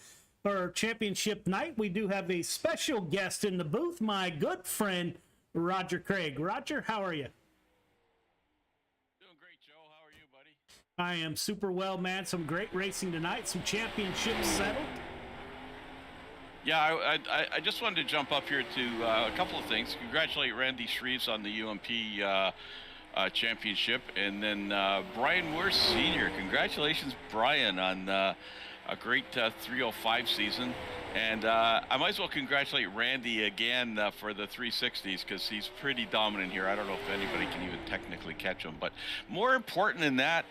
Speaker 1: or championship night, we do have a special guest in the booth, my good friend, Roger Craig. Roger, how are you?
Speaker 15: Doing great, Joe. How are you, buddy?
Speaker 1: I am super well, man. Some great racing tonight, some championships settled.
Speaker 16: Yeah, I just wanted to jump up here to a couple of things. Congratulate Randy Shreves on the UMP championship, and then Brian Moore Sr. Congratulations, Brian, on a great 305 season. And I might as well congratulate Randy again for the 360s, because he's pretty dominant here. I don't know if anybody can even technically catch him. But more important than that,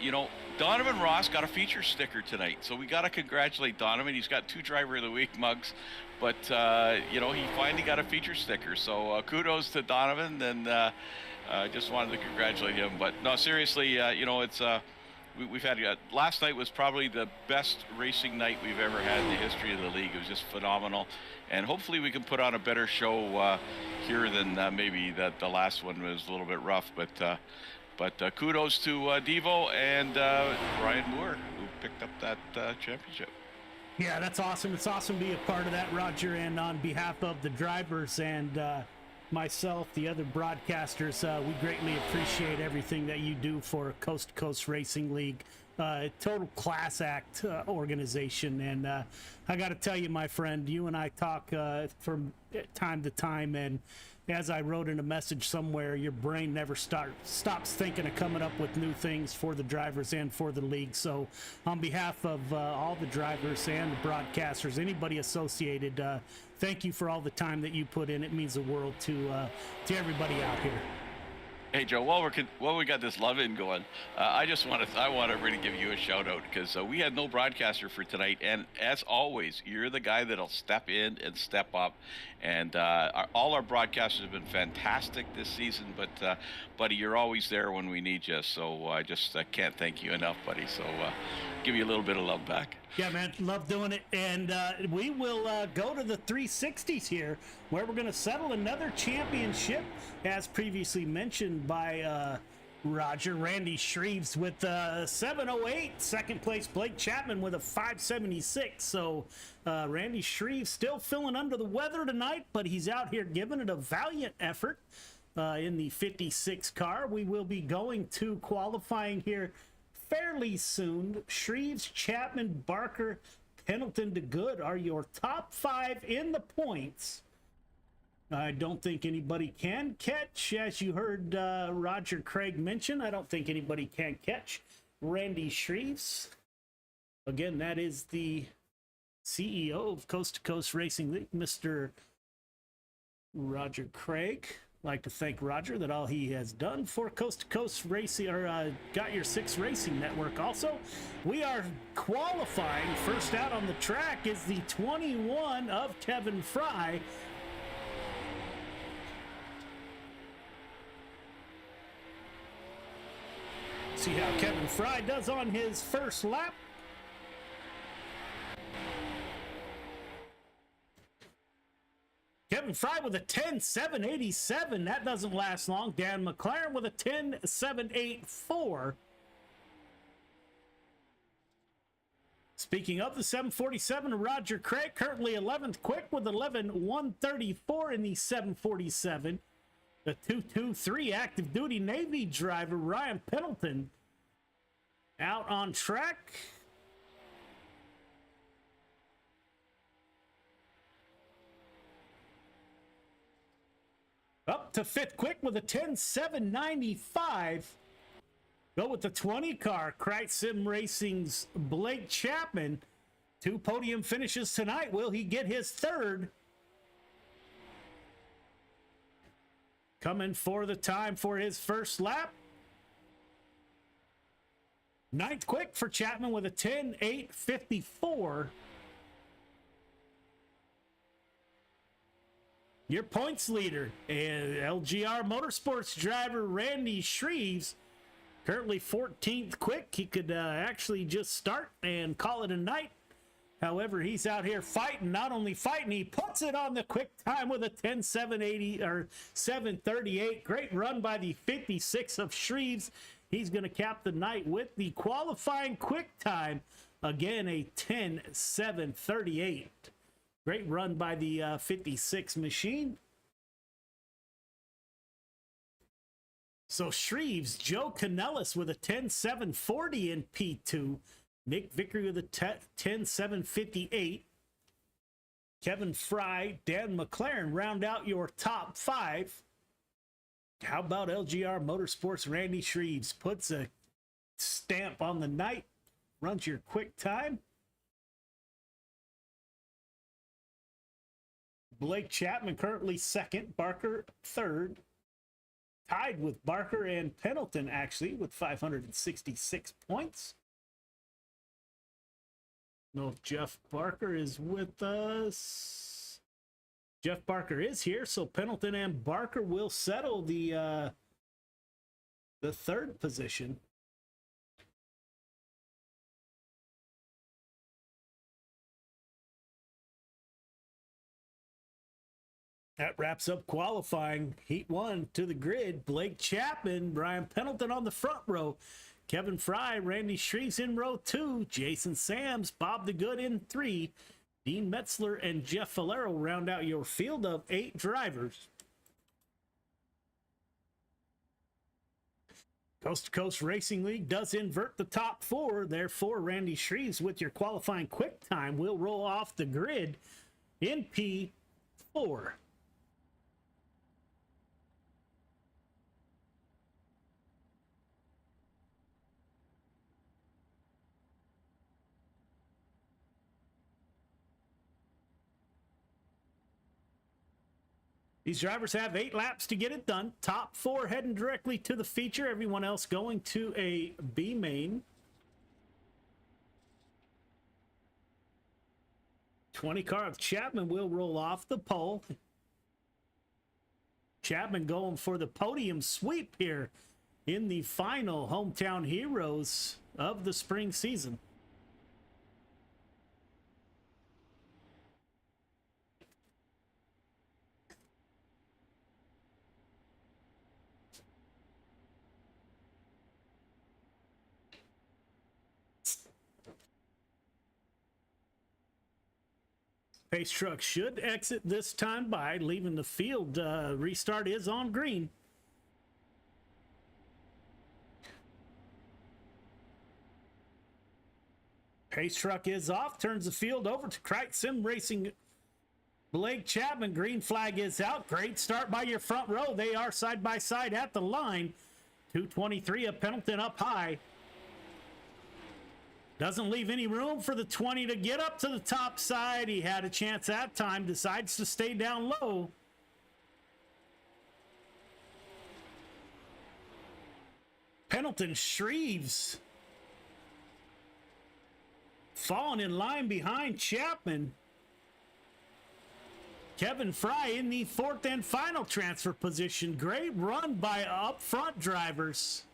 Speaker 16: you know, Donovan Ross got a feature sticker tonight. So we got to congratulate Donovan. He's got 2 Driver of the Week mugs. But, you know, he finally got a feature sticker. So kudos to Donovan, and just wanted to congratulate him. But no, seriously, you know, it's... We've had last night was probably the best racing night we've ever had in the history of the league. It was just phenomenal, and hopefully we can put on a better show here than maybe the last one was a little bit rough. But kudos to Devo and Brian Moore, who picked up that championship.
Speaker 1: Yeah, that's awesome. It's awesome to be a part of that, Roger, and on behalf of the drivers and myself, the other broadcasters, we greatly appreciate everything that you do for Coast to Coast Racing League. Total class act organization. And I got to tell you, my friend, you and I talk from time to time, and as I wrote in a message somewhere, your brain never stops thinking of coming up with new things for the drivers and for the league. So on behalf of all the drivers and the broadcasters, anybody associated, thank you for all the time that you put in. It means the world to everybody out here.
Speaker 16: Hey Joe, while we got this love-in going, I want to really give you a shout out, because we had no broadcaster for tonight, and as always, you're the guy that'll step in and step up, and all our broadcasters have been fantastic this season. But buddy, you're always there when we need you, so I just can't thank you enough, buddy. So give you a little bit of love back.
Speaker 1: Yeah, man, love doing it. And we will go to the 360s here, where we're going to settle another championship, as previously mentioned by Roger. Randy Shreves with 708. Second place, Blake Chapman with a 576. So Randy Shreves still feeling under the weather tonight, but he's out here giving it a valiant effort in the 56 car. We will be going to qualifying here fairly soon. Shreves, Chapman, Barker, Pendleton, DeGood are your top 5 in the points. I don't think anybody can catch, as you heard Roger Craig mention, I don't think anybody can catch Randy Shreves. Again, that is the CEO of Coast to Coast Racing League, Mr. Roger Craig. Like to thank Roger that all he has done for Coast to Coast Racing, or Got Your 6 Racing Network. Also, we are qualifying. First out on the track is the 21 of Kevin Fry. See how Kevin Fry does on his first lap. Kevin Fry with a 10.787. That doesn't last long. Dan McLaren with a 10.784. Speaking of the 747, Roger Craig currently 11th quick with 11.134 in the 747. The 223 active duty Navy driver Ryan Pendleton out on track. Up to 5th quick with a 10.795. Go with the 20 car, Kreitz Sim Racing's Blake Chapman. 2 podium finishes tonight. Will he get his 3rd? Coming for the time for his first lap. Ninth quick for Chapman with a 10.854. Your points leader, and LGR Motorsports driver Randy Shreves, currently 14th quick. He could actually just start and call it a night. However, he's out here fighting. Not only fighting, he puts it on the quick time with a 10.780 or 7.38. Great run by the 56 of Shreves. He's going to cap the night with the qualifying quick time. Again, a 10.738. Great run by the 56 machine. So Shreves, Joe Canellis with a 10.740 in P2. Nick Vickery with a 10.758. Kevin Fry, Dan McLaren round out your top 5. How about LGR Motorsports? Randy Shreves puts a stamp on the night, runs your quick time. Blake Chapman currently 2nd, Barker 3rd. Tied with Barker and Pendleton, actually, with 566 points. Know if Jeff Barker is with us. Jeff Barker is here, so Pendleton and Barker will settle the 3rd position. That wraps up qualifying. Heat 1 to the grid. Blake Chapman, Brian Pendleton on the front row. Kevin Fry, Randy Shreves in row 2. Jason Sams, Bob the Good in 3. Dean Metzler and Jeff Valero round out your field of 8 drivers. Coast to Coast Racing League does invert the top 4. Therefore, Randy Shreves with your qualifying quick time will roll off the grid in P4. These drivers have 8 laps to get it done. Top 4 heading directly to the feature. Everyone else going to a B main. 20 car of Chapman will roll off the pole. Chapman going for the podium sweep here in the final Hometown Heroes of the spring season. Pace truck should exit this time by leaving the field. Restart is on green. Pace truck is off, turns the field over to Krite Sim Racing. Blake Chapman, green flag is out. Great start by your front row. They are side by side at the line. 223 of Pendleton up high. Doesn't leave any room for the 20 to get up to the top side. He had a chance that time, decides to stay down low. Pendleton, Shreves falling in line behind Chapman. Kevin Fry in the 4th and final transfer position. Great run by up front drivers.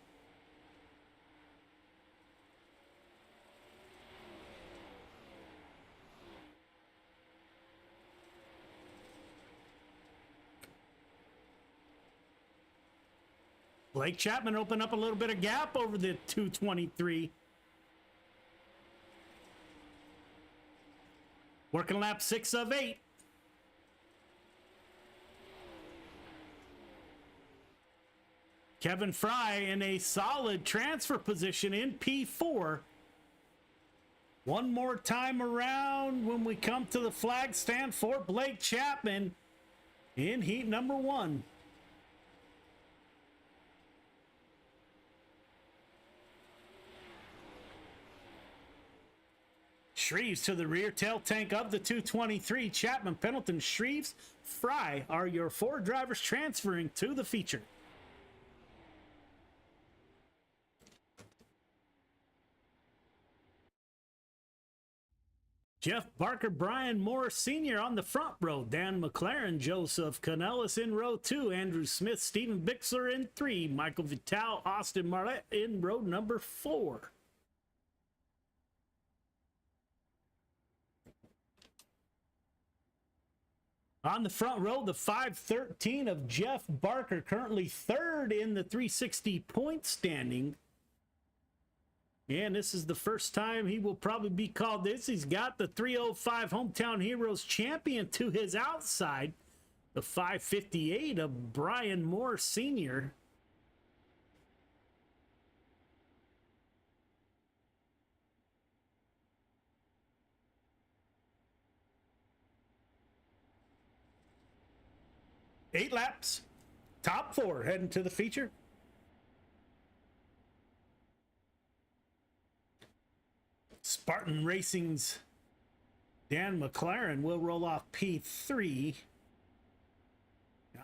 Speaker 1: Blake Chapman opened up a little bit of gap over the 223. Working lap 6 of 8. Kevin Fry in a solid transfer position in P4. One more time around when we come to the flag stand for Blake Chapman in heat number 1. Shreves to the rear tail tank of the 223. Chapman, Pendleton, Shreves, Fry are your 4 drivers transferring to the feature. Jeff Barker, Brian Moore Sr. on the front row. Dan McLaren, Joseph Canellis in row 2. Andrew Smith, Stephen Bixler in 3. Michael Vital, Austin Marlette in row number 4. On the front row, the 513 of Jeff Barker, currently 3rd in the 360 point standing. And this is the first time he will probably be called this. He's got the 305 Hometown Heroes champion to his outside. The 558 of Brian Moore Sr. Eight laps, top 4 heading to the feature. Spartan Racing's Dan McLaren will roll off P3.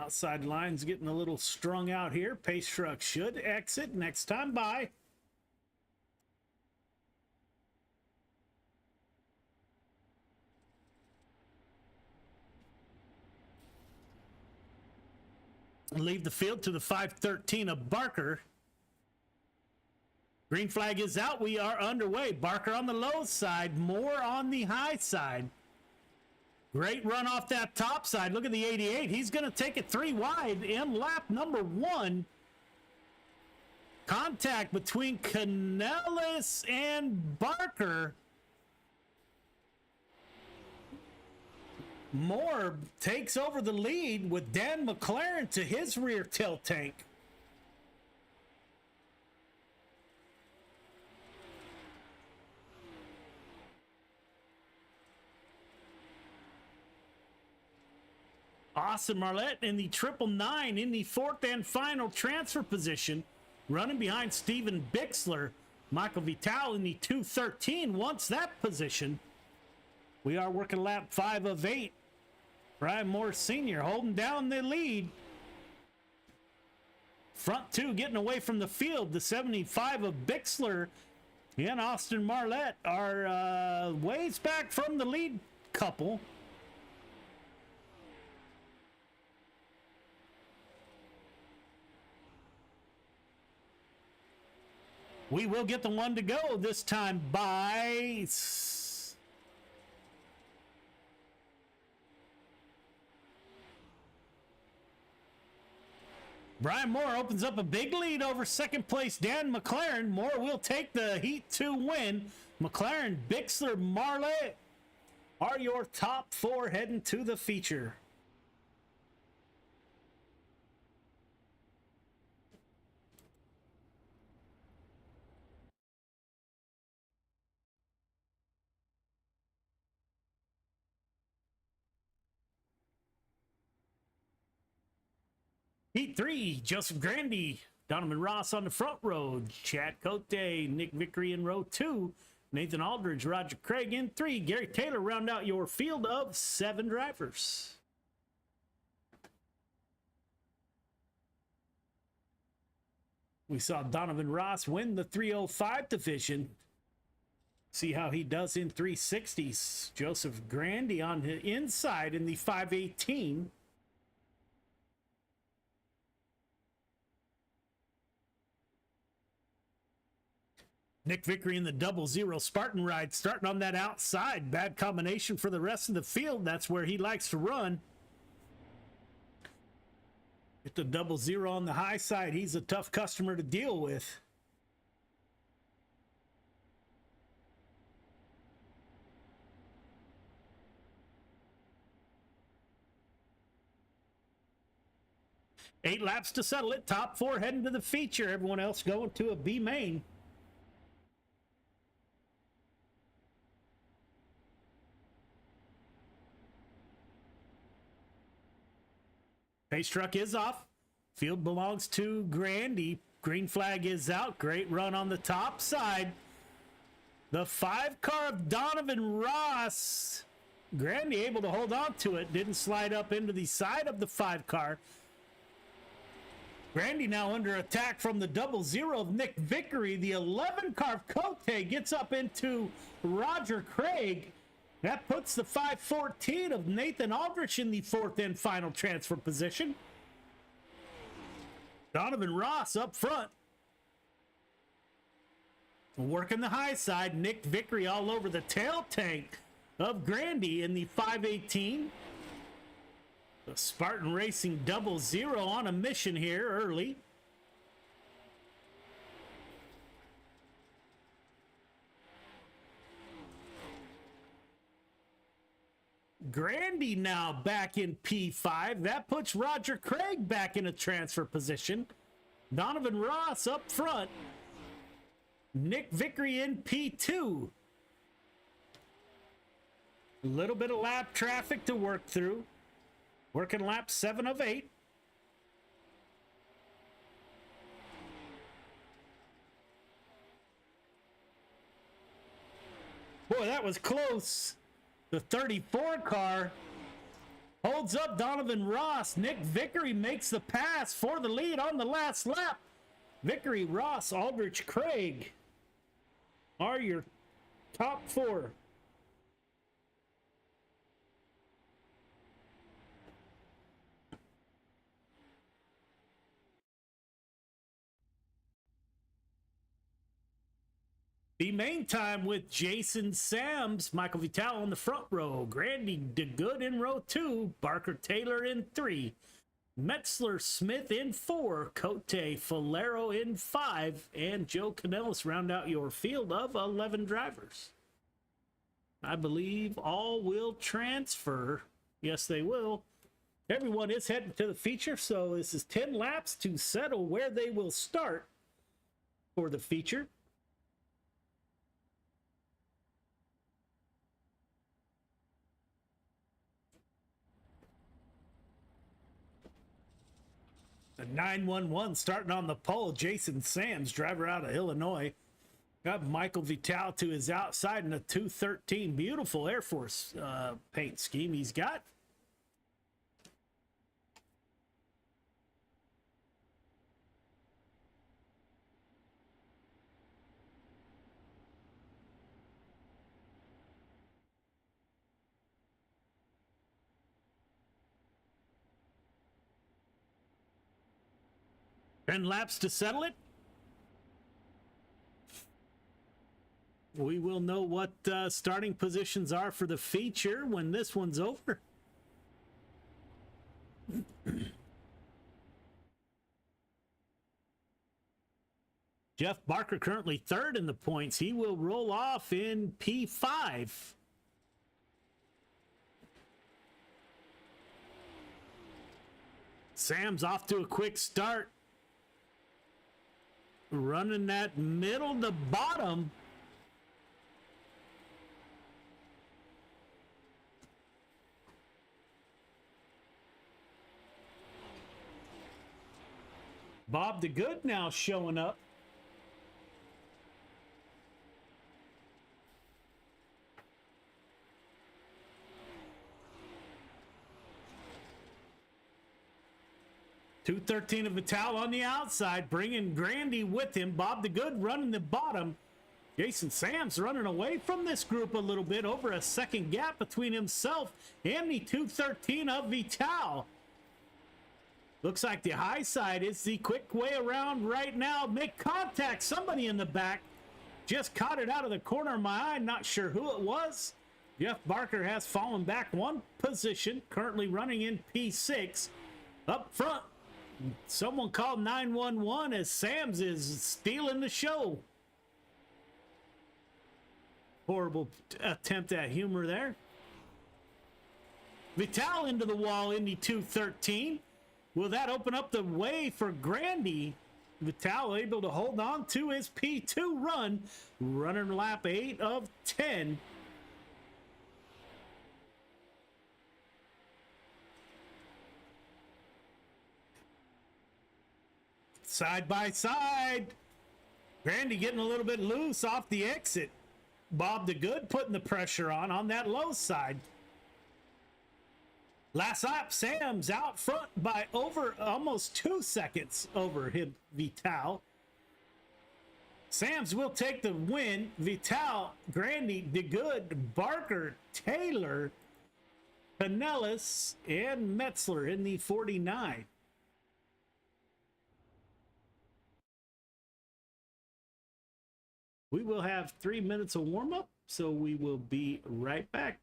Speaker 1: Outside line's getting a little strung out here. Pace truck should exit next time by. Leave the field to the 513 of Barker. Green flag is out. We are underway. Barker on the low side, Moore on the high side. Great run off that top side. Look at the 88. He's going to take it 3 wide in lap number 1. Contact between Canellis and Barker. Moore takes over the lead with Dan McLaren to his rear tilt tank. Austin Marlette in the 999 in the 4th and final transfer position, running behind Stephen Bixler. Michael Vital in the 213 wants that position. We are working lap 5 of 8. Brian Moore Sr. holding down the lead. Front 2 getting away from the field. The 75 of Bixler and Austin Marlette are ways back from the lead couple. We will get the one to go this time by Brian Moore opens up a big lead over second place Dan McLaren. Moore will take the Heat 2 win. McLaren, Bixler, Marlette are your top 4 heading to the feature. Heat 3, Joseph Grandy, Donovan Ross on the front row, Chad Cote, Nick Vickery in row 2, Nathan Aldridge, Roger Craig in 3, Gary Taylor round out your field of 7 drivers. We saw Donovan Ross win the 305 division. See how he does in 360s. Joseph Grandy on the inside in the 518. Nick Vickery in the 00 Spartan ride, starting on that outside. Bad combination for the rest of the field. That's where he likes to run. Get the 00 on the high side. He's a tough customer to deal with. Eight laps to settle it. Top 4 heading to the feature. Everyone else going to a B main. Pace truck is off. Field belongs to Grandy. Green flag is out. Great run on the top side. The 5 car of Donovan Ross. Grandy able to hold on to it. Didn't slide up into the side of the 5 car. Grandy now under attack from the 00 of Nick Vickery. The 11 car of Cote gets up into Roger Craig. That puts the 514 of Nathan Aldrich in the fourth and final transfer position. Donovan Ross up front. Working the high side. Nick Vickery all over the tail tank of Grandy in the 518. The Spartan Racing 00 on a mission here early. Grandy now back in P5. That puts Roger Craig back in a transfer position. Donovan Ross up front. Nick Vickery in P2. A little bit of lap traffic to work through. Working lap 7 of 8. Boy, that was close. The 34 car holds up Donovan Ross. Nick Vickery makes the pass for the lead on the last lap. Vickery, Ross, Aldrich, Craig are your top 4. The main time with Jason Sams, Michael Vitale on the front row, Grandy DeGood in row 2, Barker Taylor in 3, Metzler Smith in 4, Cote Falero in 5, and Joe Canellis round out your field of 11 drivers. I believe all will transfer. Yes, they will. Everyone is heading to the feature, so this is 10 laps to settle where they will start for the feature. The 911 starting on the pole. Jason Sams, driver out of Illinois. Got Michael Vitale to his outside in a 213. Beautiful Air Force paint scheme he's got. And laps to settle it. We will know what starting positions are for the feature when this one's over. Jeff Barker currently third in the points. He will roll off in P5. Sam's off to a quick start. Running that middle to bottom. Bob DeGood now showing up. .213 of Vitale on the outside, bringing Grandy with him. Bob DeGood running the bottom. Jason Sams running away from this group a little bit, over a second gap between himself and the .213 of Vitale. Looks like the high side is the quick way around right now. Make contact. Somebody in the back just caught it out of the corner of my eye. Not sure who it was. Jeff Barker has fallen back one position, currently running in P6. Up front, someone called 911 as Sams is stealing the show. Horrible attempt at humor there. Vitale into the wall in the .213. Will that open up the way for Grandy? Vitale able to hold on to his P2 run, running lap 8 of 10. Side by side. Grandy getting a little bit loose off the exit. Bob DeGood putting the pressure on that low side. Last lap, Sam's out front by over almost 2 seconds over him, Vitale. Sams will take the win. Vital, Grandy, DeGood, Barker, Taylor, Pinellas, and Metzler in the 49. We will have 3 minutes of warm-up, so we will be right back.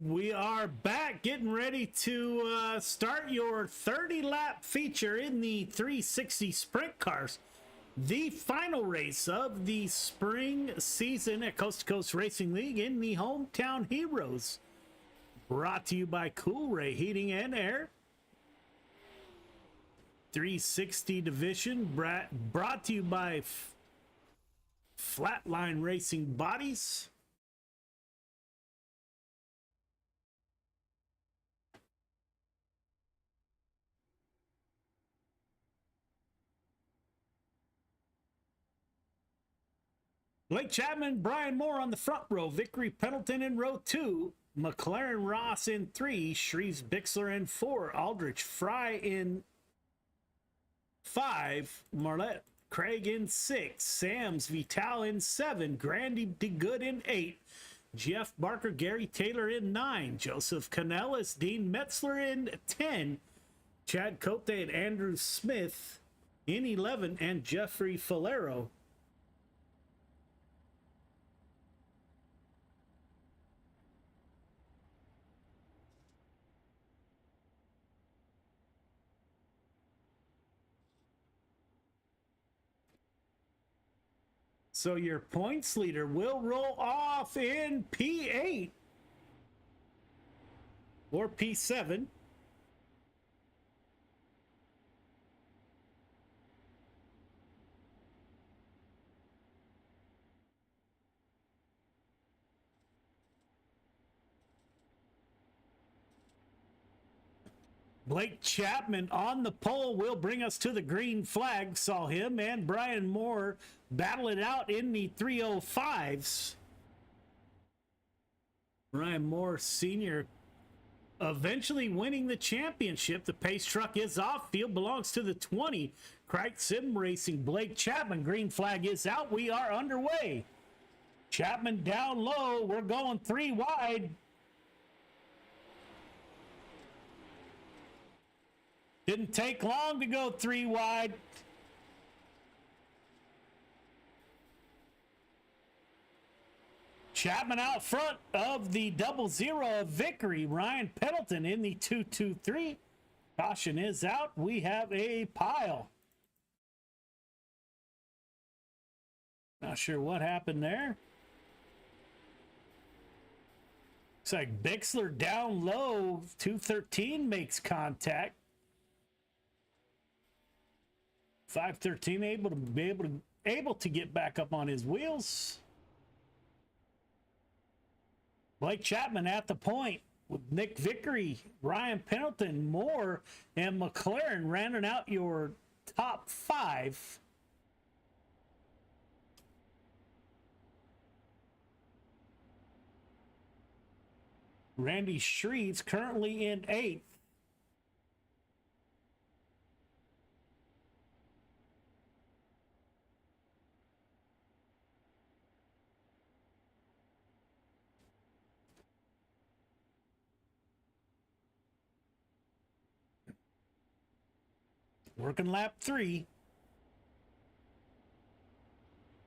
Speaker 1: We are back, getting ready to start your 30-lap feature in the 360 Sprint Cars. The final race of the spring season at Coast2Coast Racing League in the Hometown Heroes. Brought to you by Coolray Heating and Air. 360 Division, brought to you by Flatline Racing Bodies. Blake Chapman, Brian Moore on the front row, Vickery Pendleton in row 2, McLaren Ross in 3, Shreves Bixler in 4, Aldrich Fry in 5, Marlette Craig in 6, Sams Vital in 7, Grandy DeGood in 8, Jeff Barker, Gary Taylor in 9, Joseph Canellis, Dean Metzler in 10, Chad Cote and Andrew Smith in 11, and Jeffrey Falero. So your points leader will roll off in P8 or P7. Blake Chapman on the pole will bring us to the green flag. Saw him and Brian Moore battle it out in the 305s. Ryan Moore Sr. eventually winning the championship. The pace truck is off. Field belongs to the 20. Craig Sim Racing, Blake Chapman. Green flag is out. We are underway. Chapman down low. We're going 3 wide. Didn't take long to go 3 wide. Chapman out front of the 00 of Vickery. Ryan Pendleton in the 223. Caution is out. We have a pile. Not sure what happened there. Looks like Bixler down low. 213 makes contact. 513 able to get back up on his wheels. Blake Chapman at the point with Nick Vickery, Ryan Pendleton, Moore, and McLaren rounding out your top 5. Randy Shreves currently in 8th. Working lap 3.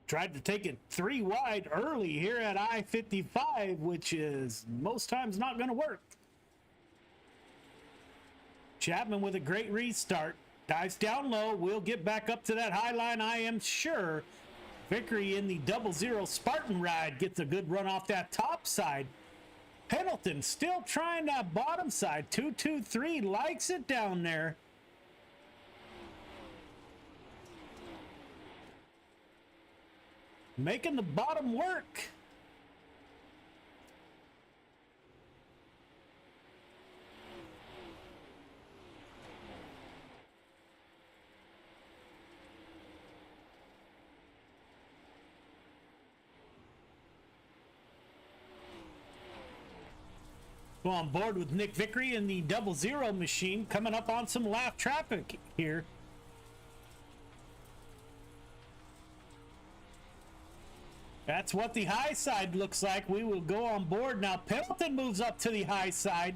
Speaker 1: Tried to take it 3 wide early here at I-55, which is most times not going to work. Chapman with a great restart. Dives down low. We'll get back up to that high line, I am sure. Vickery in the 00 Spartan ride gets a good run off that top side. Pendleton still trying that bottom side. 223 likes it down there. Making the bottom work. Go on board with Nick Vickery in the 00 machine, coming up on some lap traffic here. That's what the high side looks like. We will go on board. Now Pendleton moves up to the high side.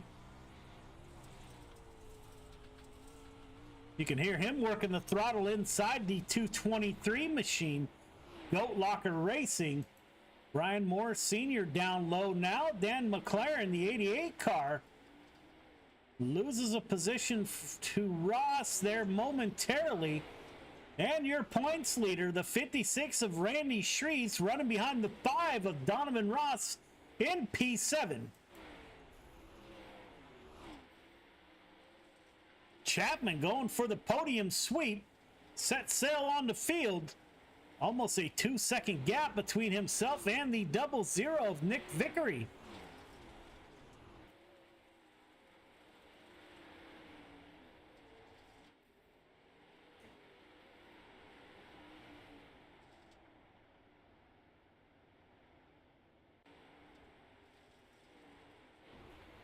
Speaker 1: You can hear him working the throttle inside the 223 machine. Goat Locker Racing. Ryan Moore Sr. down low now. Dan McLaren, the 88 car, loses a position to Ross there momentarily. And your points leader, the 56 of Randy Shreves, running behind the 5 of Donovan Ross in P7. Chapman going for the podium sweep. Set sail on the field. Almost a 2-second gap between himself and the 00 of Nick Vickery.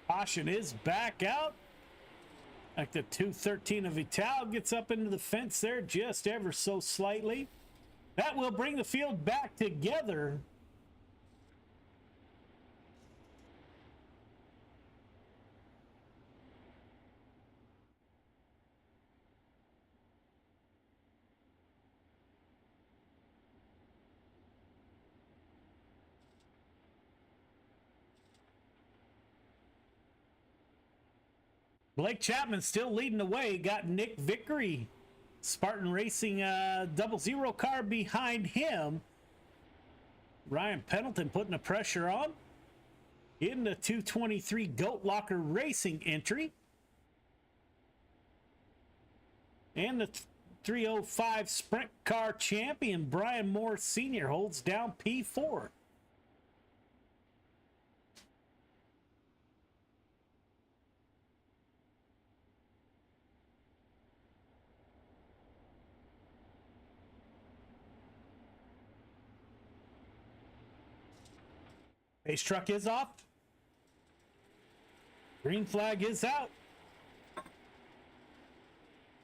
Speaker 1: Caution is back out. Like the 213 of Vital gets up into the fence there just ever so slightly. That will bring the field back together. Blake Chapman still leading the way. Got Nick Vickery, Spartan Racing 00 car behind him. Ryan Pendleton putting the pressure on in the 223 Goat Locker Racing entry. And the 305 Sprint Car champion Brian Moore Sr. holds down P4. Pace truck is off. Green flag is out.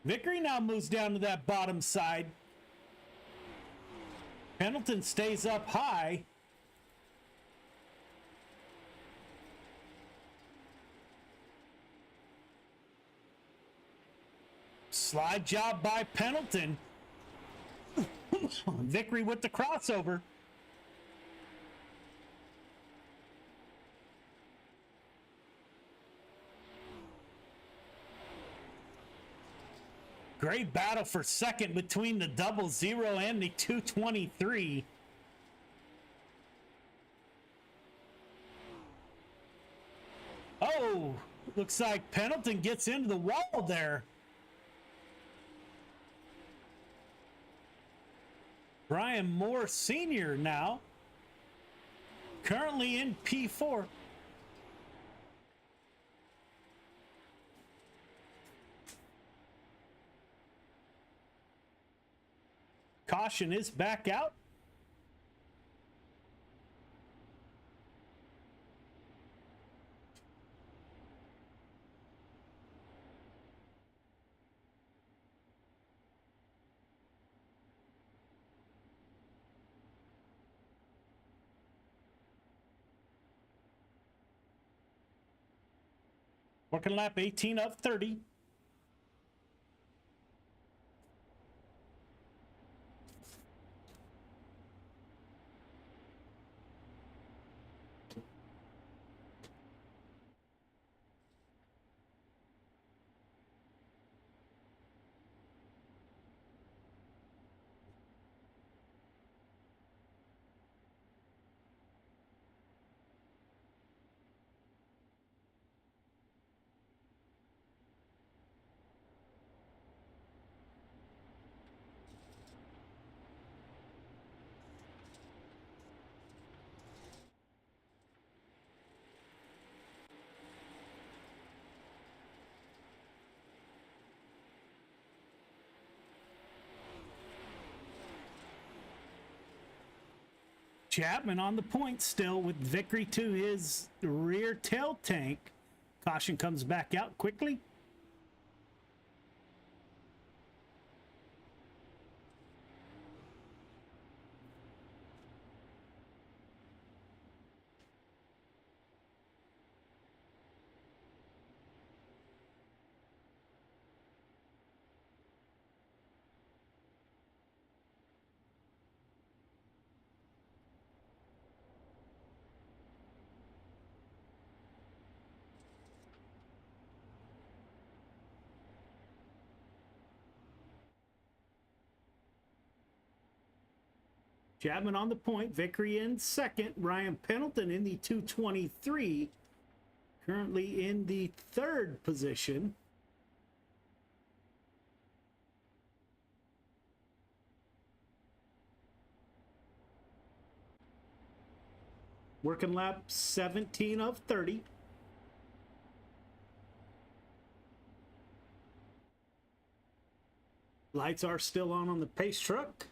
Speaker 1: Vickery now moves down to that bottom side. Pendleton stays up high. Slide job by Pendleton. Vickery with the crossover. Great battle for second between the 00 and the 223. Oh, looks like Pendleton gets into the wall there. Brian Moore Sr. now, currently in P4. Caution is back out. Working lap 18 of 30. Chapman on the point still with Vickery to his rear tail tank. Caution comes back out quickly. Chapman on the point, Vickery in second, Ryan Pendleton in the 223, currently in the third position. Working lap 17 of 30. Lights are still on the pace truck.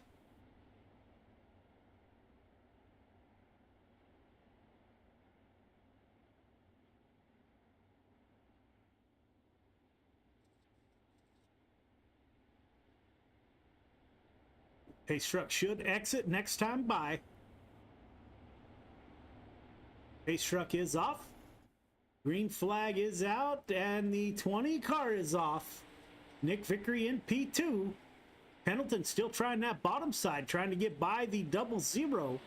Speaker 1: Pace truck should exit next time by. Pace truck is off. Green flag is out, and the 20 car is off. Nick Vickery in P2. Pendleton still trying that bottom side, trying to get by the 00.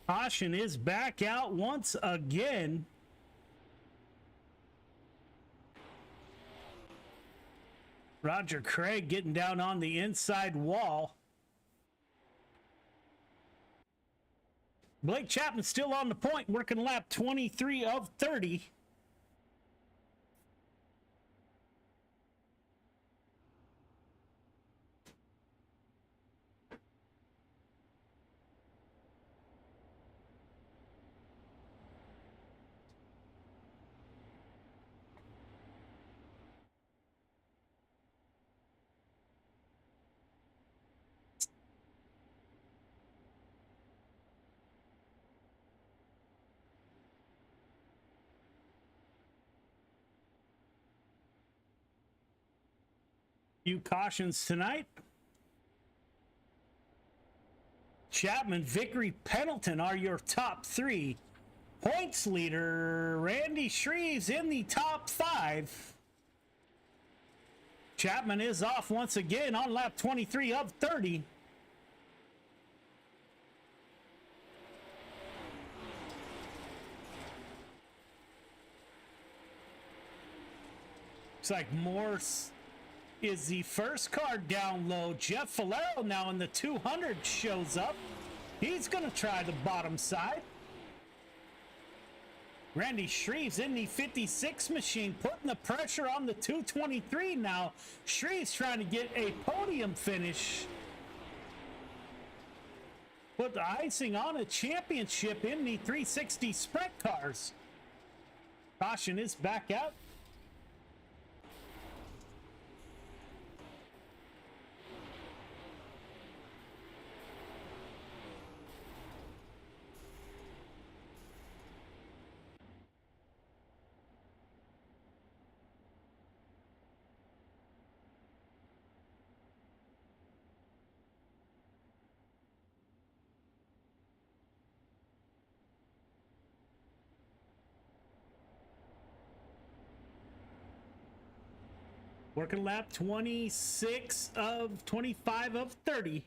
Speaker 1: Caution is back out once again. Roger Craig getting down on the inside wall. Blake Chapman still on the point, working lap 23 of 30. Few cautions tonight. Chapman, Vickery, Pendleton are your top three. Points leader, Randy Shreves in the top 5. Chapman is off once again on lap 23 of 30. Looks like Morse is the first car down low. Jeff Falero now in the 200 shows up. He's going to try the bottom side. Randy Shreves in the 56 machine, putting the pressure on the 223 now. Shreves trying to get a podium finish. Put the icing on a championship in the 360 sprint cars. Caution is back out. Working lap 26 of 25 of 30.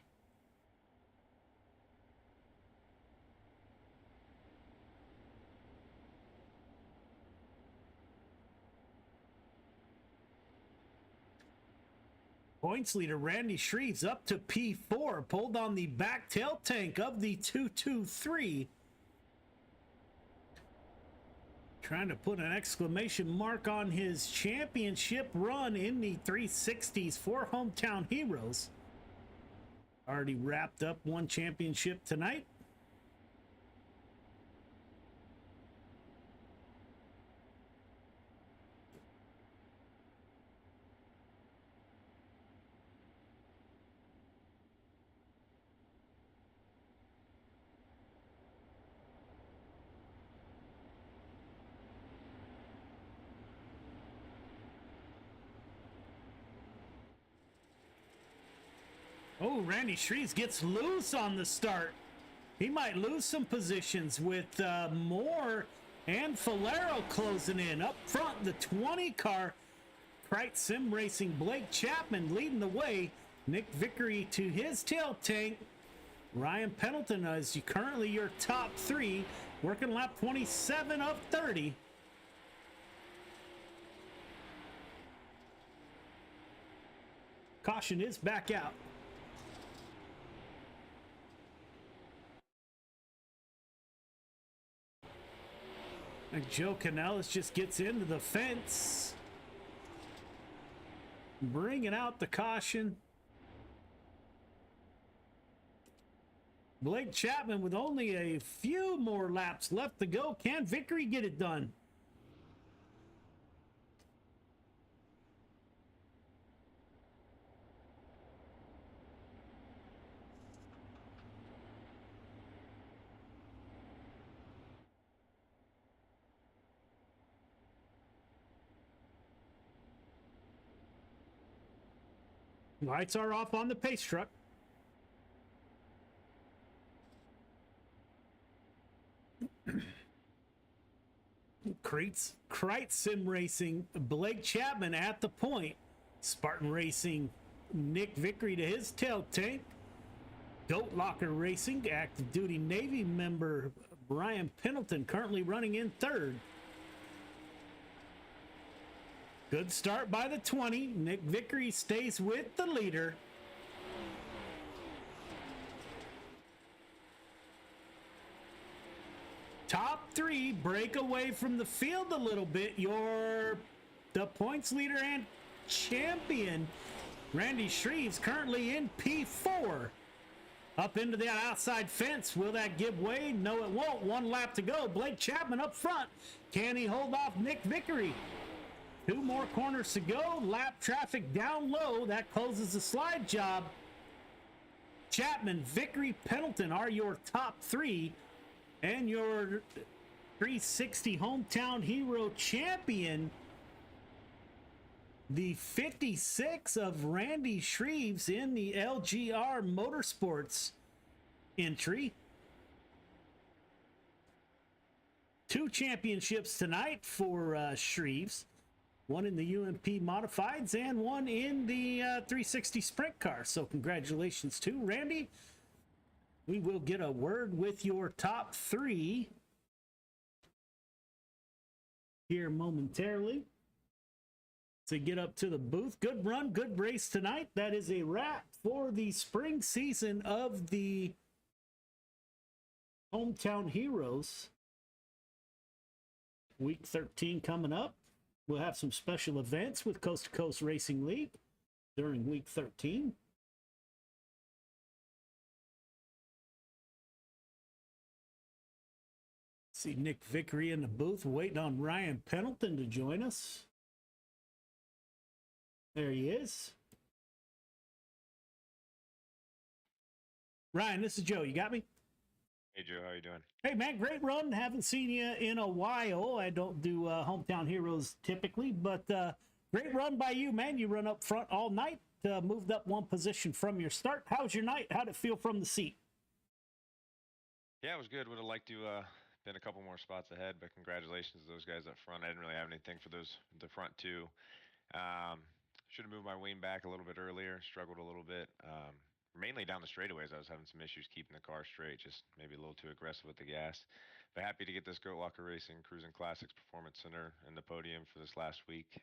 Speaker 1: Points leader Randy Shreves up to P4, pulled on the back tail tank of the 223. Trying to put an exclamation mark on his championship run in the 360s for Hometown Heroes. Already wrapped up one championship tonight. Oh, Randy Shreves gets loose on the start. He might lose some positions with Moore and Falero closing in. Up front, the 20 car. Krite Sim Racing, Blake Chapman leading the way. Nick Vickery to his tail tank. Ryan Pendleton is currently your top 3. Working lap 27 of 30. Caution is back out. And Joe Canellis just gets into the fence. Bringing out the caution. Blake Chapman with only a few more laps left to go. Can Vickery get it done? Lights are off on the pace truck. Krite Sim Racing, Blake Chapman at the point. Spartan Racing, Nick Vickery to his tail tank. Goat Locker Racing, active duty Navy member Brian Pendleton currently running in third. Good start by the 20. Nick Vickery stays with the leader. Top three break away from the field a little bit. The points leader and champion, Randy Shreves, currently in P4. Up into the outside fence. Will that give way? No, it won't. 1 lap to go. Blake Chapman up front. Can he hold off Nick Vickery? 2 more corners to go. Lap traffic down low. That closes the slide job. Chapman, Vickery, Pendleton are your top 3. And your 360 hometown hero champion, the 56 of Randy Shreves in the LGR Motorsports entry. 2 championships tonight for Shreves. 1 in the UMP Modifieds and 1 in the 360 Sprint car. So congratulations to Randy. We will get a word with your top 3 here momentarily. To get up to the booth. Good run, good race tonight. That is a wrap for the spring season of the Hometown Heroes. Week 13 coming up. We'll have some special events with Coast to Coast Racing League during week 13. See Nick Vickery in the booth waiting on Ryan Pendleton to join us. There he is. Ryan, this is Joe. You got me?
Speaker 17: Hey, Joe. How you doing?
Speaker 1: Hey, man. Great run. Haven't seen you in a while. I don't do Hometown Heroes typically, but great run by you, man. You run up front all night. Moved up 1 position from your start. How's your night? How'd it feel from the seat?
Speaker 17: Yeah, it was good. Would have liked to been a couple more spots ahead, but congratulations to those guys up front. I didn't really have anything for the front 2. Should have moved my wing back a little bit earlier. Struggled a little bit. Mainly down the straightaways, I was having some issues keeping the car straight, just maybe a little too aggressive with the gas. But happy to get this Goat Locker Racing Cruising Classics Performance Center in the podium for this last week.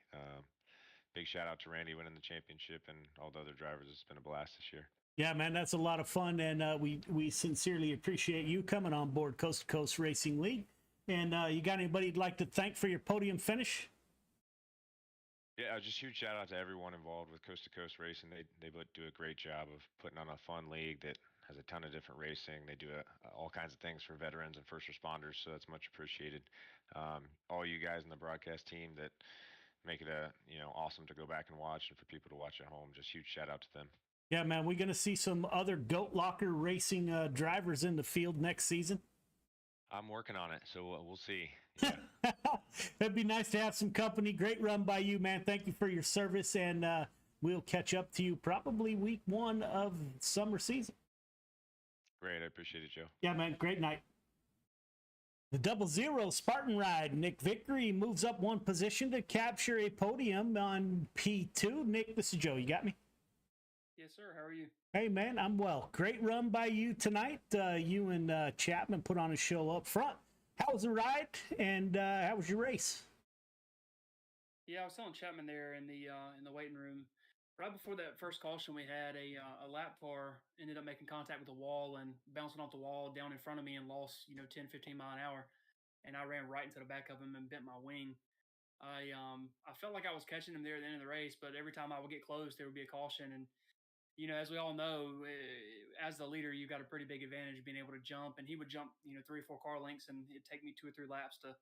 Speaker 17: Big shout out to Randy winning the championship and all the other drivers. It's been a blast this year.
Speaker 1: Yeah, man, that's a lot of fun, and we sincerely appreciate you coming on board Coast to Coast Racing League. And you got anybody you'd like to thank for your podium finish?
Speaker 17: Yeah, just huge shout out to everyone involved with Coast to Coast Racing. They do a great job of putting on a fun league that has a ton of different racing. They do all kinds of things for veterans and first responders, so that's much appreciated. All you guys in the broadcast team that make it awesome to go back and watch, and for people to watch at home, just huge shout out to them.
Speaker 1: Yeah, man, we're going to see some other Goat Locker Racing drivers in the field next season.
Speaker 17: I'm working on it, so we'll see.
Speaker 1: It'd be nice to have some company. Great run by you, man. Thank you for your service, and we'll catch up to you probably week 1 of summer season.
Speaker 17: Great, I appreciate it, Joe.
Speaker 1: Yeah, man, great night. The 00 Spartan ride. Nick Vickery moves up 1 position to capture a podium on P2. Nick, this is Joe. You got me?
Speaker 18: Yes, sir. How are you?
Speaker 1: Hey, man, I'm well. Great run by you tonight. You and Chapman put on a show up front. How was the ride, and how was your race?
Speaker 18: Yeah, I was telling Chapman there in the waiting room. Right before that first caution, we had a lap car ended up making contact with the wall and bouncing off the wall down in front of me and lost 10, 15 mile an hour. And I ran right into the back of him and bent my wing. I felt like I was catching him there at the end of the race, but every time I would get close, there would be a caution. And as we all know, as the leader, you got a pretty big advantage being able to jump. And he would jump 3 or 4 car lengths, and it'd take me 2 or 3 laps to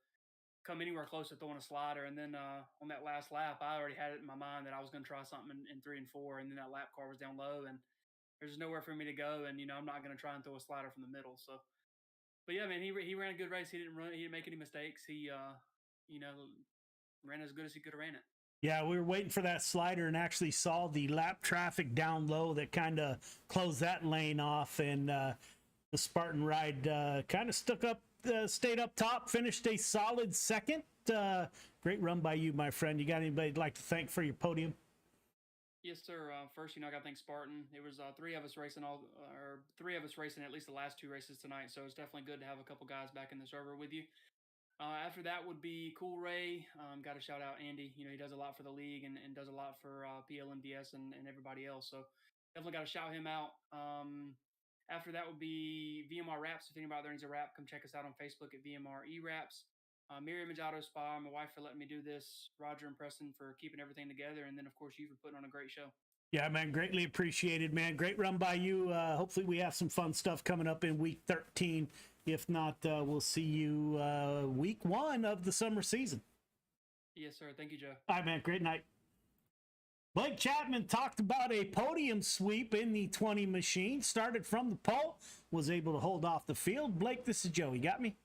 Speaker 18: come anywhere close to throwing a slider. And then on that last lap, I already had it in my mind that I was going to try something in 3 and 4. And then that lap car was down low, and there's nowhere for me to go. And I'm not going to try and throw a slider from the middle. So, but yeah, man, he ran a good race. He didn't make any mistakes. He ran as good as he could have ran it.
Speaker 1: Yeah, we were waiting for that slider and actually saw the lap traffic down low that kind of closed that lane off, and the Spartan ride kind of stayed up top, finished a solid second. Great run by you, my friend. You got anybody you'd like to thank for your podium?
Speaker 18: Yes, sir. First, I got to thank Spartan. It was 3 of us racing at least the last 2 races tonight, so it's definitely good to have a couple guys back in the server with you. After that would be Cool Ray. Got to shout out Andy. You know, he does a lot for the league and does a lot for PLMDS and everybody else. So definitely got to shout him out. After that would be VMR Raps. If anybody there needs a rap, come check us out on Facebook at VMR E-Raps. Miriam Majado Spa, my wife for letting me do this. Roger and Preston for keeping everything together. And then, of course, you for putting on a great show.
Speaker 1: Yeah, man, greatly appreciated, man. Great run by you. Hopefully we have some fun stuff coming up in week 13. If not, we'll see you week 1 of the summer season.
Speaker 18: Yes, sir. Thank you, Joe.
Speaker 1: All right, man. Great night. Blake Chapman talked about a podium sweep in the 20 machine. Started from the pole, was able to hold off the field. Blake, this is Joe. You got me?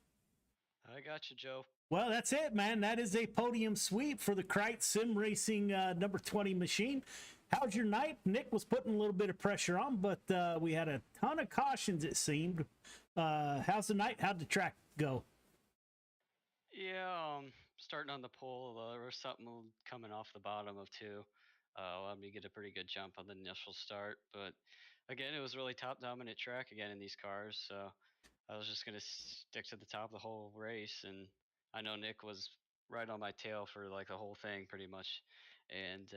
Speaker 4: I got you, Joe.
Speaker 1: Well, that's it, man. That is a podium sweep for the Krite Sim Racing number 20 machine. How's your night? Nick was putting a little bit of pressure on, but we had a ton of cautions, it seemed. How's the night? How'd the track go?
Speaker 4: Yeah, starting on the pole, there was something coming off the bottom of 2. Allowed me to get a pretty good jump on the initial start. But again, it was really top dominant track again in these cars. So I was just going to stick to the top of the whole race. And I know Nick was right on my tail for like the whole thing pretty much. And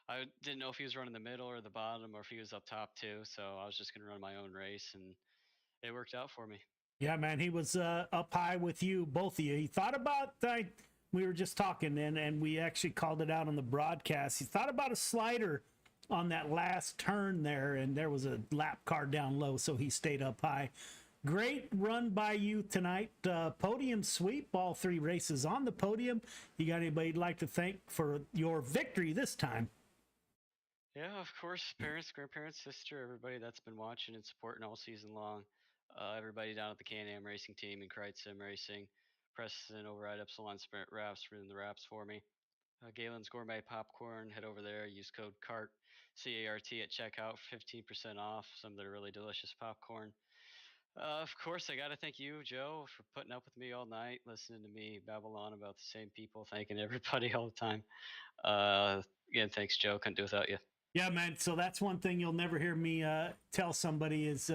Speaker 4: I didn't know if he was running the middle or the bottom or if he was up top too. So I was just going to run my own race and it worked out for me.
Speaker 1: Yeah, man, he was up high with you, both of you. He thought about, we were just talking and we actually called it out on the broadcast. He thought about a slider on that last turn there, and there was a lap car down low, so he stayed up high. Great run by you tonight. Podium sweep, all 3 races on the podium. You got anybody you'd like to thank for your victory this time?
Speaker 4: Yeah, of course, parents, grandparents, sister, everybody that's been watching and supporting all season long. Everybody down at the Can-Am Racing team and Krite Sim Racing. Preston over at Epsilon Sprint Wraps running the wraps for me. Galen's Gourmet Popcorn, head over there, use code CART, C-A-R-T at checkout for 15% off some of their really delicious popcorn. Of course, I got to thank you, Joe, for putting up with me all night, listening to me babble on about the same people, thanking everybody all the time. Again, thanks, Joe. Couldn't do without you.
Speaker 1: Yeah, man. So that's one thing you'll never hear me tell somebody is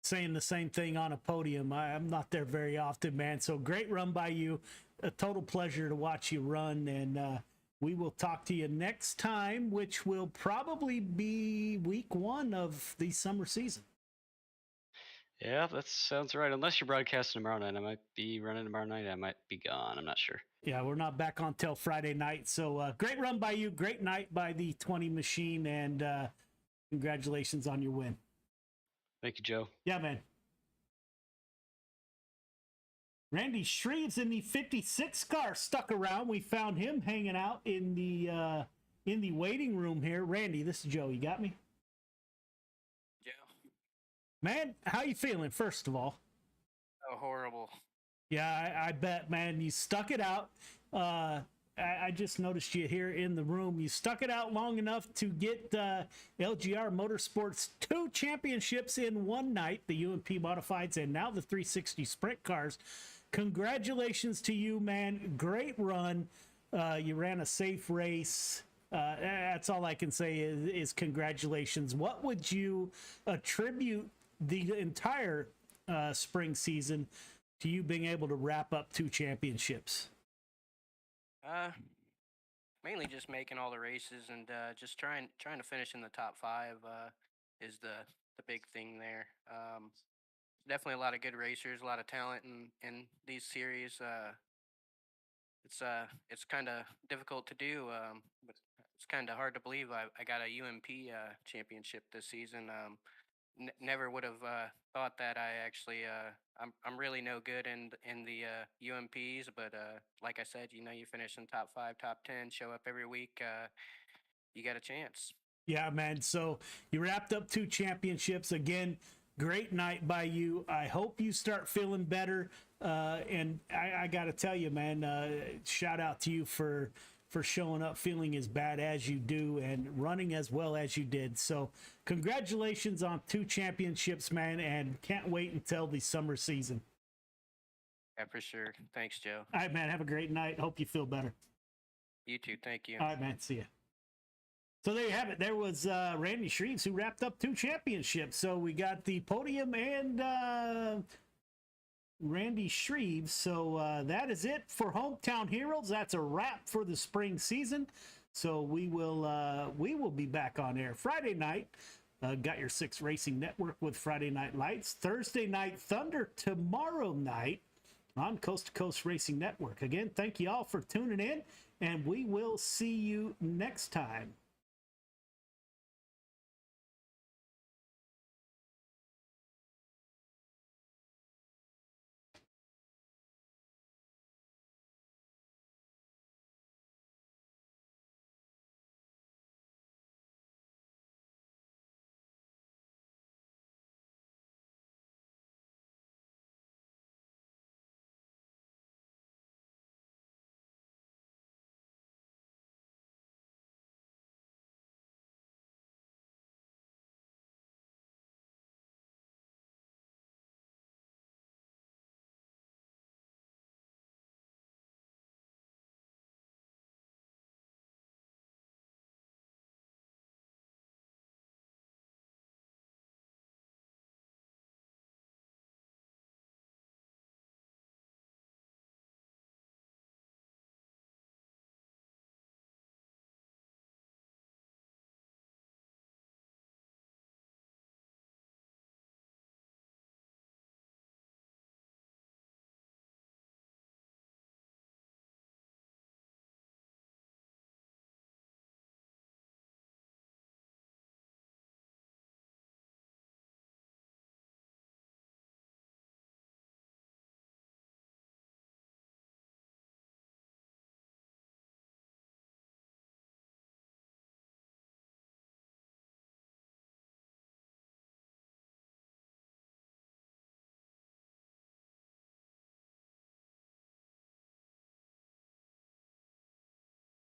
Speaker 1: saying the same thing on a podium. I'm not there very often, man. So great run by you. A total pleasure to watch you run. And we will talk to you next time, which will probably be week 1 of the summer season.
Speaker 4: Yeah, that sounds right. Unless you're broadcasting tomorrow night. I might be running tomorrow night. I might be gone. I'm not sure.
Speaker 1: Yeah, we're not back on till Friday night. So great run by you. Great night by the 20 machine. And congratulations on your win.
Speaker 4: Thank you, Joe.
Speaker 1: Yeah, man. Randy Shreves in the 56 car stuck around. We found him hanging out in the waiting room here. Randy, this is Joe. You got me?
Speaker 19: Yeah.
Speaker 1: Man, how you feeling, first of all?
Speaker 19: Oh, horrible.
Speaker 1: Yeah, I bet, man. You stuck it out. I just noticed you here in the room. You stuck it out long enough to get LGR Motorsports 2 championships in one night, the UMP Modifieds and now the 360 Sprint cars. Congratulations to you, man. Great run. You ran a safe race. That's all I can say is congratulations. What would you attribute the entire spring season to you being able to wrap up 2 championships?
Speaker 19: Mainly just making all the races and just trying to finish in the top 5 is the big thing there. Definitely a lot of good racers, a lot of talent in these series. It's kind of difficult to do, but it's kind of hard to believe I got a UMP championship this season. Never would have thought that I actually I'm really no good in the UMPs, but like I said, you finish in top 5, top 10, show up every week, you got a chance.
Speaker 1: Yeah, man. So you wrapped up 2 championships again. Great night by you. I hope you start feeling better. And I got to tell you, man, shout out to you for showing up feeling as bad as you do and running as well as you did. So congratulations on 2 championships, man, and can't wait until the summer season.
Speaker 19: Yeah, for sure. Thanks, Joe.
Speaker 1: All right, man. Have a great night. Hope you feel better.
Speaker 19: You too. Thank you.
Speaker 1: All right, man. See ya. So there you have it. There was Randy Shreves, who wrapped up 2 championships. So we got the podium and Randy Shreve. So that is it for Hometown Heroes. That's a wrap for the spring season. So we will be back on air Friday night. Got Your Six Racing Network with Friday Night Lights. Thursday Night Thunder tomorrow night on Coast to Coast Racing Network. Again, thank you all for tuning in, and we will see you next time.